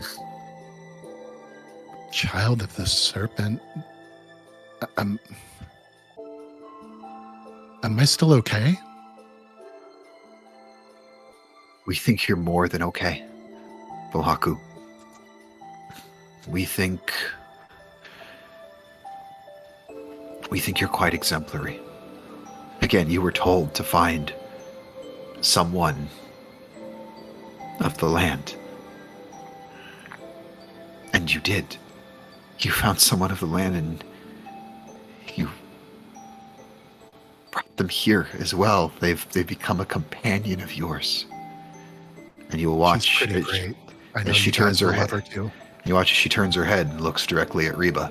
Speaker 2: child of the serpent, am I still okay?
Speaker 1: We think you're more than okay, Bohaku. We think you're quite exemplary. Again, you were told to find someone of the land. And you did. You found someone of the land and you brought them here as well. They've become a companion of yours. And you will watch
Speaker 2: She's pretty great. I know
Speaker 1: as she
Speaker 2: you
Speaker 1: turns
Speaker 2: guys
Speaker 1: her
Speaker 2: will
Speaker 1: head.
Speaker 2: love her too.
Speaker 1: You watch as she turns her head and looks directly at Reba.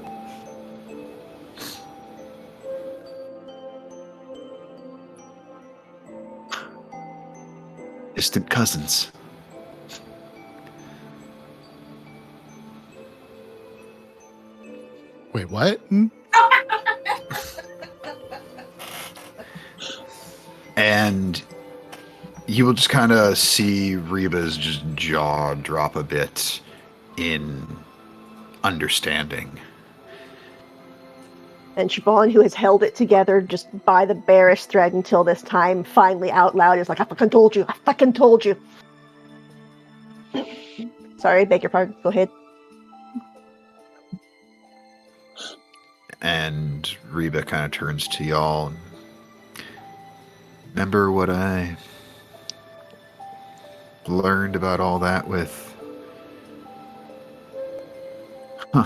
Speaker 1: Distant cousins.
Speaker 2: Wait, what?
Speaker 1: And you will just kind of see Reba's just jaw drop a bit in understanding.
Speaker 4: And Siobhan, who has held it together just by the barest thread until this time, finally out loud is like, I fucking told you. I fucking told you. Sorry, beg your pardon. Go ahead.
Speaker 1: And Reba kind of turns to y'all. And, remember what I learned about all that with... Huh.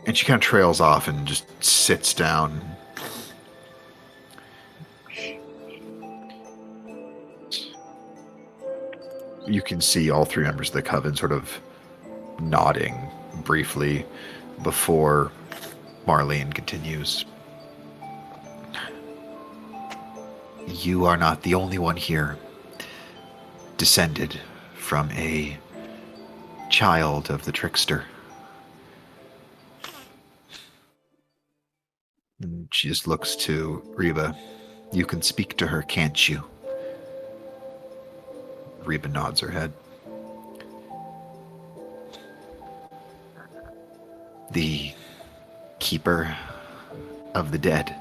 Speaker 1: And she kind of trails off and just sits down. You can see all three members of the coven sort of nodding briefly before Marlene continues. You are not the only one here descended from a child of the trickster. And she just looks to Reba. You can speak to her, can't you? Reba nods her head. The keeper of the dead.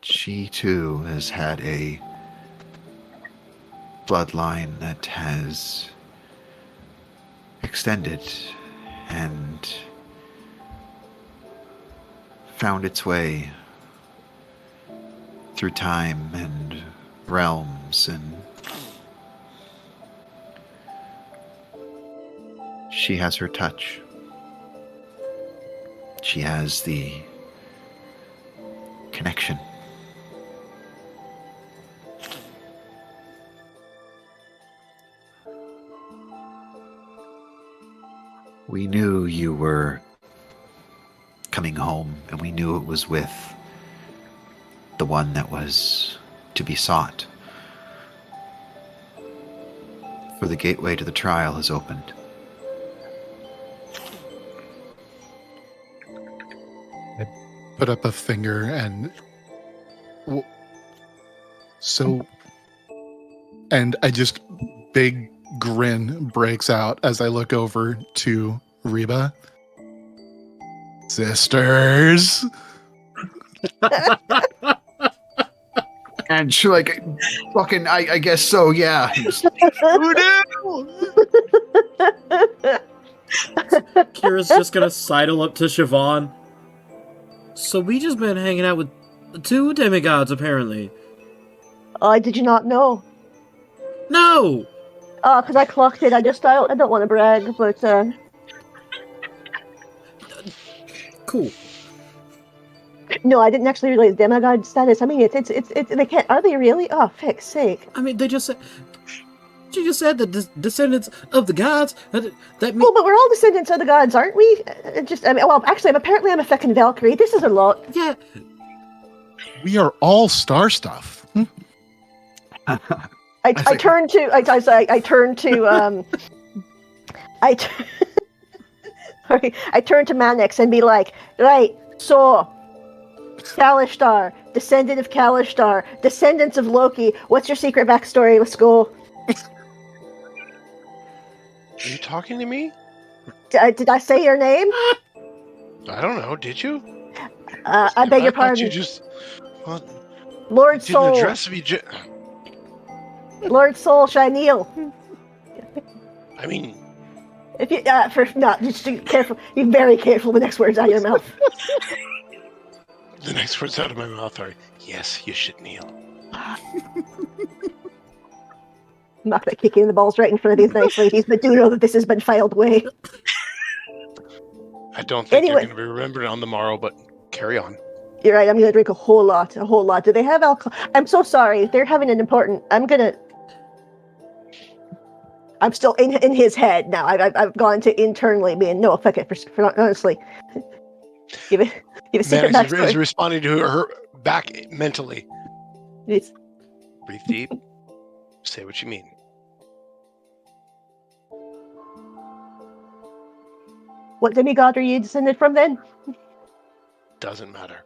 Speaker 1: She too has had a bloodline that has extended and found its way through time and realms, and she has her touch. She has the connection. We knew you were coming home, and we knew it was with the one that was to be sought. For the gateway to the trial has opened.
Speaker 2: I put up a finger and and I just big grin breaks out as I look over to Reba. Sisters.
Speaker 1: And she's like, fucking, I guess so, yeah.
Speaker 3: Kira's just gonna sidle up to Siobhan. So we just been hanging out with two demigods, apparently.
Speaker 4: Did you not know?
Speaker 3: No!
Speaker 4: Because I clocked it. I don't want to brag, but
Speaker 3: Cool.
Speaker 4: no, I didn't actually realize demigod status. I mean, it's they can't. Are they really? Oh, fuck's sake!
Speaker 3: I mean, they just said. She just said the descendants of the gods. That means.
Speaker 4: Well, but we're all descendants of the gods, aren't we? Actually, apparently I'm a fucking Valkyrie. This is a lot.
Speaker 3: Yeah.
Speaker 2: We are all star stuff.
Speaker 4: I turn to Mannix and be like, right, so Kalishtar, descendant of Kalishtar, descendants of Loki. What's your secret backstory? Let's go.
Speaker 6: Are you talking to me?
Speaker 4: Did I say your name?
Speaker 6: I don't know. Did you?
Speaker 4: I beg your
Speaker 6: thought
Speaker 4: pardon.
Speaker 6: You just. Well,
Speaker 4: Lord
Speaker 6: didn't
Speaker 4: Soul.
Speaker 6: address me.
Speaker 4: Lord Soul, shall I kneel?
Speaker 6: I mean,
Speaker 4: If you just be careful. Be very careful with the next words out of your mouth.
Speaker 6: the next words out of my mouth are, "Yes, you should kneel."
Speaker 4: I'm not going to kick you in the balls right in front of these nice ladies, but do know that this has been filed away.
Speaker 6: I don't think
Speaker 4: Anyway.
Speaker 6: you're going to be remembered on the morrow, but carry on.
Speaker 4: You're right, I'm going to drink a whole lot. Do they have alcohol? I'm so sorry. They're having an important... I'm still in his head now. I've gone to internally being, no, fuck it, for honestly. Give a secret
Speaker 6: Mannix is
Speaker 4: backstory.
Speaker 6: responding to her back mentally.
Speaker 4: It's-
Speaker 6: Breathe deep. Say what you mean.
Speaker 4: What demigod are you descended from then?
Speaker 6: Doesn't matter.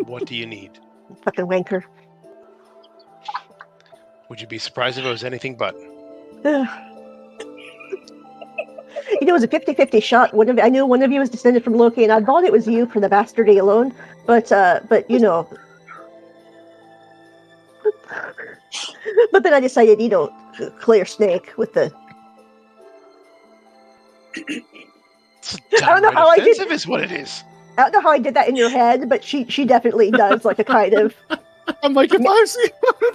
Speaker 6: What do you need?
Speaker 4: Fucking wanker.
Speaker 6: Would you be surprised if it was anything but?
Speaker 4: It was a 50-50 shot. I knew one of you was descended from Loki, and I thought it was you for the bastardy alone. But you know. But then I decided, clear snake with the.
Speaker 6: It's
Speaker 4: I don't know how I did-
Speaker 6: offensive is what it is.
Speaker 4: I don't know how I did that in your head, but she definitely does, like a kind of.
Speaker 2: I'm like, if I see what the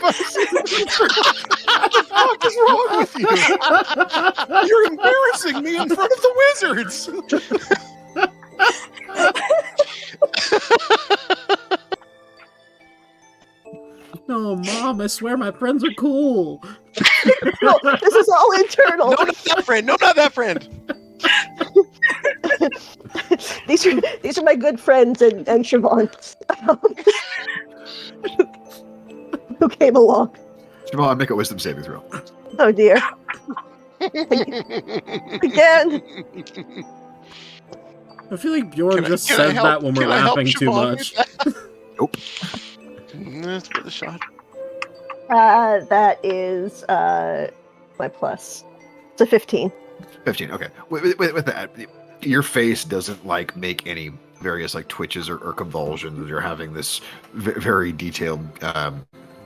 Speaker 2: fuck is wrong with you? You're embarrassing me in front of the wizards.
Speaker 3: No, Mom, I swear my friends are cool.
Speaker 4: No, this is all internal.
Speaker 6: No, not that friend. No, not that friend.
Speaker 4: These are my good friends and Siobhan, who came along.
Speaker 1: Siobhan, make a wisdom saving throw.
Speaker 4: Oh dear. Again.
Speaker 3: I feel like Bjorn
Speaker 6: Can I-
Speaker 3: just
Speaker 6: can I
Speaker 3: says
Speaker 6: help-
Speaker 3: that when we're
Speaker 6: can I help
Speaker 3: laughing too
Speaker 6: Siobhan
Speaker 3: much.
Speaker 6: with that?
Speaker 1: Nope.
Speaker 6: Let's give it a shot.
Speaker 4: That is my plus. It's a 15.
Speaker 1: 15. Okay. With that, your face doesn't like make any various like twitches or convulsions. You're having this very detailed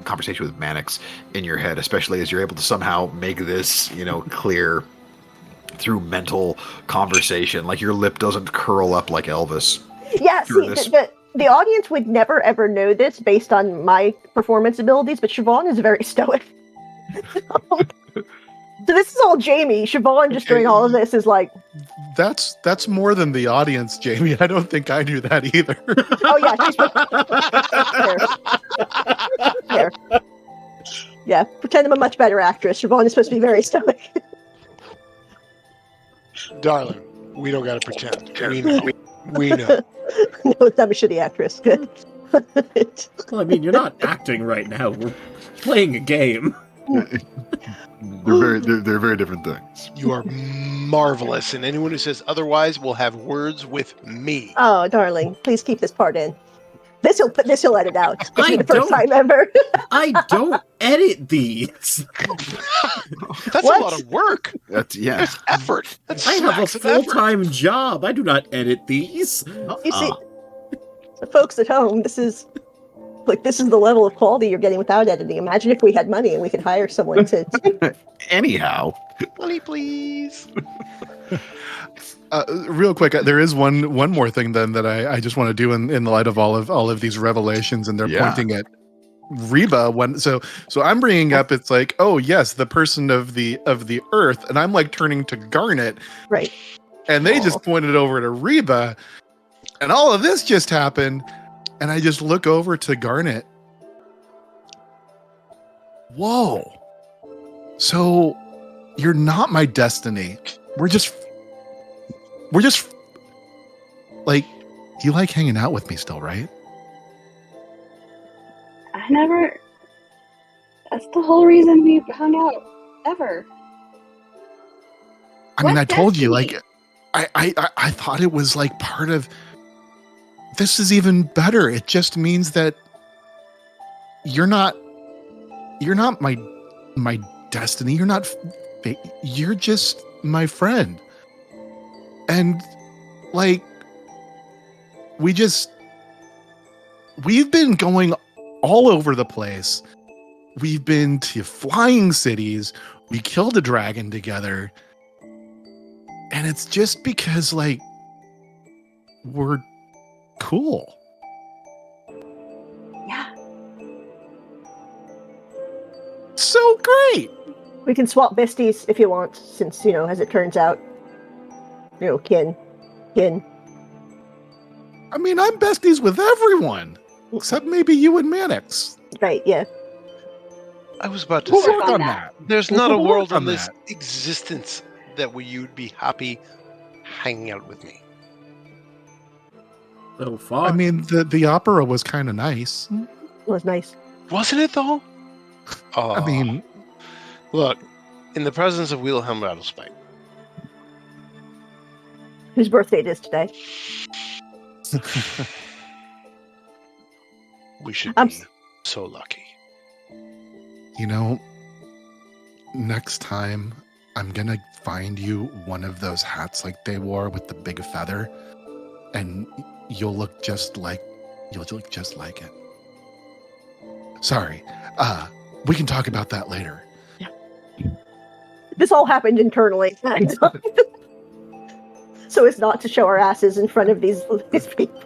Speaker 1: conversation with Mannix in your head, especially as you're able to somehow make this, clear through mental conversation. Like your lip doesn't curl up like Elvis.
Speaker 4: Yeah,
Speaker 1: Through
Speaker 4: see,
Speaker 1: this.
Speaker 4: the audience would never ever know this based on my performance abilities, but Siobhan is very stoic. So this is all Jamie. Siobhan just doing all of this is like,
Speaker 2: That's more than the audience, Jamie. I don't think I do that either.
Speaker 4: oh yeah, she's fair. Yeah, pretend I'm a much better actress. Siobhan is supposed to be very stoic.
Speaker 6: Darling, we don't gotta pretend. We know. We know.
Speaker 4: No, I'm a shitty actress. Good.
Speaker 3: Well, I mean, you're not acting right now. We're playing a game.
Speaker 1: They're very different things.
Speaker 6: You are marvelous, and anyone who says otherwise will have words with me.
Speaker 4: Oh, darling, please keep this part in. This he'll edit out. This will be
Speaker 3: I
Speaker 4: the first
Speaker 3: don't-
Speaker 4: time ever.
Speaker 3: I don't edit these.
Speaker 6: That's
Speaker 4: What?
Speaker 6: a lot of work.
Speaker 1: That's
Speaker 6: That's effort. That's
Speaker 3: I have a
Speaker 6: smacks of effort.
Speaker 3: full-time job. I do not edit these.
Speaker 4: You see, the folks at home, this is the level of quality you're getting without editing. Imagine if we had money and we could hire someone to.
Speaker 1: Anyhow.
Speaker 6: Money, please.
Speaker 2: Real quick, there is one more thing then that I just want to do in the light of all of these revelations, and they're
Speaker 1: Yeah.
Speaker 2: pointing at Reba when so I'm bringing up it's like, oh yes, the person of the earth, and I'm like turning to Garnet,
Speaker 4: Right.
Speaker 2: and they just pointed over to Reba, and all of this just happened, and I just look over to Garnet. Whoa. So you're not my destiny. We're just like, you like hanging out with me still, right?
Speaker 5: I never. That's the whole reason we hung out. Ever.
Speaker 2: I mean,
Speaker 5: What
Speaker 2: I told you, like,
Speaker 5: destiny?
Speaker 2: I thought it was like part of. This is even better. It just means that you're not my destiny. You're not. You're just my friend. And like, we've been going all over the place. We've been to flying cities. We killed a dragon together. And it's just because, like, we're cool.
Speaker 5: Yeah.
Speaker 2: So great.
Speaker 4: We can swap besties if you want, since, as it turns out, kin.
Speaker 2: I mean, I'm besties with everyone. Except maybe you and Mannix.
Speaker 4: Right, yeah.
Speaker 6: I was about to
Speaker 2: We'll
Speaker 6: say,
Speaker 2: work on that.
Speaker 6: there's not a
Speaker 2: We'll
Speaker 6: world
Speaker 2: work
Speaker 6: in
Speaker 2: on
Speaker 6: this
Speaker 2: that.
Speaker 6: existence that you'd be happy hanging out with me.
Speaker 3: So far.
Speaker 2: I mean, the opera was kind of nice.
Speaker 4: It was nice.
Speaker 6: Wasn't it though? Oh,
Speaker 2: I mean,
Speaker 6: look, in the presence of Wilhelm Rattlespike,
Speaker 4: Whose birthday it is today.
Speaker 6: we should
Speaker 4: I'm
Speaker 6: be so lucky.
Speaker 2: next time I'm gonna find you one of those hats like they wore with the big feather, and you'll look just like it. Sorry. We can talk about that later.
Speaker 4: This all happened internally. So as not to show our asses in front of these people.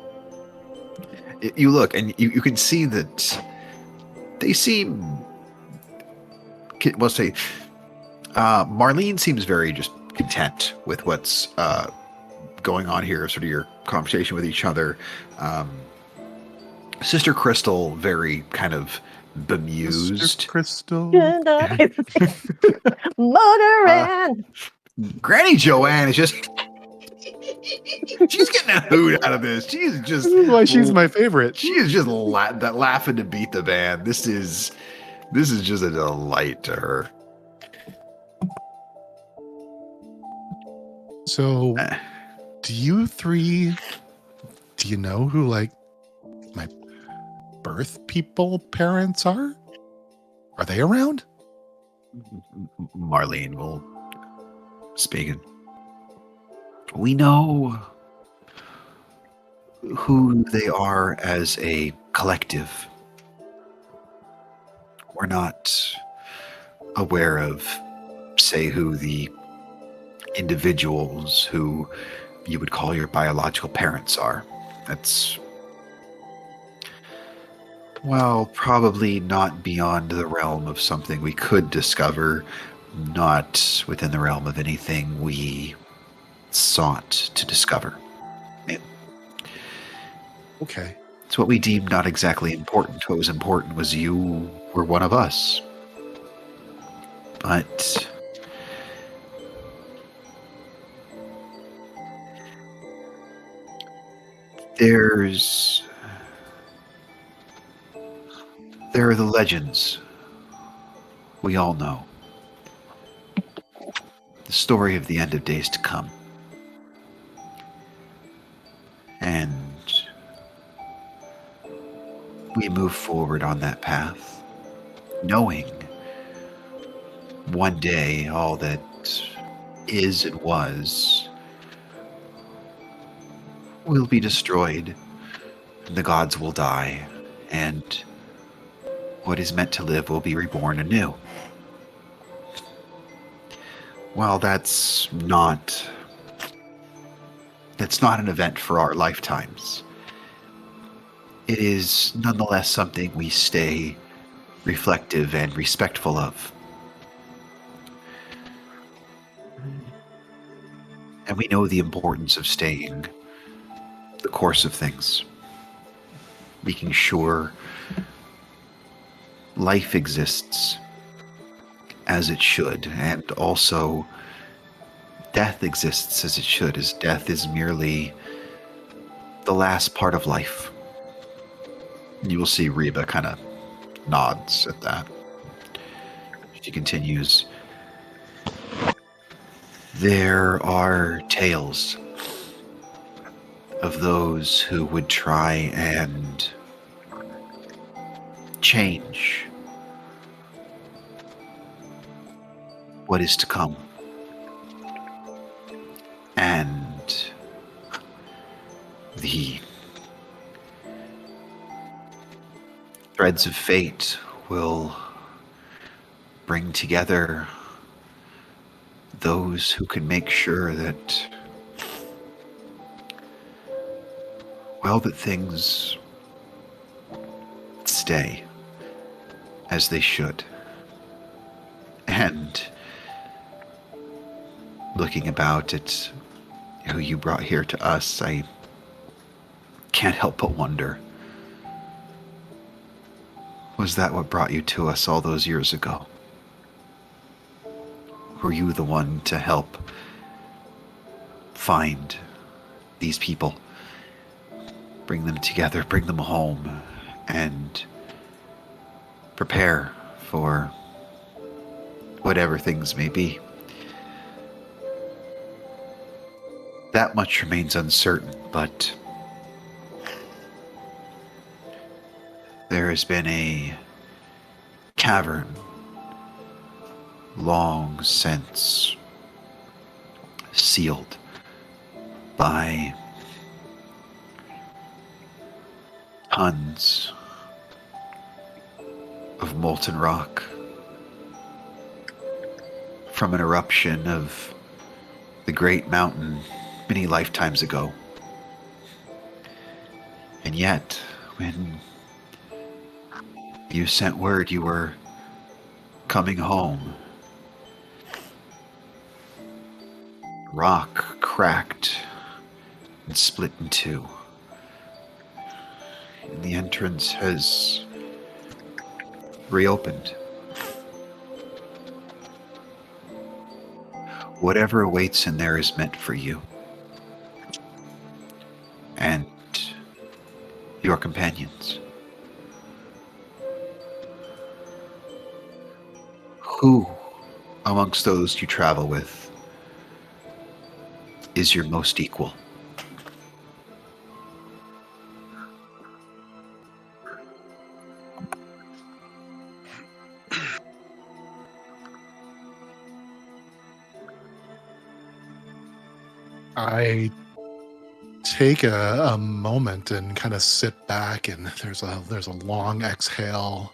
Speaker 1: You look, and you can see that they seem. We'll say, Marlene seems very just content with what's going on here. Sort of your conversation with each other. Sister Crystal, very kind of bemused.
Speaker 2: Mr. Crystal.
Speaker 4: Motorin!
Speaker 1: Granny Joanne is just. She's getting a hoot out of this. She's just.
Speaker 2: This is why she's my favorite.
Speaker 1: She is just laughing to beat the band. This is just a delight to her.
Speaker 2: So, do you know who, like, my birth parents are? Are they around?
Speaker 1: Marlene will speak. We know who they are as a collective. We're not aware of, say, who the individuals who you would call your biological parents are. That's, well, probably not beyond the realm of something we could discover, not within the realm of anything we sought to discover.
Speaker 2: Okay.
Speaker 1: It's what we deemed not exactly important. What was important was you were one of us. But there are the legends we all know. The story of the end of days to come. And we move forward on that path, knowing one day all that is and was will be destroyed, and the gods will die, and what is meant to live will be reborn anew. Well, that's not an event for our lifetimes. It is nonetheless something we stay reflective and respectful of. And we know the importance of staying the course of things, making sure life exists as it should, and also death exists as it should, as death is merely the last part of life. You will see Reba kind of nods at that. She continues, there are tales of those who would try and change what is to come. And the threads of fate will bring together those who can make sure that, well, that things stay as they should. And looking about at who you brought here to us, I can't help but wonder, was that what brought you to us all those years ago? Were you the one to help find these people, bring them together, bring them home, and prepare for whatever things may be? That much remains uncertain, but there has been a cavern long since sealed by tons of molten rock from an eruption of the great mountain many lifetimes ago. And yet, when you sent word you were coming home, rock cracked and split in two. And the entrance has reopened. Whatever awaits in there is meant for you and your companions. Who amongst those you travel with is your most equal?
Speaker 2: I take a moment and kind of sit back, and there's a long exhale.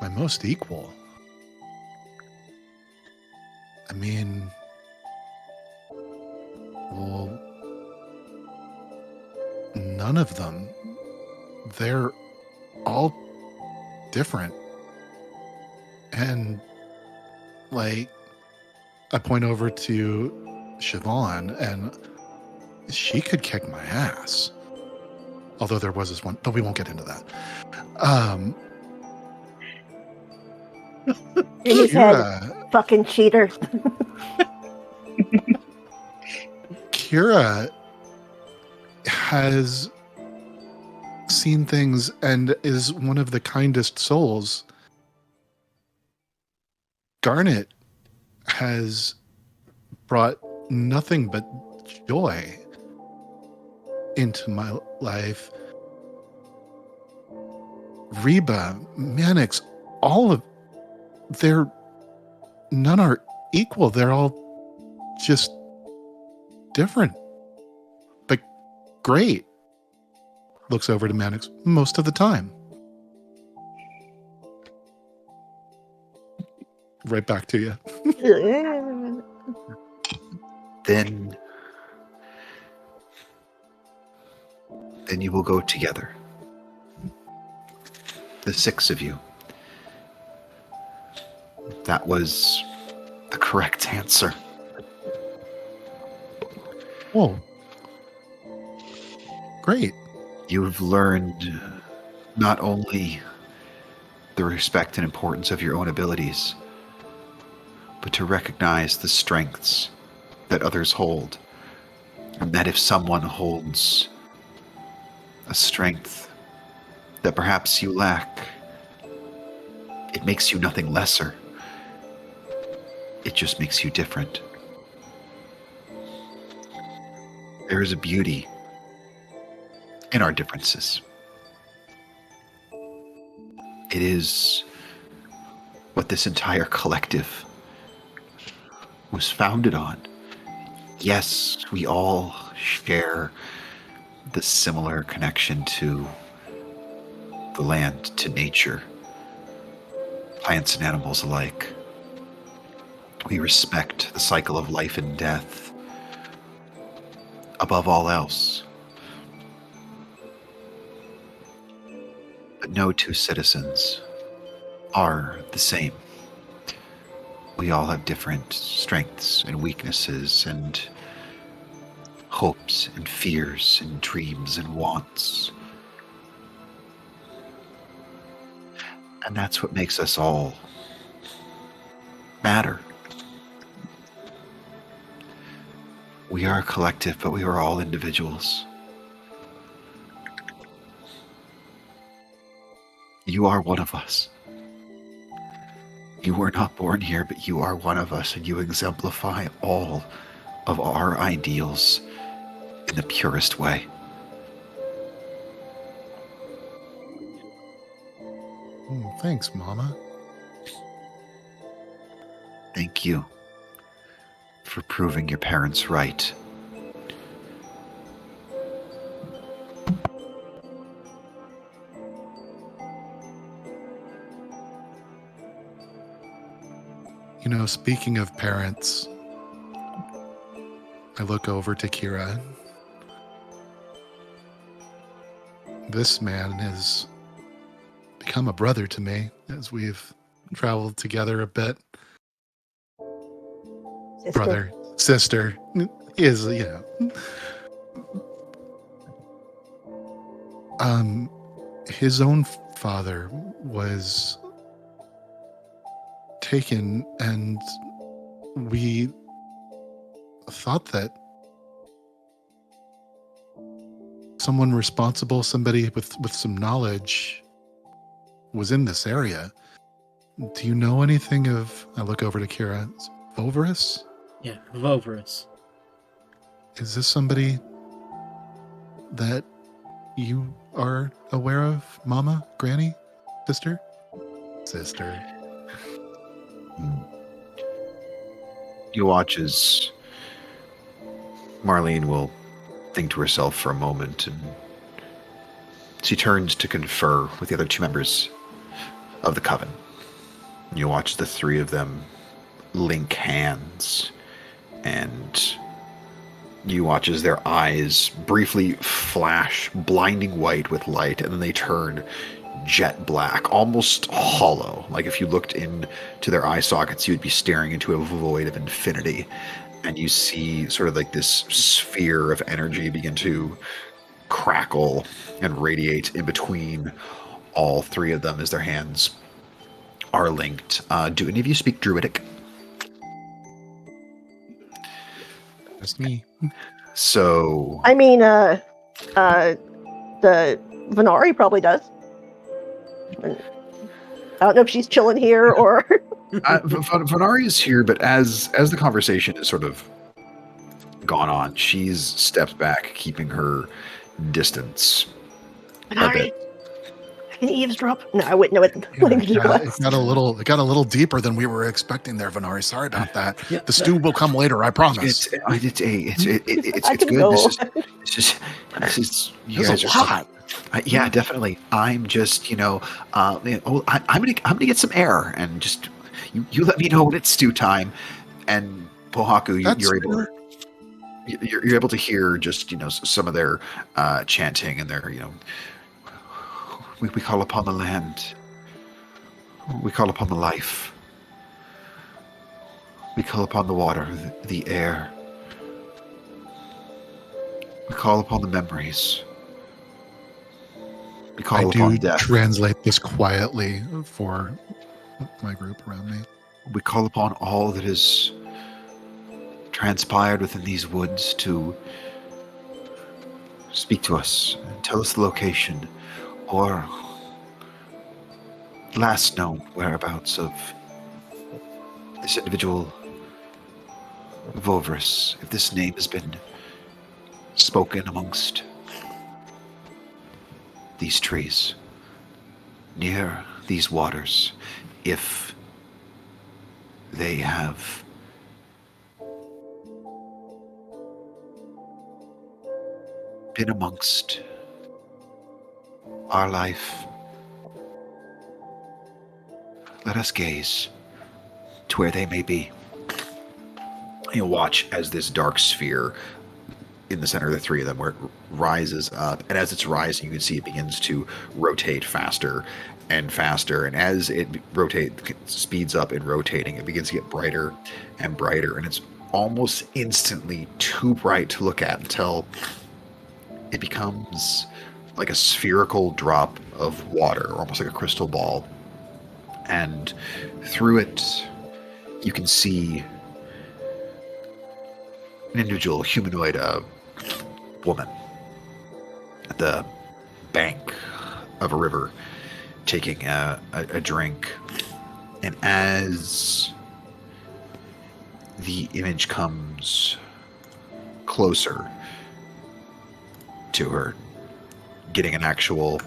Speaker 2: My most equal. I mean, well, none of them. They're all different. And, like, I point over to Siobhan, and she could kick my ass. Although there was this one, but we won't get into that.
Speaker 4: In his head,
Speaker 2: Kira,
Speaker 4: fucking cheater.
Speaker 2: Kira has seen things and is one of the kindest souls. Garnet has brought nothing but joy into my life. Reba, Mannix, all of none are equal. They're all just different, but great. Looks over to Mannix most of the time. Right back to you.
Speaker 1: Then you will go together. The 6 of you. That was the correct answer.
Speaker 2: Oh, great.
Speaker 1: You've learned not only the respect and importance of your own abilities, but to recognize the strengths that others hold. And that if someone holds a strength that perhaps you lack, it makes you nothing lesser. It just makes you different. There is a beauty in our differences. It is what this entire collective was founded on. Yes, we all share the similar connection to the land, to nature, plants and animals alike. We respect the cycle of life and death above all else. But no two citizens are the same. We all have different strengths and weaknesses and hopes and fears and dreams and wants. And that's what makes us all matter. We are a collective, but we are all individuals. You are one of us. You were not born here, but you are one of us, and you exemplify all of our ideals in the purest way.
Speaker 2: Thanks, Mama.
Speaker 1: Thank you for proving your parents right.
Speaker 2: You know, speaking of parents, I look over to Kira. This man has become a brother to me as we've traveled together a bit.
Speaker 4: Sister.
Speaker 2: Brother, sister, is, his own father was taken, and we thought that someone responsible, somebody with some knowledge, was in this area. Do you know anything of, I look over to Kira, Voverus?
Speaker 3: Yeah, Voverus.
Speaker 2: Is this somebody that you are aware of? Mama? Granny? Sister? Sister.
Speaker 1: You watch as Marlene will think to herself for a moment, and she turns to confer with the other two members of the coven. You watch the three of them link hands, and you watch as their eyes briefly flash blinding white with light, and then they turn jet black, almost hollow. Like if you looked into their eye sockets, you would be staring into a void of infinity. And you see sort of like this sphere of energy begin to crackle and radiate in between all three of them as their hands are linked. Do any of you speak Druidic?
Speaker 2: That's me.
Speaker 1: So
Speaker 4: I mean, the Venari probably does. I don't know if she's chilling here or.
Speaker 1: Venari is here, but as the conversation has sort of gone on, she's stepped back, keeping her distance a
Speaker 4: Venari,
Speaker 1: bit.
Speaker 4: I can eavesdrop. No, I wouldn't know what language it was.
Speaker 2: It got a little deeper than we were expecting there, Venari. Sorry about that.
Speaker 3: Yeah.
Speaker 2: The stew will come later, I promise.
Speaker 1: It's
Speaker 4: I
Speaker 1: good.
Speaker 4: can go.
Speaker 1: This is you
Speaker 2: There's
Speaker 1: guys
Speaker 2: a
Speaker 1: are
Speaker 2: lot.
Speaker 1: yeah, definitely. I'm just I'm gonna get some air, and just you let me know when it's stew time. And Pohaku, you're able to hear just some of their chanting and their we call upon the land, we call upon the life, We call upon the water, the air. We call upon the memories. We call
Speaker 2: I
Speaker 1: upon
Speaker 2: do
Speaker 1: death.
Speaker 2: translate this quietly for my group around me.
Speaker 1: We call upon all that is transpired within these woods to speak to us and tell us the location or last known whereabouts of this individual, Volvrus, if this name has been spoken amongst these trees, near these waters, if they have been amongst our life, let us gaze to where they may be. You'll watch as this dark sphere in the center of the three of them, where it rises up, and as it's rising, you can see it begins to rotate faster and faster, and as it speeds up in rotating, it begins to get brighter and brighter, and it's almost instantly too bright to look at until it becomes like a spherical drop of water, almost like a crystal ball, and through it you can see an individual humanoid woman at the bank of a river taking a drink. And as the image comes closer to her, getting an actual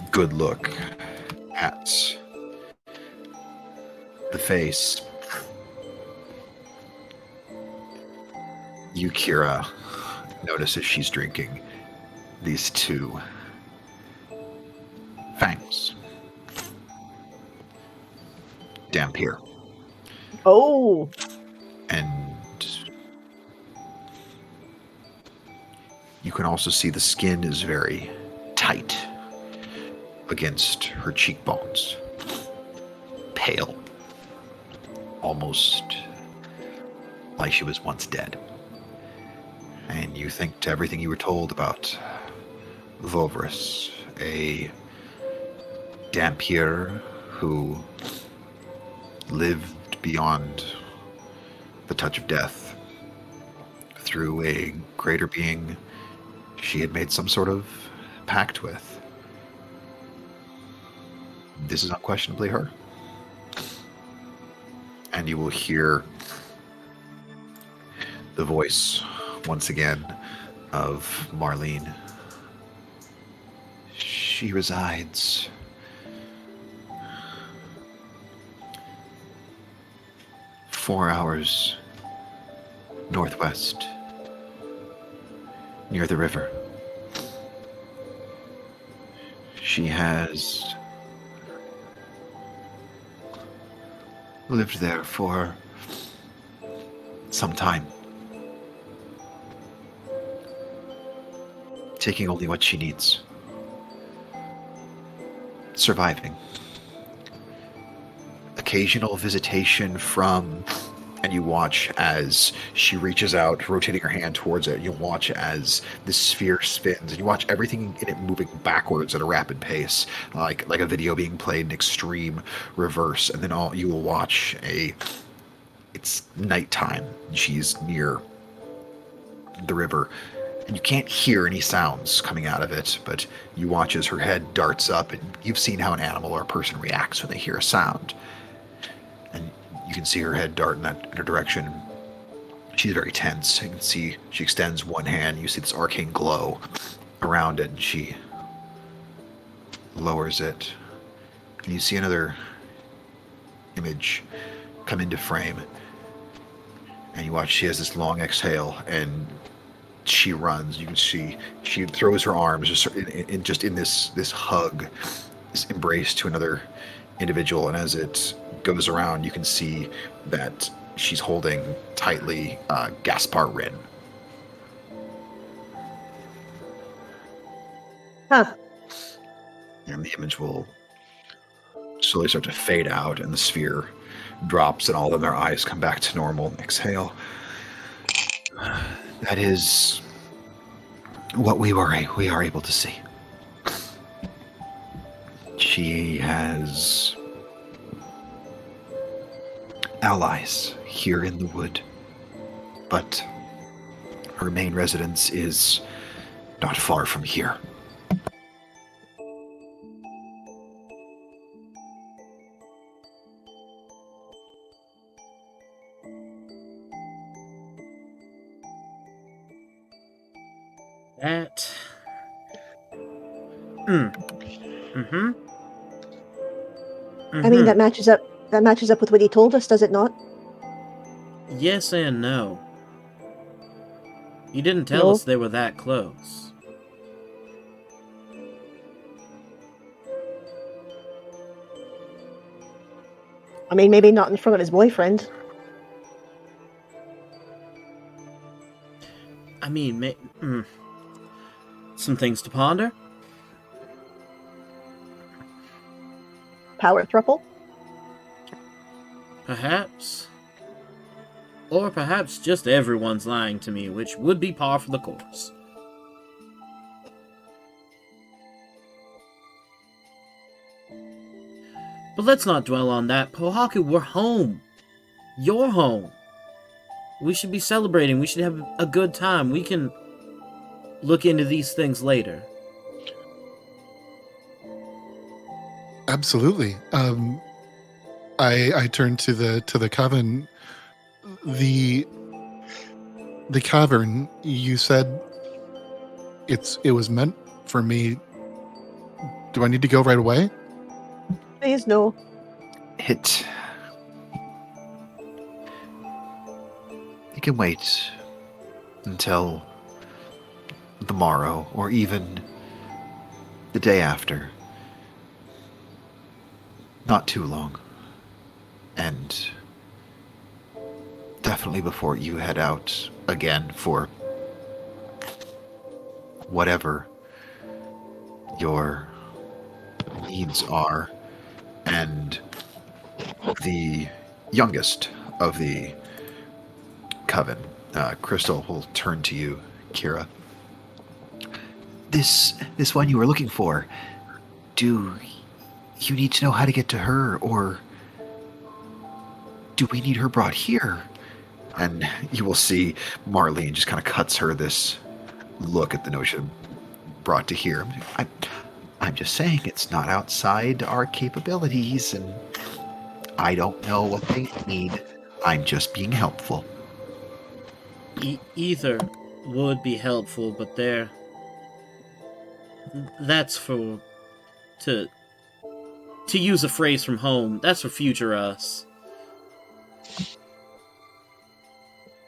Speaker 1: good look at the face, you, Kira, notice as she's drinking these two fangs. Dhampir.
Speaker 4: Oh,
Speaker 1: And you can also see the skin is very tight against her cheekbones. Pale. Almost like she was once dead. And you think to everything you were told about Volvrus, a Dhampir who lived beyond the touch of death through a greater being she had made some sort of pact with. This is unquestionably her. And you will hear the voice once again of Marlene. She resides four hours northwest, near the river. She has lived there for some time, taking only what she needs, surviving. Occasional visitation from, and you watch as she reaches out, rotating her hand towards it. You'll watch as the sphere spins, and you watch everything in it moving backwards at a rapid pace, like a video being played in extreme reverse. And then you will watch it's nighttime. She's near the river, and you can't hear any sounds coming out of it, but you watch as her head darts up, and you've seen how an animal or a person reacts when they hear a sound. And you can see her head dart in her direction. She's very tense. You can see she extends one hand. You see this arcane glow around it, and she lowers it. And you see another image come into frame. And you watch she has this long exhale, and she runs. You can see she throws her arms just in this hug, this embrace to another individual, and as it goes around, you can see that she's holding tightly Gaspar Rin.
Speaker 4: huh.
Speaker 1: And the image will slowly start to fade out, and the sphere drops, and all of them, their eyes come back to normal. Exhale. That is what we are able to see. She has allies here in the wood, but her main residence is not far from here.
Speaker 3: That. Mm-hmm.
Speaker 4: I mean, that matches up. That matches up with what he told us, does it not?
Speaker 3: Yes and no. You didn't tell
Speaker 4: No.
Speaker 3: us they were that close.
Speaker 4: I mean, maybe not in front of his boyfriend.
Speaker 3: I mean, some things to ponder.
Speaker 4: Power thruple.
Speaker 3: Perhaps. Or perhaps just everyone's lying to me, which would be par for the course. But let's not dwell on that. Pohaku, we're home. You're home. We should be celebrating. We should have a good time. We can look into these things later.
Speaker 2: Absolutely. I turned to the coven. The cavern, you said it was meant for me. Do I need to go right away?
Speaker 4: Please no.
Speaker 1: It. You can wait until the morrow, or even the day after. Not too long. And definitely before you head out again for whatever your needs are. And the youngest of the coven, Crystal, will turn to you, Kira. This one you were looking for, do you need to know how to get to her, or do we need her brought here? And you will see Marlene just kind of cuts her this look at the notion brought to here. I'm just saying it's not outside our capabilities, and I don't know what they need. I'm just being helpful.
Speaker 3: Either would be helpful, but that's for to use a phrase from home. That's for future us.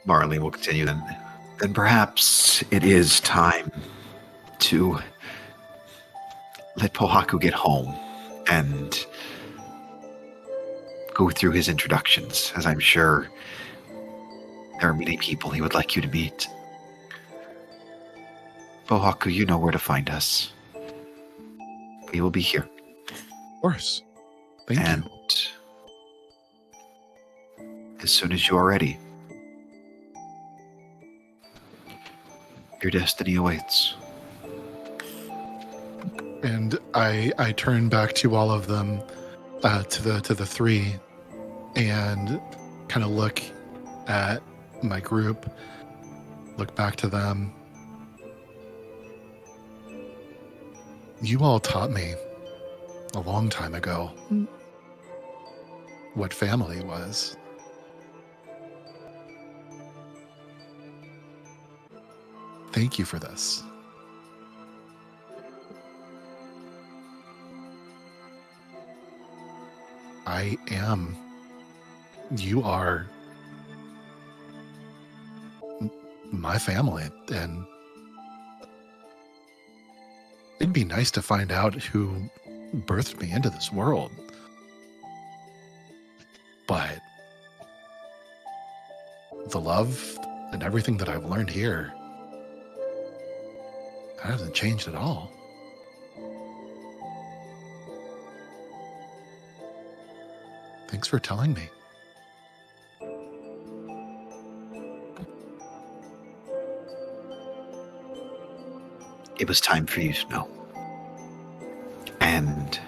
Speaker 1: Marlene will continue then. Then perhaps it is time to let Pohaku get home and go through his introductions, as I'm sure there are many people he would like you to meet. Pohaku, you know where to find us. We will be here.
Speaker 2: Of course. Thank
Speaker 1: And as soon as you are ready, your destiny awaits.
Speaker 2: And I turn back to all of them, to the three, and kind of look at my group, look back to them. You all taught me a long time ago what family was. Thank you for this. I am. You are my family, and it'd be nice to find out who birthed me into this world. But the love and everything that I've learned here, that hasn't changed at all. Thanks for telling me.
Speaker 1: It was time for you to know. And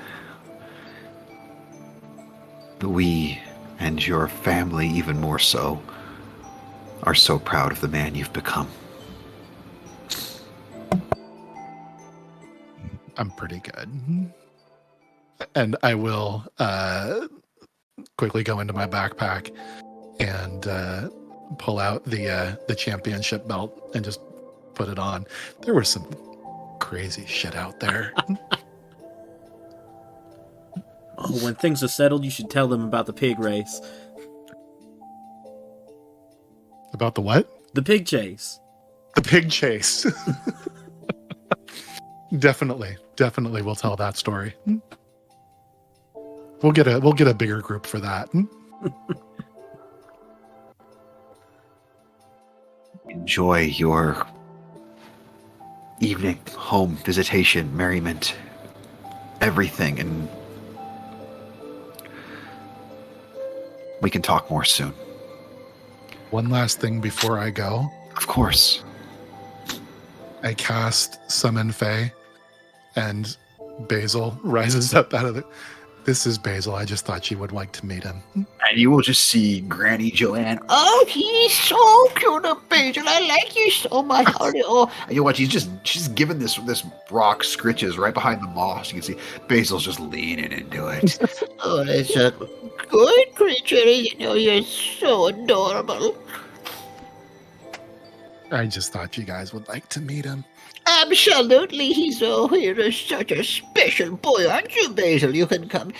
Speaker 1: we, and your family even more so, are so proud of the man you've become.
Speaker 2: I'm pretty good. And I will quickly go into my backpack and pull out the championship belt and just put it on. There was some crazy shit out there.
Speaker 3: Oh, when things are settled, you should tell them about the pig race.
Speaker 2: About the what?
Speaker 3: The pig chase.
Speaker 2: The pig chase. Definitely we'll tell that story. We'll get a bigger group for that.
Speaker 1: Enjoy your evening, home, visitation, merriment, everything, and we can talk more soon.
Speaker 2: One last thing before I go.
Speaker 1: Of course.
Speaker 2: I cast Summon Fae, and Basil rises up out of it. This is Basil. I just thought you would like to meet him.
Speaker 1: And you will just see Granny Joanne. Oh, he's so cute, Basil. I like you so much. Oh, and you watch. She's giving this rock scritches right behind the moss. You can see Basil's just leaning into it.
Speaker 7: Oh, that's a good creature. You know, you're so adorable.
Speaker 2: I just thought you guys would like to meet him.
Speaker 7: Absolutely, you're such a special boy, aren't you, Basil? You come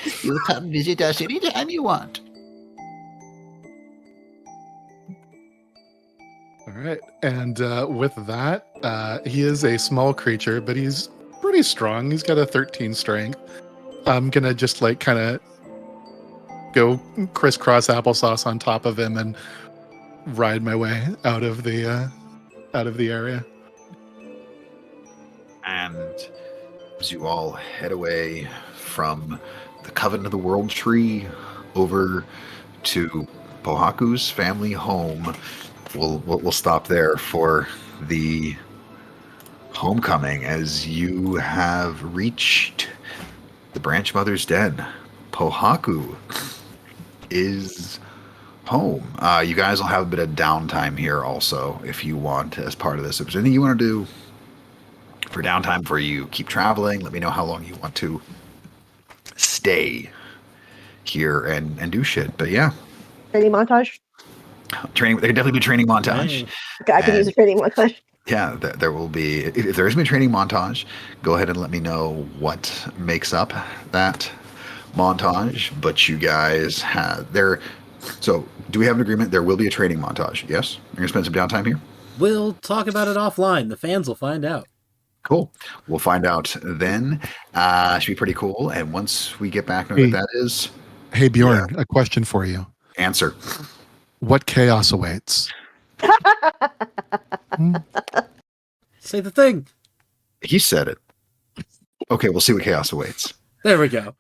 Speaker 7: visit us anytime you want.
Speaker 2: All right. And with that, he is a small creature, but he's pretty strong. He's got a 13 strength. I'm going to just kind of go crisscross applesauce on top of him and ride my way out of the area.
Speaker 1: And as you all head away from the Coven of the World Tree over to Pohaku's family home, we'll stop there for the homecoming as you have reached the Branch Mother's Den. Pohaku is home. You guys will have a bit of downtime here also if you want as part of this. If there's anything you want to do for downtime before you keep traveling, let me know how long you want to stay here and do shit. But yeah,
Speaker 4: Training montage.
Speaker 1: Training. There could definitely be training montage.
Speaker 4: Okay, I can use a training montage.
Speaker 1: Yeah, there will be. If there is a training montage, go ahead and let me know what makes up that montage. But you guys have there. So, do we have an agreement? There will be a training montage. Yes, you're gonna spend some downtime here.
Speaker 3: We'll talk about it offline. The fans will find out.
Speaker 1: Cool. We'll find out then. Should be pretty cool. And once we get back, know what that is.
Speaker 2: Hey, Bjorn, a question for you.
Speaker 1: Answer.
Speaker 2: What chaos awaits?
Speaker 3: Say the thing.
Speaker 1: He said it. Okay, we'll see what chaos awaits.
Speaker 3: There we go.